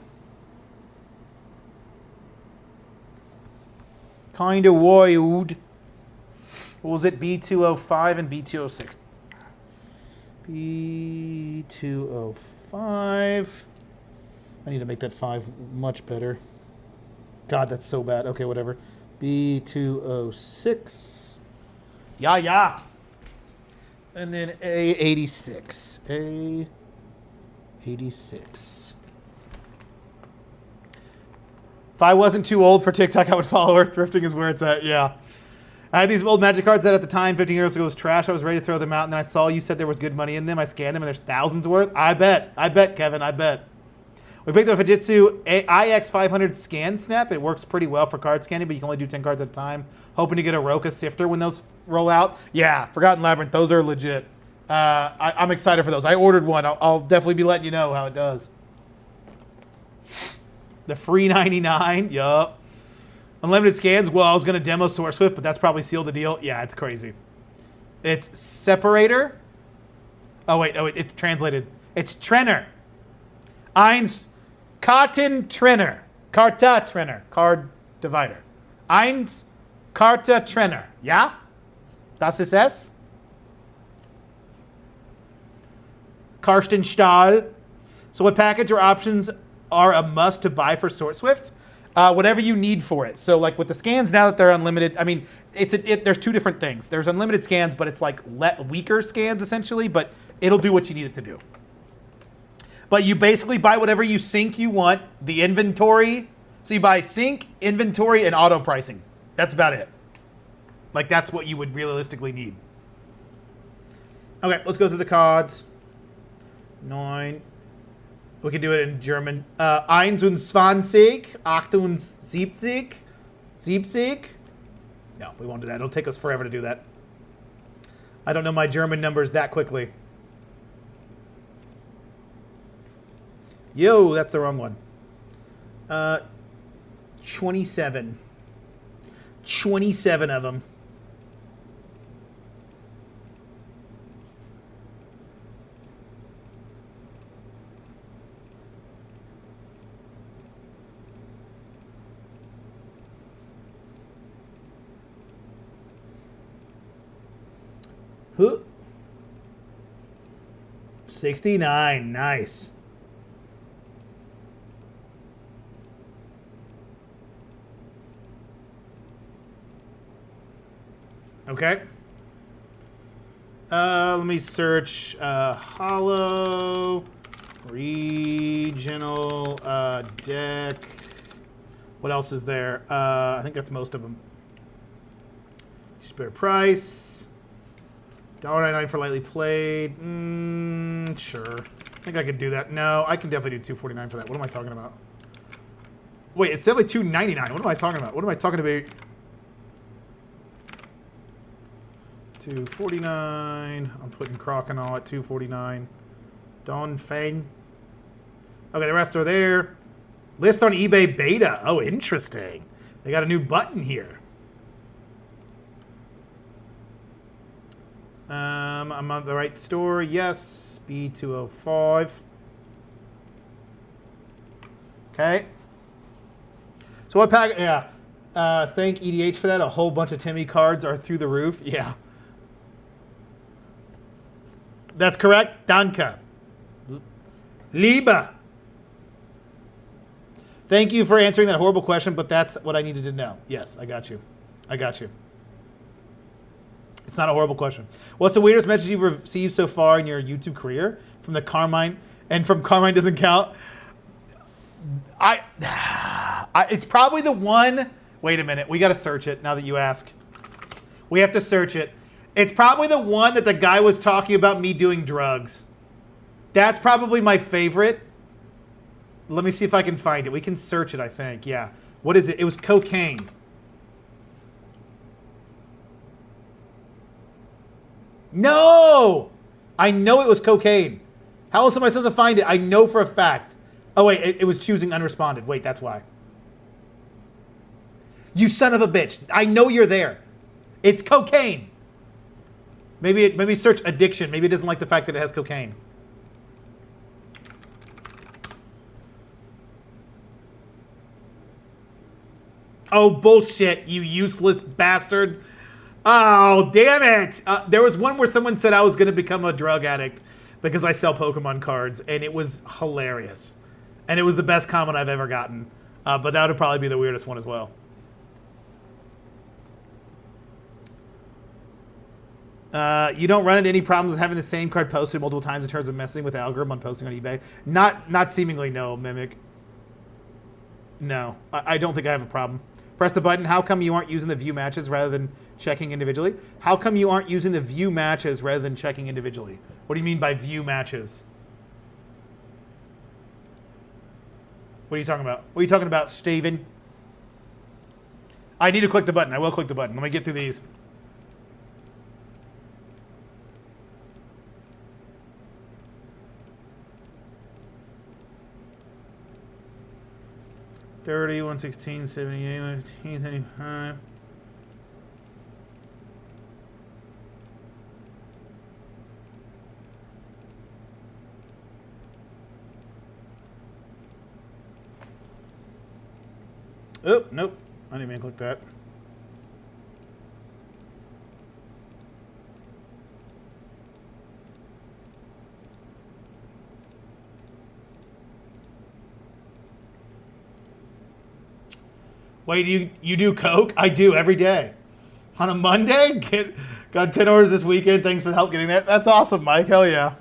[SPEAKER 1] Kind of wild. What was it? B205 and B206. B205. I need to make that 5 much better. God, that's so bad. Okay, whatever. B206. Yeah. And then A86. A86. If I wasn't too old for TikTok, I would follow her. Thrifting is where it's at. Yeah. I had these old Magic cards that at the time, 15 years ago, was trash. I was ready to throw them out, and then I saw you said there was good money in them. I scanned them, and there's thousands worth. I bet, Kevin, I bet. We picked up Fujitsu IX500 Scan Snap. It works pretty well for card scanning, but you can only do 10 cards at a time. Hoping to get a Roka Sifter when those roll out. Yeah, Forgotten Labyrinth, those are legit. I'm excited for those. I ordered one. I'll definitely be letting you know how it does. The free 99, yup. Unlimited scans. Well, I was going to demo Source Swift, but that's probably sealed the deal. Yeah, it's crazy. It's Separator. Oh, wait, it's translated. It's Trenner. Eins Kartentrenner. Karta Trenner. Card divider. Eins Karta Trenner. Yeah? Das ist es? Karstenstahl. So what package or options are a must to buy for Source Swift? Whatever you need for it. So like with the scans, now that they're unlimited, I mean, there's two different things. There's unlimited scans, but it's like weaker scans essentially, but it'll do what you need it to do. But you basically buy whatever you sync you want, the inventory. So you buy sync, inventory, and auto pricing. That's about it. Like that's what you would realistically need. Okay, let's go through the cards. 9. We can do it in German. 21, 78, 70. No, we won't do that. It'll take us forever to do that. I don't know my German numbers that quickly. Yo, that's the wrong one. 27. 27 of them. Huh. 69, nice. Okay. Let me search Hollow Regional Deck. What else is there? I think that's most of them. Spare price. $1.99 for lightly played. Sure. I think I could do that. No, I can definitely do $2.49 for that. What am I talking about? Wait, it's definitely $2.99. What am I talking about? What am I talking about? $2.49. I'm putting Crokinole at $2.49. Don Fang. Okay, the rest are there. List on eBay beta. Oh, interesting. They got a new button here. I'm on the right store. Yes. B205. Okay. So what pack? Yeah. Thank EDH for that. A whole bunch of Timmy cards are through the roof. Yeah. That's correct. Danke. Liebe. Thank you for answering that horrible question, but that's what I needed to know. Yes, I got you. I got you. It's not a horrible question. What's the weirdest message you've received so far in your YouTube career? From the Carmine, and from Carmine doesn't count. It's probably the one. Wait a minute. We got to search it now that you ask. We have to search it. It's probably the one that the guy was talking about me doing drugs. That's probably my favorite. Let me see if I can find it. We can search it, I think. Yeah. What is it? It was cocaine. No! I know it was cocaine. How else am I supposed to find it? I know for a fact. Oh, wait. It was choosing unresponded. Wait, that's why. You son of a bitch. I know you're there. It's cocaine. Maybe search addiction. Maybe it doesn't like the fact that it has cocaine. Oh, bullshit, you useless bastard. Oh, damn it. There was one where someone said I was going to become a drug addict because I sell Pokemon cards, and it was hilarious. And it was the best comment I've ever gotten. But that would probably be the weirdest one as well. You don't run into any problems with having the same card posted multiple times in terms of messing with the algorithm on posting on eBay? Not seemingly, no, Mimic. No, I don't think I have a problem. Press the button. How come you aren't using the view matches rather than checking individually? How come you aren't using the view matches rather than checking individually? What do you mean by view matches? What are you talking about? What are you talking about, Steven? I need to click the button. I will click the button. Let me get through these. $30, $116, $78, $15, $75. Oh, nope. I didn't even click that. Wait, you do Coke? I do every day. On a Monday? Got 10 orders this weekend. Thanks for the help getting that. That's awesome, Mike. Hell yeah.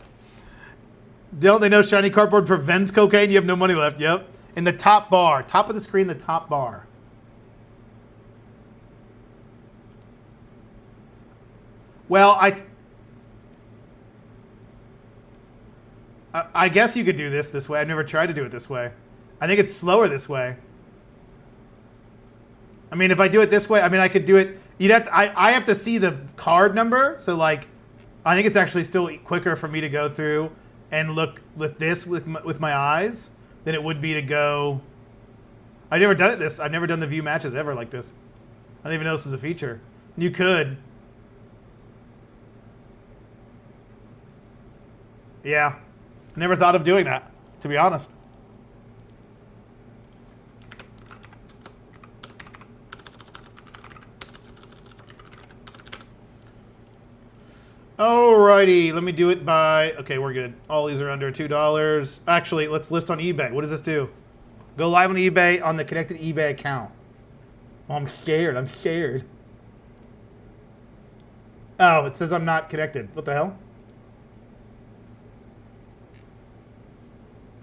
[SPEAKER 1] Don't they know shiny cardboard prevents cocaine? You have no money left. Yep. In the top bar. Top of the screen, the top bar. Well, I guess you could do this way. I've never tried to do it this way. I think it's slower this way. I mean, if I do it this way, I mean, I could do it. You'd have to, I have to see the card number. So, like, I think it's actually still quicker for me to go through and look with this with my eyes than it would be to go. I've never done it this. I've never done the view matches ever like this. I didn't even know this was a feature. You could. Yeah. Never thought of doing that, to be honest. Alrighty, let me do it by, okay, we're good. All these are under $2. Actually, let's list on eBay. What does this do? Go live on eBay on the connected eBay account. Oh, I'm scared. Oh, it says I'm not connected. What the hell?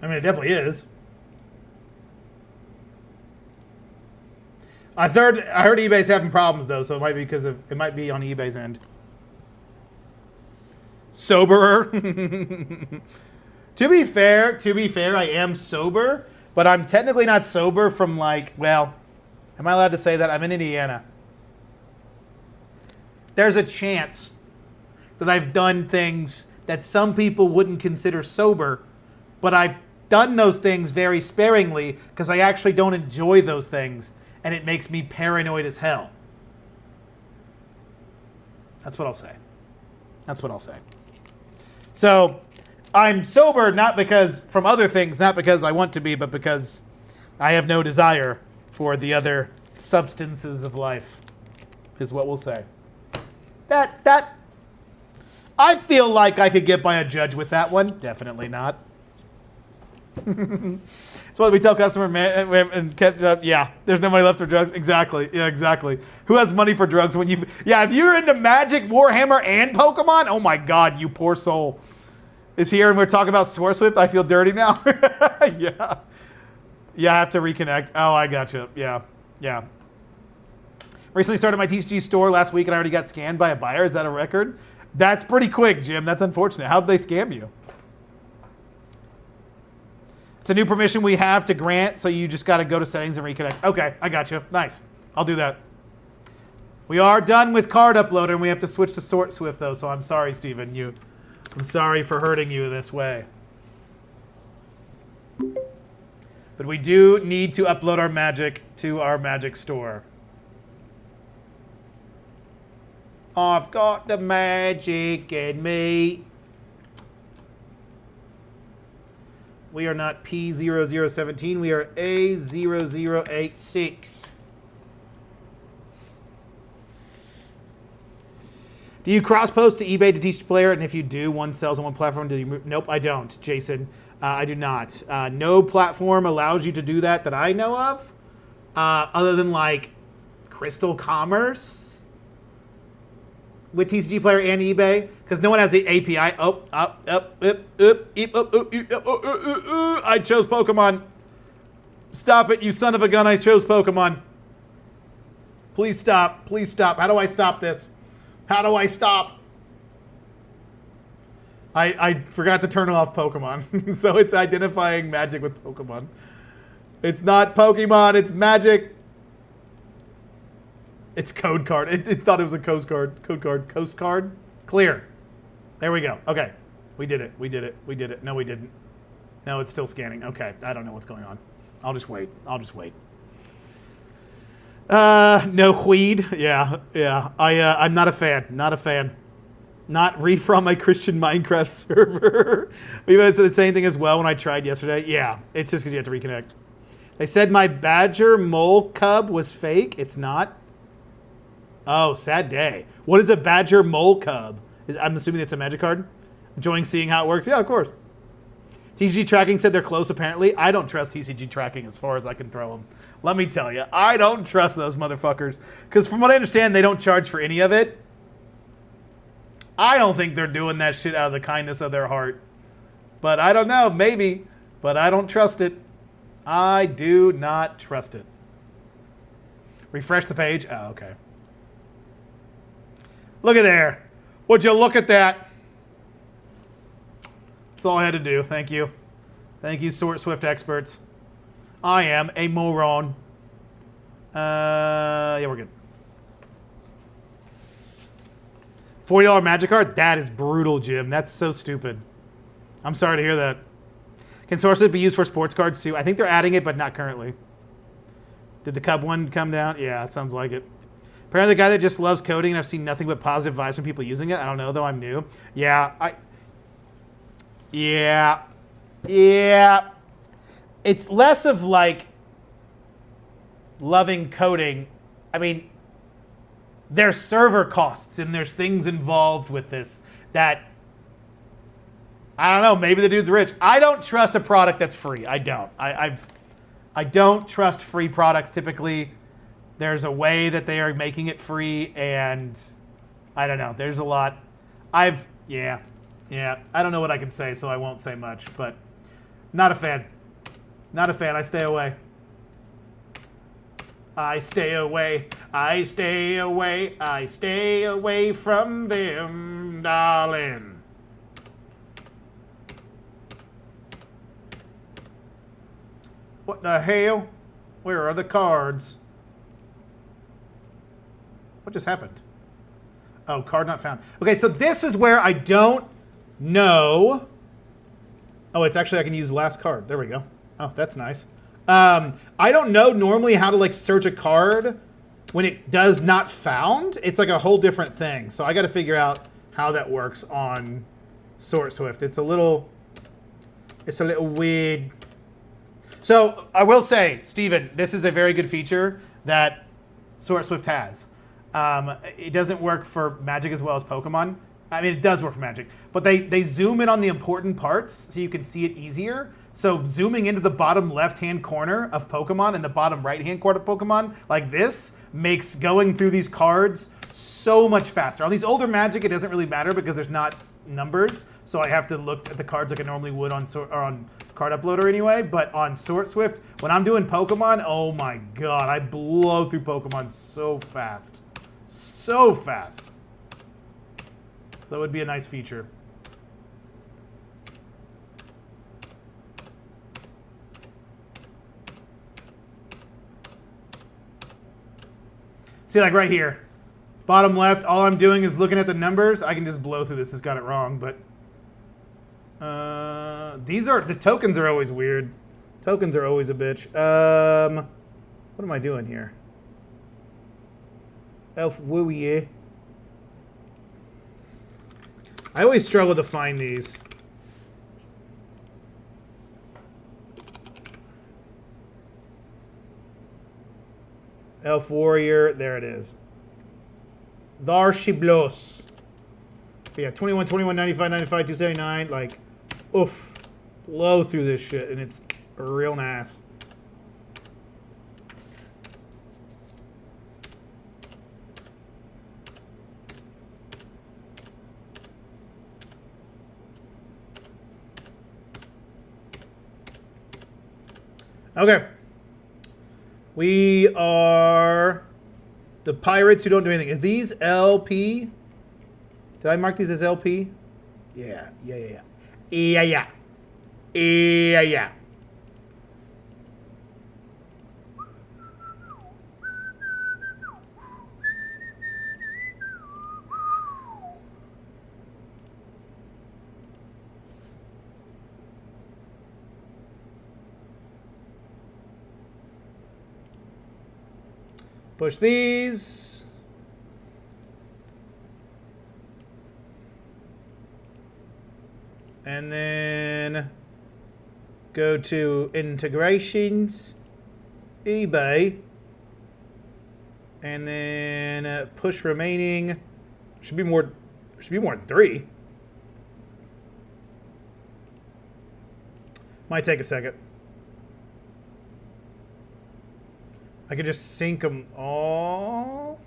[SPEAKER 1] I mean, it definitely is. I heard eBay's having problems though, so it might be because of it might be on eBay's end. Soberer. To be fair, I am sober, but I'm technically not sober from like, well, am I allowed to say that? I'm in Indiana. There's a chance that I've done things that some people wouldn't consider sober, but I've done those things very sparingly because I actually don't enjoy those things, and it makes me paranoid as hell. That's what I'll say. So I'm sober not because from other things, not because I want to be, but because I have no desire for the other substances of life, is what we'll say. That I feel like I could get by a judge with that one. Definitely not. That's what we tell customer and kept it up. Yeah, there's no money left for drugs. Exactly. Yeah, exactly. Who has money for drugs when you? Yeah, if you're into Magic, Warhammer, and Pokemon, oh my God, you poor soul. Is here and we're talking about Swift. I feel dirty now. Yeah. Yeah, I have to reconnect. Oh, I gotcha. Yeah. Recently started my TCG store last week and I already got scammed by a buyer. Is that a record? That's pretty quick, Jim. That's unfortunate. How'd they scam you? It's a new permission we have to grant, so you just got to go to settings and reconnect. Okay, I got you. Nice. I'll do that. We are done with card uploader, and we have to switch to Sort Swift, though, so I'm sorry, Steven. I'm sorry for hurting you this way. But we do need to upload our Magic to our Magic store. I've got the magic in me. We are not P0017. We are A0086. Do you cross-post to eBay to teach the player? And if you do, one sells on one platform. Do you move? Nope, I don't, Jason. I do not. No platform allows you to do that I know of, other than like Crystal Commerce with TCG Player and eBay, because no one has the API. I chose Pokemon. Stop it, you son of a gun! I chose Pokemon. Please stop. Please stop. How do I stop this? How do I stop? I forgot to turn off Pokemon. So it's identifying magic with Pokemon. It's not Pokemon, it's magic. It's code card. It thought it was a coast card. Coast card. Clear. There we go. Okay. We did it. We did it. We did it. No, we didn't. No, it's still scanning. Okay. I don't know what's going on. I'll just wait. I'll just wait. No weed. Yeah. I'm not a fan. Not a fan. Not read from my Christian Minecraft server. We've had the same thing as well when I tried yesterday. Yeah, it's just because you have to reconnect. They said my badger mole cub was fake. It's not. Oh, sad day. What is a badger mole cub? I'm assuming it's a magic card. Enjoying seeing how it works. Yeah, of course. TCG tracking said they're close, apparently. I don't trust TCG tracking as far as I can throw them. Let me tell you, I don't trust those motherfuckers. Because from what I understand, they don't charge for any of it. I don't think they're doing that shit out of the kindness of their heart. But I don't know, maybe. But I don't trust it. I do not trust it. Refresh the page. Oh, okay. Look at there. Would you look at that? That's all I had to do. Thank you. Thank you, Swift experts. I am a moron. Yeah, we're good. $40 magic card? That is brutal, Jim. That's so stupid. I'm sorry to hear that. Can Sorcerer be used for sports cards too? I think they're adding it, but not currently. Did the Cub one come down? Yeah, it sounds like it. Apparently the guy that just loves coding, and I've seen nothing but positive vibes from people using it. I don't know, though. I'm new. Yeah. It's less of like loving coding. I mean, there's server costs and there's things involved with this that, I don't know, maybe the dude's rich. I don't trust a product that's free. I don't. I don't trust free products typically. There's a way that they are making it free, and I don't know. There's a lot. Yeah. I don't know what I can say, so I won't say much, but not a fan. Not a fan. I stay away. I stay away. I stay away. I stay away from them, darling. What the hell? Where are the cards? What just happened? Oh, card not found. Okay, so this is where I don't know. Oh, it's actually, I can use last card. There we go. Oh, that's nice. I don't know normally how to like search a card when it does not found. It's like a whole different thing. So I got to figure out how that works on Sort Swift. It's a little weird. So I will say, Steven, this is a very good feature that Sort Swift has. It doesn't work for Magic as well as Pokemon. I mean, it does work for Magic, but they zoom in on the important parts so you can see it easier. So zooming into the bottom left-hand corner of Pokemon and the bottom right-hand corner of Pokemon, like this, makes going through these cards so much faster. On these older Magic, it doesn't really matter because there's not numbers, so I have to look at the cards like I normally would on Card Uploader anyway. But on Sort Swift, when I'm doing Pokemon, oh my god, I blow through Pokemon so fast. So fast. So that would be a nice feature. See, like right here, bottom left, all I'm doing is looking at the numbers. I can just blow through this. It's got it wrong, but the tokens are always weird. Tokens are always a bitch. What am I doing here? Elf Wooie. I always struggle to find these. Elf Warrior, there it is. There she blows. But yeah, 21, 21, 95, 95, 279. Like, oof. Blow through this shit, and it's real nice. Okay. We are The pirates who don't do anything. Is these LP? Did I mark these as LP? Yeah. Yeah. Push these. And then go to integrations, eBay, and then push remaining. Should be more than 3. Might take a second. I could just sync them all.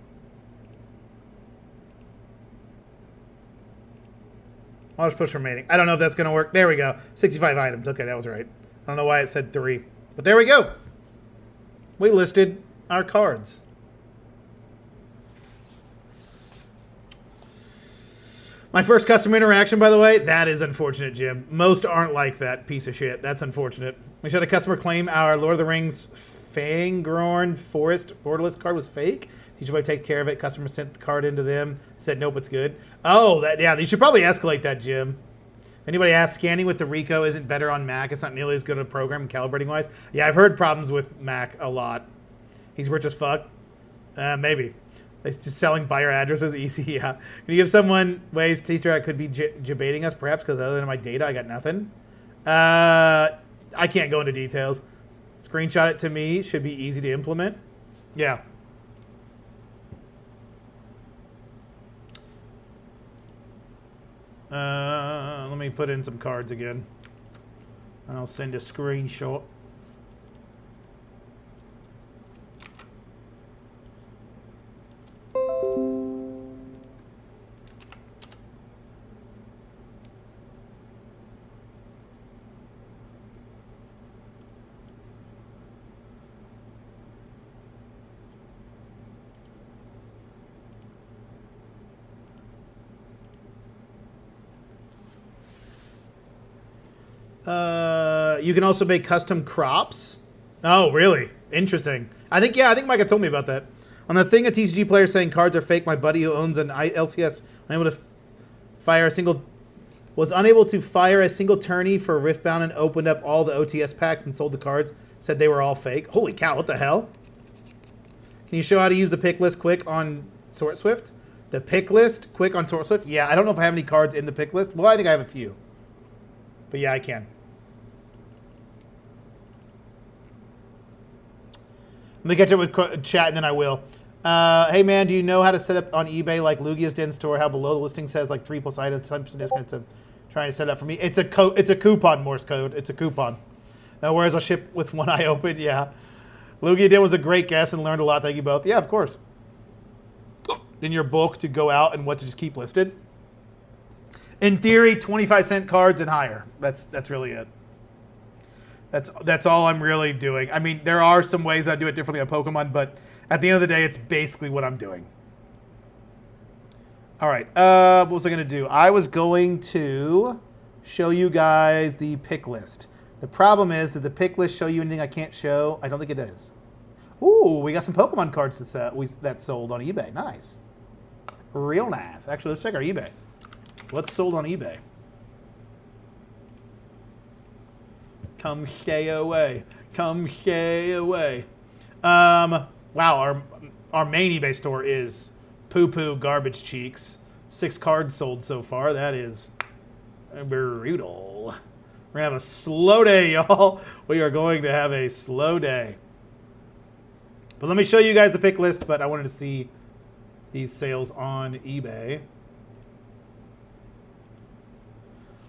[SPEAKER 1] I'll just push remaining. I don't know if that's going to work. There we go. 65 items. Okay, that was right. I don't know why it said 3. But there we go. We listed our cards. My first customer interaction, by the way, that is unfortunate, Jim. Most aren't like that piece of shit. That's unfortunate. We should have a customer claim our Lord of the Rings Fangorn Forest borderless card was fake. You should probably take care of it. Customer sent the card into them. Said, nope, it's good. Oh, yeah, you should probably escalate that, Jim. Anybody asked, scanning with the Rico isn't better on Mac. It's not nearly as good a program calibrating-wise. Yeah, I've heard problems with Mac a lot. He's rich as fuck. Maybe. It's just selling buyer addresses easy, yeah. Can you give someone ways, teacher, I could be debating us, perhaps, because other than my data, I got nothing? I can't go into details. Screenshot it to me. Should be easy to implement. Yeah. Let me put in some cards again. And I'll send a screenshot. You can also make custom crops. Oh, really? Interesting. I think Micah told me about that. On the thing, a TCG player saying cards are fake. My buddy who owns an LCS was unable to fire a single tourney for Riftbound and opened up all the OTS packs and sold the cards. Said they were all fake. Holy cow! What the hell? Can you show how to use the pick list quick on Sort Swift? The pick list quick on Sort Swift? Yeah, I don't know if I have any cards in the pick list. Well, I think I have a few. But yeah, I can. Let me get to it with chat and then I will. Hey man, do you know how to set up on eBay like Lugia's Den store? How below the listing says like 3+ items, 10% discount. To trying to set it up for me. It's a coupon, Morse code. It's a coupon. Now, whereas I'll ship with one eye open. Yeah, Lugia Den was a great guest and learned a lot. Thank you both. Yeah, of course. In your book to go out and what to just keep listed. In theory, 25-cent cards and higher. That's really it. That's all I'm really doing. I mean, there are some ways I do it differently on Pokemon, but at the end of the day, it's basically what I'm doing. All right. What was I going to do? I was going to show you guys the pick list. The problem is, did the pick list show you anything I can't show? I don't think it does. Ooh, we got some Pokemon cards that sold on eBay. Nice. Real nice. Actually, let's check our eBay. What's sold on eBay? Come stay away. Come stay away. Wow, our main eBay store is poo-poo garbage cheeks. 6 cards sold so far. That is brutal. We're going to have a slow day, y'all. We are going to have a slow day. But let me show you guys the pick list, but I wanted to see these sales on eBay.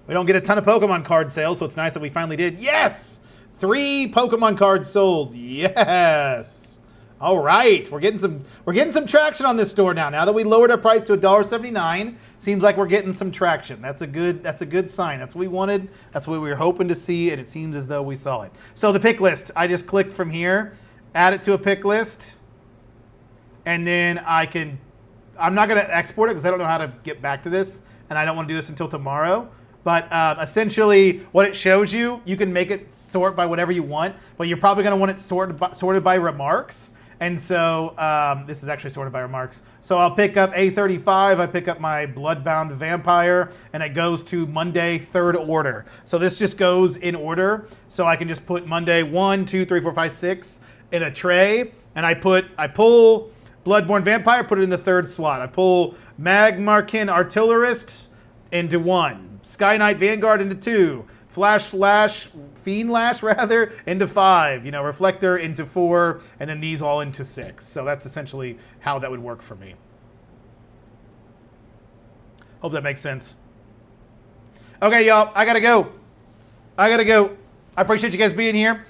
[SPEAKER 1] We don't get a ton of Pokemon card sales, so it's nice that we finally did. Yes! 3 Pokemon cards sold. Yes. All right. We're getting some traction on this store now. Now that we lowered our price to $1.79, seems like we're getting some traction. That's a good sign. That's what we wanted. That's what we were hoping to see, and it seems as though we saw it. So the pick list. I just clicked from here, add it to a pick list, and then I'm not going to export it because I don't know how to get back to this, and I don't want to do this until tomorrow. But essentially, what it shows you, you can make it sort by whatever you want, but you're probably going to want it sorted by remarks. And so this is actually sorted by remarks. So I'll pick up A35, I pick up my Bloodbound Vampire, and it goes to Monday, 3rd order. So this just goes in order. So I can just put Monday 1, 2, 3, 4, 5, 6 in a tray, and I pull Bloodborne Vampire, put it in the 3rd slot. I pull Magmarkin Artillerist into 1. Sky Knight Vanguard into 2, Fiend Lash rather into 5, Reflector into 4, and then these all into 6. So that's essentially how that would work for me. Hope that makes sense. Okay, y'all, I gotta go. I appreciate you guys being here.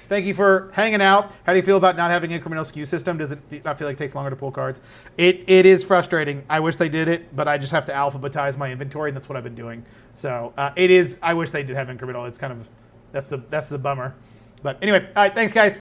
[SPEAKER 1] Thank you for hanging out. How do you feel about not having incremental SKU system? Does it not feel like it takes longer to pull cards? It is frustrating. I wish they did it, but I just have to alphabetize my inventory, and that's what I've been doing. So it is. I wish they did have incremental. It's kind of that's the bummer. But anyway, all right. Thanks, guys.